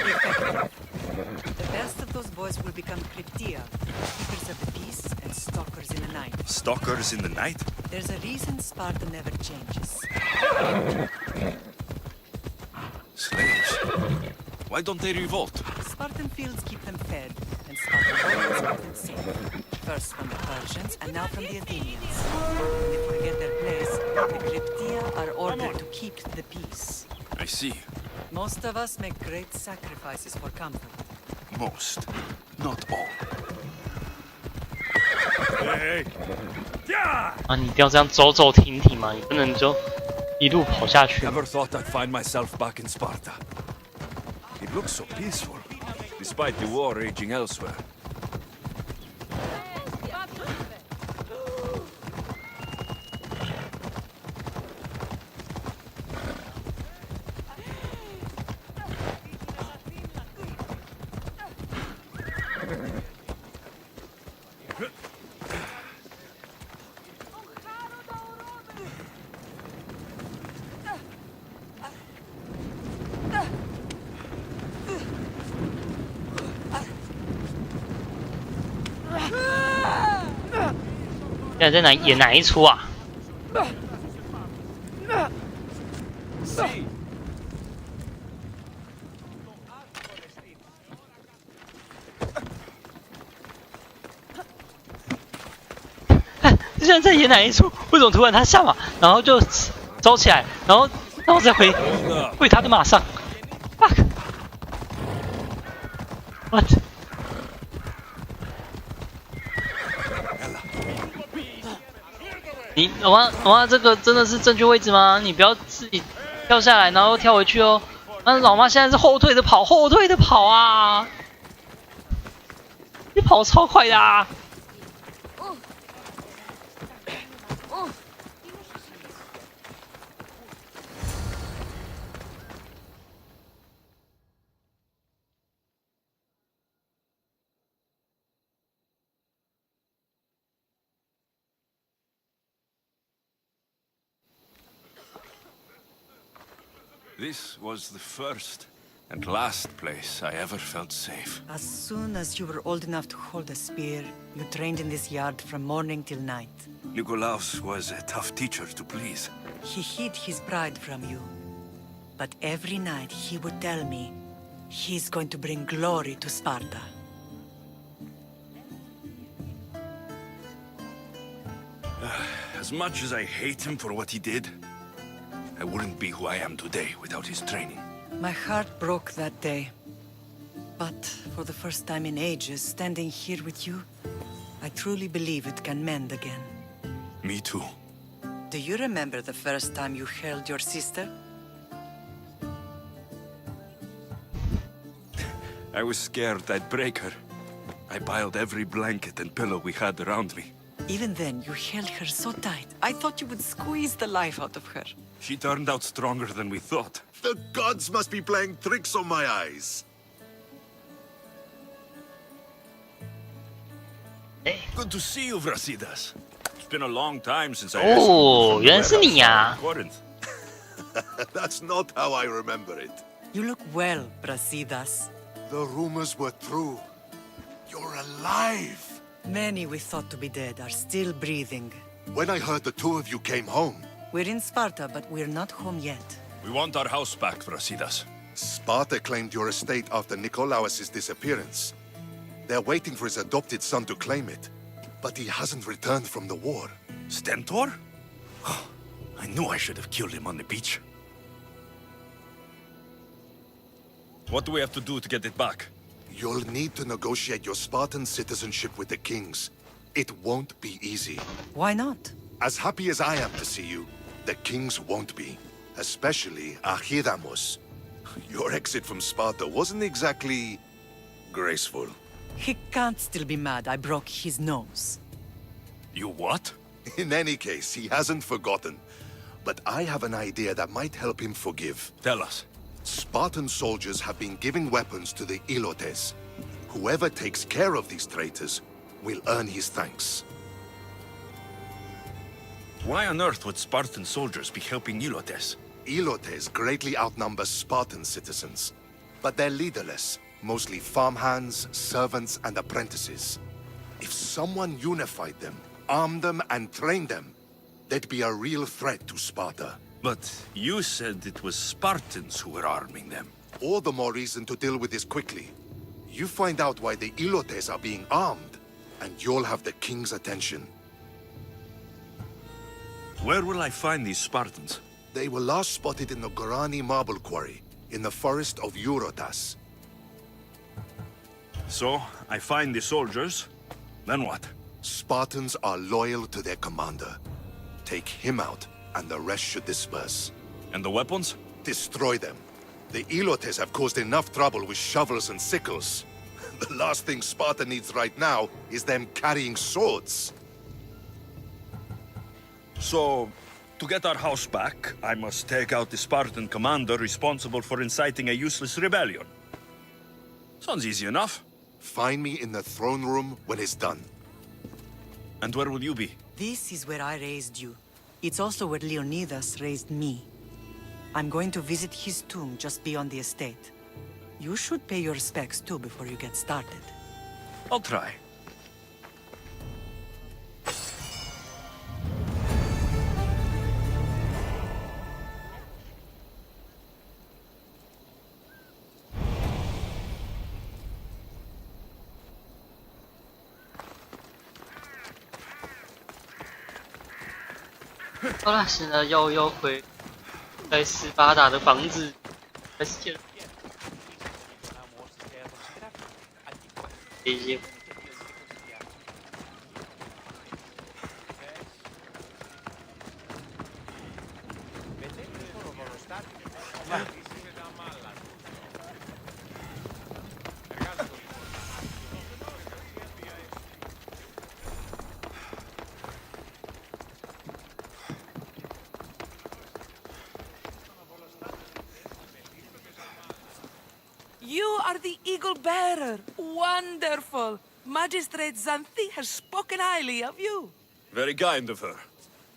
Effective. The best of those boys will become Cryptia, keepers of the peace and stalkers in the night. Stalkers in the night? There's a reason Sparta never changes. Slaves. Why don't they revolt? Spartan fields keep them fed, and Spartan warriors keep them safe. First from the Persians, and now from the Athenians. When they forget their place, the Cryptia are ordered to keep the peace. I see. Most of us make great sacrifices for comfort. Most. Not all. Hey! Yeah! 啊，你一定要这样走走停停嘛，你不能就一路跑下去。 Never thought I'd find myself back in Sparta. It looks so peaceful. despite the war raging elsewhere. 现在在演哪一出啊？现在在演哪一出？为什么突然他下马，然后就走起来，然后再回他的马上 ？Fuck！ What？ 你王妈，这个真的是正确位置吗？你不要自己跳下来，然后跳回去哦。那老妈现在是后退的跑啊！你跑超快的啊！ This was the first and last place I ever felt safe. As soon as you were old enough to hold a spear, you trained in this yard from morning till night. Nikolaus was a tough teacher to please. He hid his pride from you. But every night he would tell me, he's going to bring glory to Sparta. As much as I hate him for what he did, I wouldn't be who I am today without his training. My heart broke that day. But for the first time in ages, standing here with you, I truly believe it can mend again. Me too. Do you remember the first time you held your sister? I was scared I'd break her. I piled every blanket and pillow we had around me. Even then, you held her so tight. I thought you would squeeze the life out of her. She turned out stronger than we thought. The gods must be playing tricks on my eyes. Good to see you, Brasidas. It's been a long time since I 哦，原来是你呀！ That's not how I remember it. You look well, Brasidas. The rumors were true. You're alive. Many we thought to be dead are still breathing. When I heard the two of you came home... We're in Sparta, but we're not home yet. We want our house back, Brasidas. Sparta claimed your estate after Nikolaus' disappearance. They're waiting for his adopted son to claim it. But he hasn't returned from the war. Stentor? I knew I should have killed him on the beach. What do we have to do to get it back? You'll need to negotiate your Spartan citizenship with the kings. It won't be easy. Why not? As happy as I am to see you, the kings won't be. Especially Archidamos. Your exit from Sparta wasn't exactly... graceful. He can't still be mad I broke his nose. You what? In any case, he hasn't forgotten. But I have an idea that might help him forgive. Tell us. Spartan soldiers have been giving weapons to the Ilotes. Whoever takes care of these traitors will earn his thanks. Why on earth would Spartan soldiers be helping Ilotes? Ilotes greatly outnumber Spartan citizens. But they're leaderless, mostly farmhands, servants, and apprentices. If someone unified them, armed them, and trained them, they'd be a real threat to Sparta. But you said it was Spartans who were arming them. All the more reason to deal with this quickly. You find out why the Ilotes are being armed, and you'll have the king's attention. Where will I find these Spartans? They were last spotted in the Gorani marble quarry, in the forest of Eurotas. So, I find the soldiers, then what? Spartans are loyal to their commander. Take him out, and the rest should disperse. And the weapons? Destroy them. The Ilotes have caused enough trouble with shovels and sickles. The last thing Sparta needs right now is them carrying swords. So, to get our house back, I must take out the Spartan commander responsible for inciting a useless rebellion. Sounds easy enough. Find me in the throne room when it's done. And where will you be? This is where I raised you. It's also where Leonidas raised me. I'm going to visit his tomb just beyond the estate. You should pay your respects too before you get started. I'll try. 好了，现在要回在斯巴达的房子，开始见了。这些。You are the Eagle Bearer. Wonderful. Magistrate Xanthi has spoken highly of you. Very kind of her.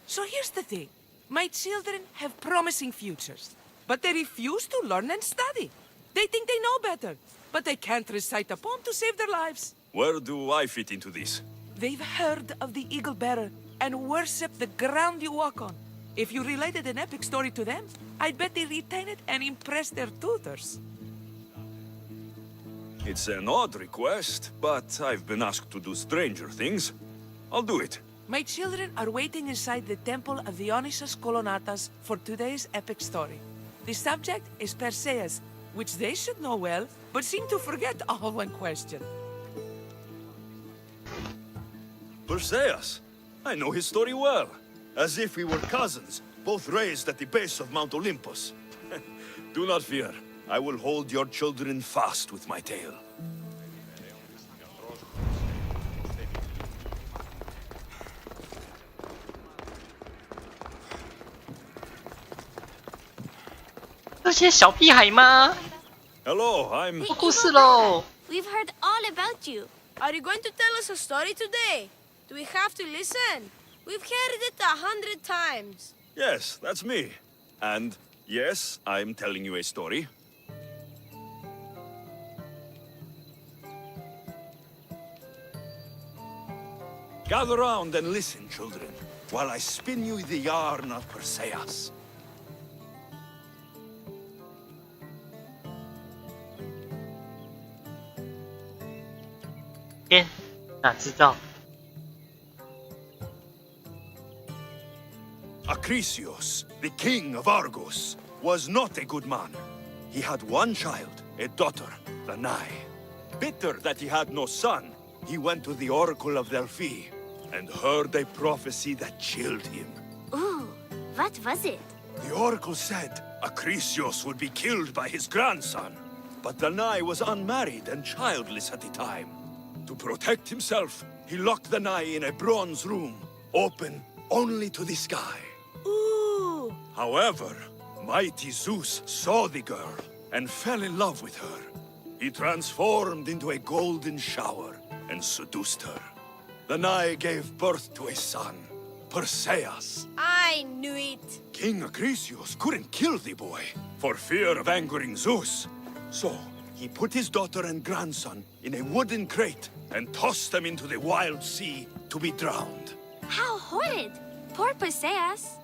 So here's the thing. My children have promising futures, but they refuse to learn and study. They think they know better, but they can't recite a poem to save their lives. Where do I fit into this? They've heard of the Eagle Bearer and worship the ground you walk on. If you related an epic story to them, I'd bet they retain it and impress their tutors. It's an odd request, but I've been asked to do stranger things. I'll do it. My children are waiting inside the temple of Dionysus Kolonatas for today's epic story. The subject is Perseus, which they should know well, but seem to forget all when questioned. Perseus? I know his story well. As if we were cousins, both raised at the base of Mount Olympus. Do not fear. I will hold your children fast with my tail. Hello, I'm... We've heard all about you. Are you going to tell us a story today? Do we have to listen? We've heard it 100 times. Yes, that's me. And yes, I'm telling you a story. Gather round and listen, children, while I spin you the yarn of Perseus. Acrisius, the king of Argos, was not a good man. He had one child, a daughter, Danae. Bitter that he had no son, he went to the oracle of Delphi and heard a prophecy that chilled him. Ooh, what was it? The oracle said Acrisius would be killed by his grandson. But Danae was unmarried and childless at the time. To protect himself, he locked Danae in a bronze room, open only to the sky. Ooh! However, mighty Zeus saw the girl and fell in love with her. He transformed into a golden shower and seduced her. Danae gave birth to a son, Perseus. I knew it. King Acrisius couldn't kill the boy for fear of angering Zeus. So, he put his daughter and grandson in a wooden crate and tossed them into the wild sea to be drowned. How horrid! Poor Perseus.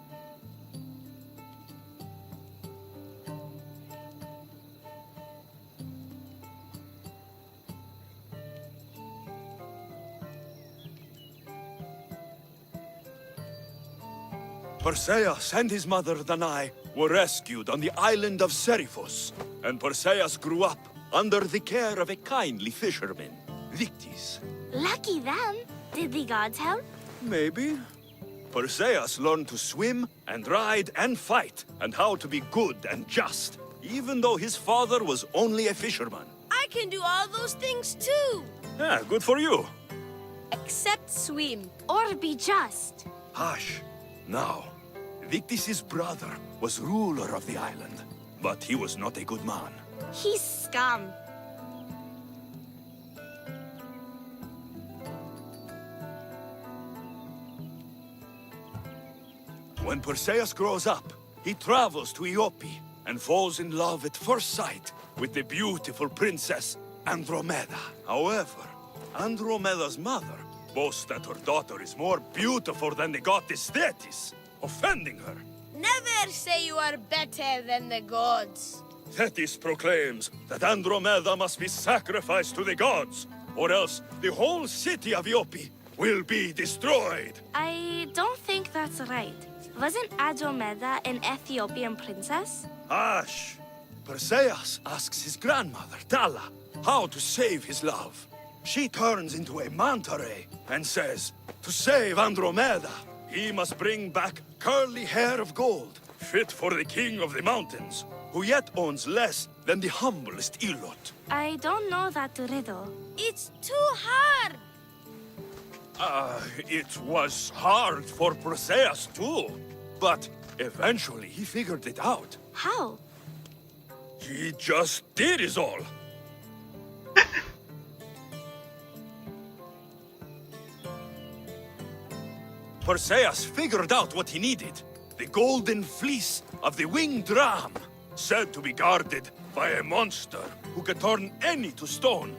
Perseus and his mother Danae were rescued on the island of Seriphos, and Perseus grew up under the care of a kindly fisherman, Victis. Lucky them. Did the gods help? Maybe. Perseus learned to swim and ride and fight, and how to be good and just, even though his father was only a fisherman. I can do all those things too. Yeah, good for you. Except swim. Or be just. Hush. Now, Victis's brother was ruler of the island, but he was not a good man. He's scum. When Perseus grows up, he travels to Iope and falls in love at first sight with the beautiful princess Andromeda. However, Andromeda's mother boasts that her daughter is more beautiful than the goddess Thetis, offending her. Never say you are better than the gods. Thetis proclaims that Andromeda must be sacrificed to the gods, or else the whole city of Iope will be destroyed. I don't think that's right. Wasn't Andromeda an Ethiopian princess? Hush! Perseus asks his grandmother, Tala, how to save his love. She turns into a manta ray and says, to save Andromeda, he must bring back curly hair of gold, fit for the king of the mountains, who yet owns less than the humblest Ilot. I don't know that riddle. It's too hard! It was hard for Perseus too, but eventually he figured it out. How? He just did is all. Perseus figured out what he needed. The golden fleece of the winged ram, said to be guarded by a monster who could turn any to stone.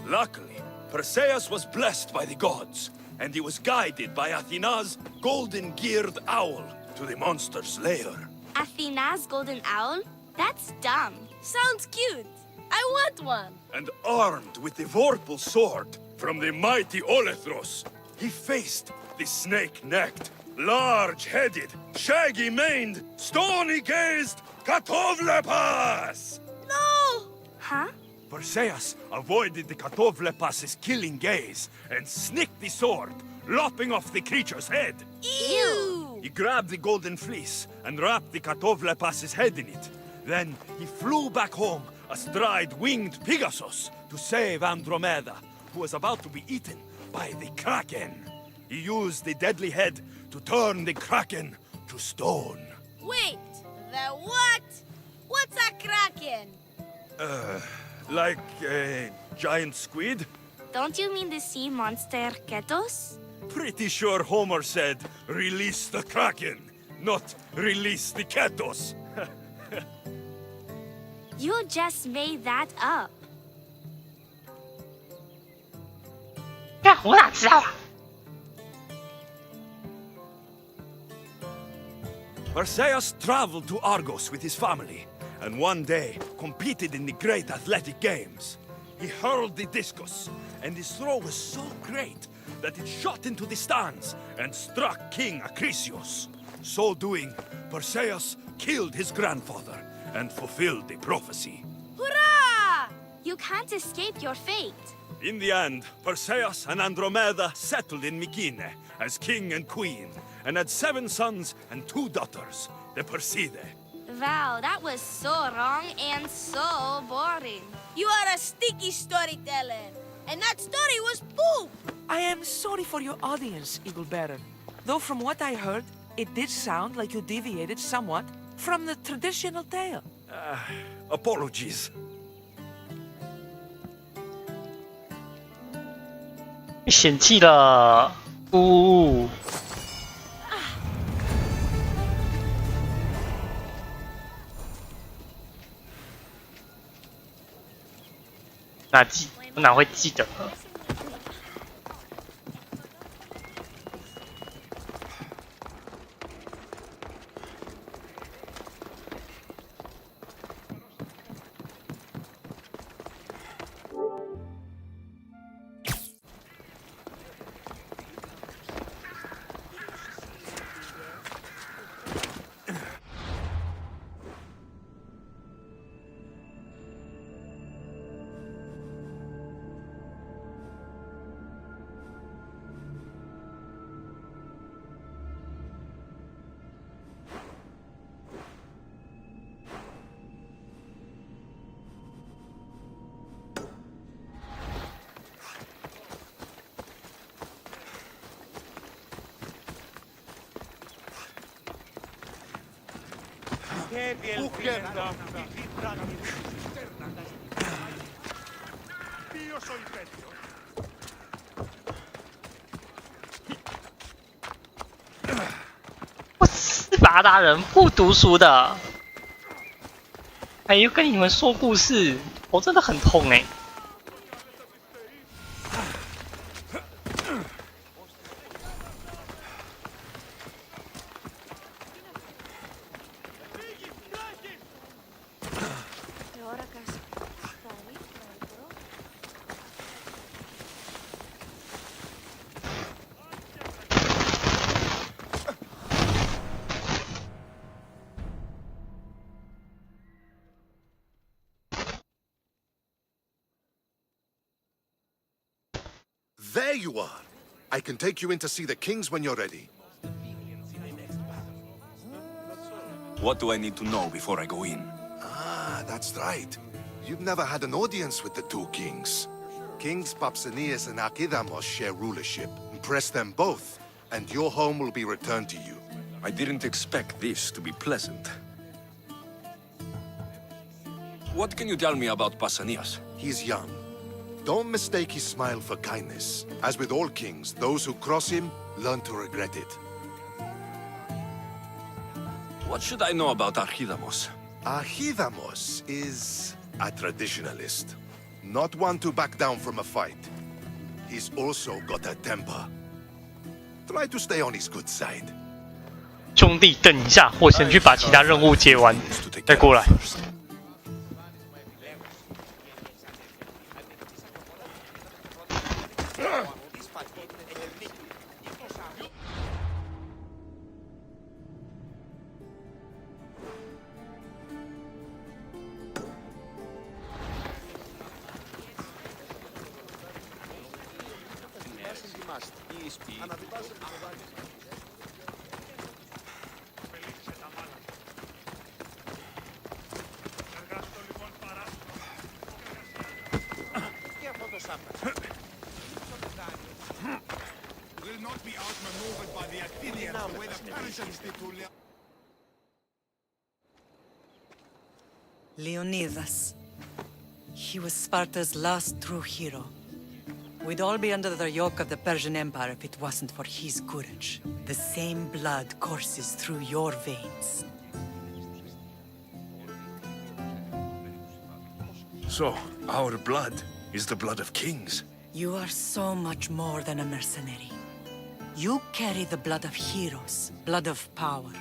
Luckily, Perseus was blessed by the gods, and he was guided by Athena's golden-geared owl to the monster's lair. Athena's golden owl? That's dumb. Sounds cute. I want one. And armed with the vorpal sword from the mighty Olethros, he faced the snake-necked, large-headed, shaggy-maned, stony-gazed Katovlepas! No! Huh? Perseus avoided the Katovlepas's killing gaze and snicked the sword, lopping off the creature's head. Ew! He grabbed the golden fleece and wrapped the Katovlepas's head in it. Then he flew back home astride winged Pegasus to save Andromeda, who was about to be eaten by the Kraken. He used the deadly head to turn the Kraken to stone. Wait, the what? What's a kraken? Like a giant squid? Don't you mean the sea monster Ketos? Pretty sure Homer said, release the Kraken, not release the Ketos. You just made that up. 我哪知道啊？ Perseus traveled to Argos with his family, and one day competed in the great athletic games. He hurled the discus, and his throw was so great that it shot into the stands and struck King Acrisius. So doing, Perseus killed his grandfather and fulfilled the prophecy. Hurrah! You can't escape your fate. In the end, Perseus and Andromeda settled in Mykene as king and queen, and had 7 sons and 2 daughters, the Perseidae. Wow, that was so wrong and so boring. You are a sticky storyteller, and that story was poop! I am sorry for your audience, Eagle Bearer. Though from what I heard, it did sound like you deviated somewhat from the traditional tale. Apologies. 嫌弃了，呜！我哪会记得？我斯巴达人不读书的，还要跟你们说故事，我真的很痛哎。There you are. I can take you in to see the kings when you're ready. What do I need to know before I go in? Ah, that's right. You've never had an audience with the two kings. Kings Pausanias and Archidamos share rulership. Impress them both, and your home will be returned to you. I didn't expect this to be pleasant. What can you tell me about Pausanias? He's young. Don't mistake his smile for kindness. As with all kings, those who cross him learn to regret it. What should I know about Archidamos? Archidamos is a traditionalist. Not one to back down from a fight. He's also got a temper. Try to stay on his good side. 兄弟，等一下，我先去把其他任务接完，再过来。Will not be outmaneuvered by the Athenians the way the Persians did to Leonidas. He was Sparta's last true hero. We'd all be under the yoke of the Persian Empire if it wasn't for his courage. The same blood courses through your veins. So, our blood is the blood of kings. You are so much more than a mercenary. You carry the blood of heroes, blood of power.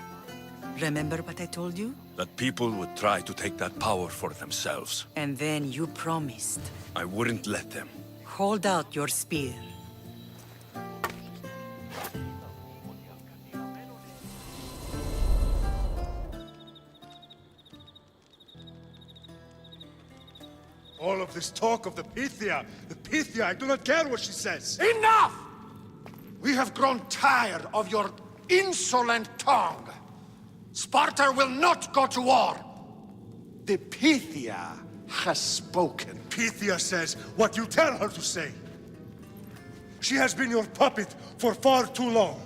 Remember what I told you? That people would try to take that power for themselves. And then you promised. I wouldn't let them. Hold out your spear. All of this talk of the Pythia, I do not care what she says. Enough! We have grown tired of your insolent tongue. Sparta will not go to war. The Pythia has spoken. Pythia says what you tell her to say. She has been your puppet for far too long.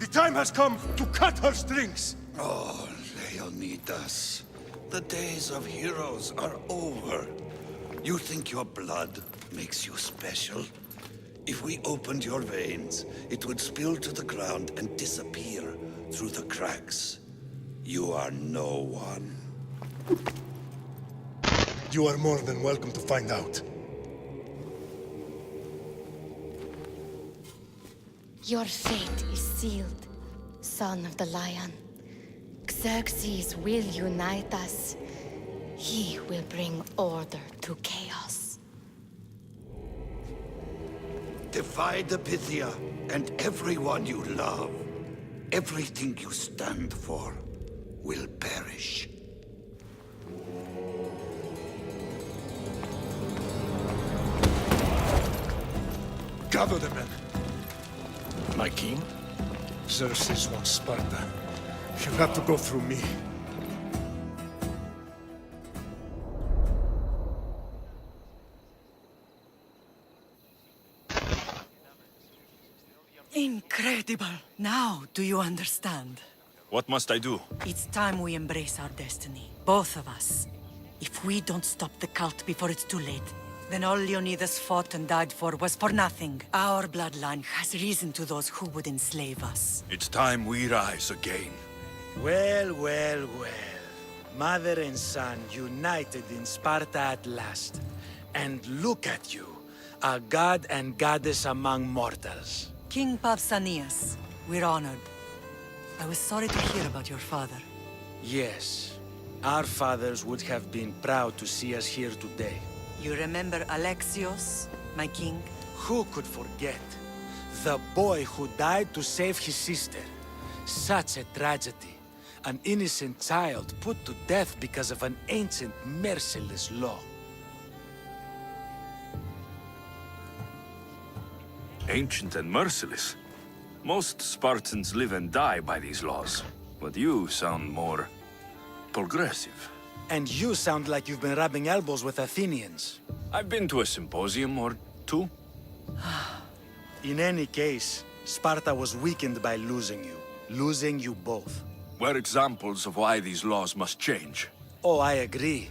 The time has come to cut her strings. Oh, Leonidas, the days of heroes are over. You think your blood makes you special? If we opened your veins, it would spill to the ground and disappear through the cracks. You are no one. You are more than welcome to find out. Your fate is sealed, son of the lion. Xerxes will unite us. He will bring order to chaos. Defy the Pythia and everyone you love. Everything you stand for will perish. Gather the men. My king? Xerxes wants Sparta. She'll have to go through me. Incredible. Now do you understand? What must I do? It's time we embrace our destiny, both of us. If we don't stop the cult before it's too late, then all Leonidas fought and died for was for nothing. Our bloodline has risen to those who would enslave us. It's time we rise again. Well, well, well. Mother and son united in Sparta at last. And look at you, a god and goddess among mortals. King Pausanias, we're honored. I was sorry to hear about your father. Yes, our fathers would have been proud to see us here today. You remember Alexios, my king? Who could forget? The boy who died to save his sister. Such a tragedy. An innocent child put to death because of an ancient, merciless law. Ancient and merciless. Most Spartans live and die by these laws. But you sound more progressive. And you sound like you've been rubbing elbows with Athenians. I've been to a symposium or two. In any case, Sparta was weakened by losing you. Losing you both. We're examples of why these laws must change. Oh, I agree.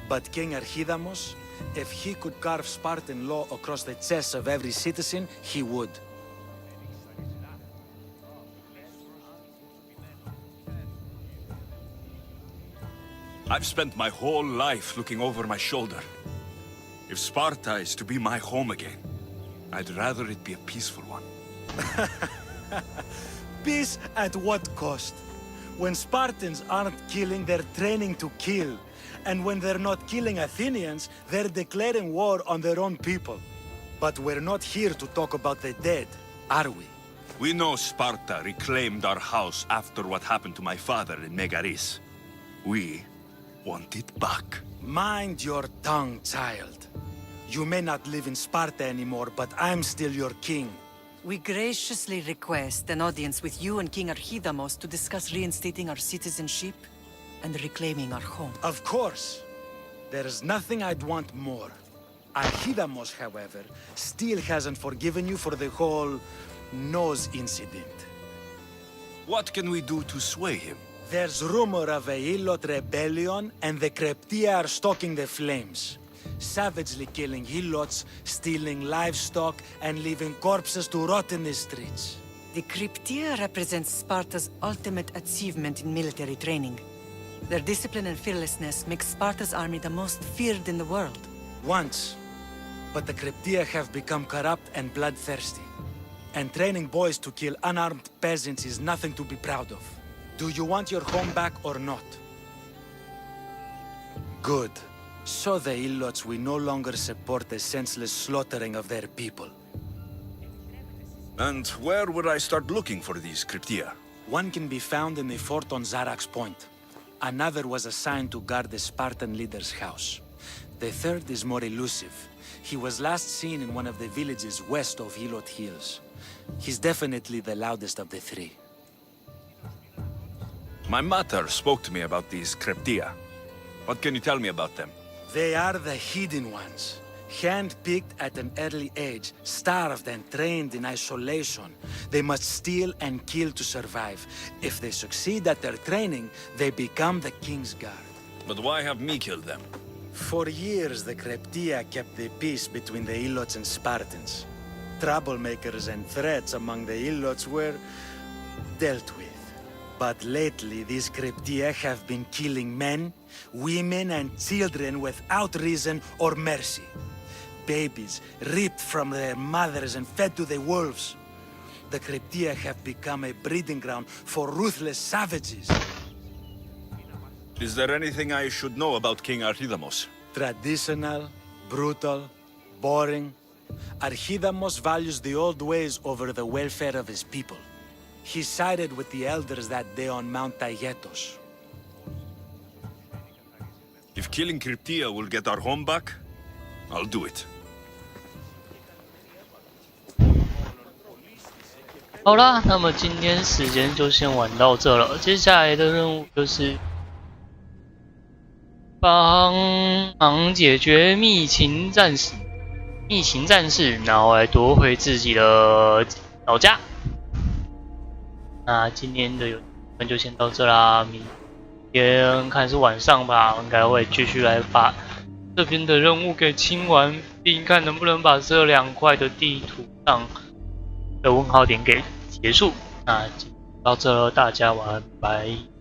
But King Archidamos, if he could carve Spartan law across the chests of every citizen, he would. I've spent my whole life looking over my shoulder. If Sparta is to be my home again, I'd rather it be a peaceful one. Peace at what cost? When Spartans aren't killing, they're training to kill. And when they're not killing Athenians, they're declaring war on their own people. But we're not here to talk about the dead, are we? We know Sparta reclaimed our house after what happened to my father in Megaris. We want it back. Mind your tongue, child. You may not live in Sparta anymore, but I'm still your king. We graciously request an audience with you and King Archidamos to discuss reinstating our citizenship and reclaiming our home. Of course. There's nothing I'd want more. Archidamos, however, still hasn't forgiven you for the whole nose incident. What can we do to sway him? There's rumor of a Helot rebellion, and the Kryptia are stalking the flames. Savagely killing Helots, stealing livestock, and leaving corpses to rot in the streets. The Kryptia represents Sparta's ultimate achievement in military training. Their discipline and fearlessness make Sparta's army the most feared in the world. Once. But the Kryptia have become corrupt and bloodthirsty. And training boys to kill unarmed peasants is nothing to be proud of. Do you want your home back or not? Good. So the Helots will no longer support the senseless slaughtering of their people. And where would I start looking for these Kryptia? One can be found in the fort on Zarax Point. Another was assigned to guard the Spartan leader's house. The third is more elusive. He was last seen in one of the villages west of Helot Hills. He's definitely the loudest of the three. My mater spoke to me about these Kryptia. What can you tell me about them? They are the hidden ones. Hand-picked at an early age, starved and trained in isolation. They must steal and kill to survive. If they succeed at their training, they become the King's Guard. But why have me killed them? For years, the Kryptia kept the peace between the Helots and Spartans. Troublemakers and threats among the Helots were dealt with. But lately, these Kryptia have been killing men, women, and children without reason or mercy. Babies ripped from their mothers and fed to the wolves. The Kryptia have become a breeding ground for ruthless savages. Is there anything I should know about King Archidamos? Traditional, brutal, boring. Archidamos values the old ways over the welfare of his people. He sided with the elders that day on Mount Taygetos. If killing Kryptia will get our home back, I'll do it. 好啦，那么今天时间就先玩到这了。接下来的任务就是帮忙解决密情战士，然后来夺回自己的老家。那今天的那就先到这啦。明天看是晚上吧，应该会继续来把这边的任务给清完，并看能不能把这2块的地图上的问号点给结束。那到这了，大家晚安，拜。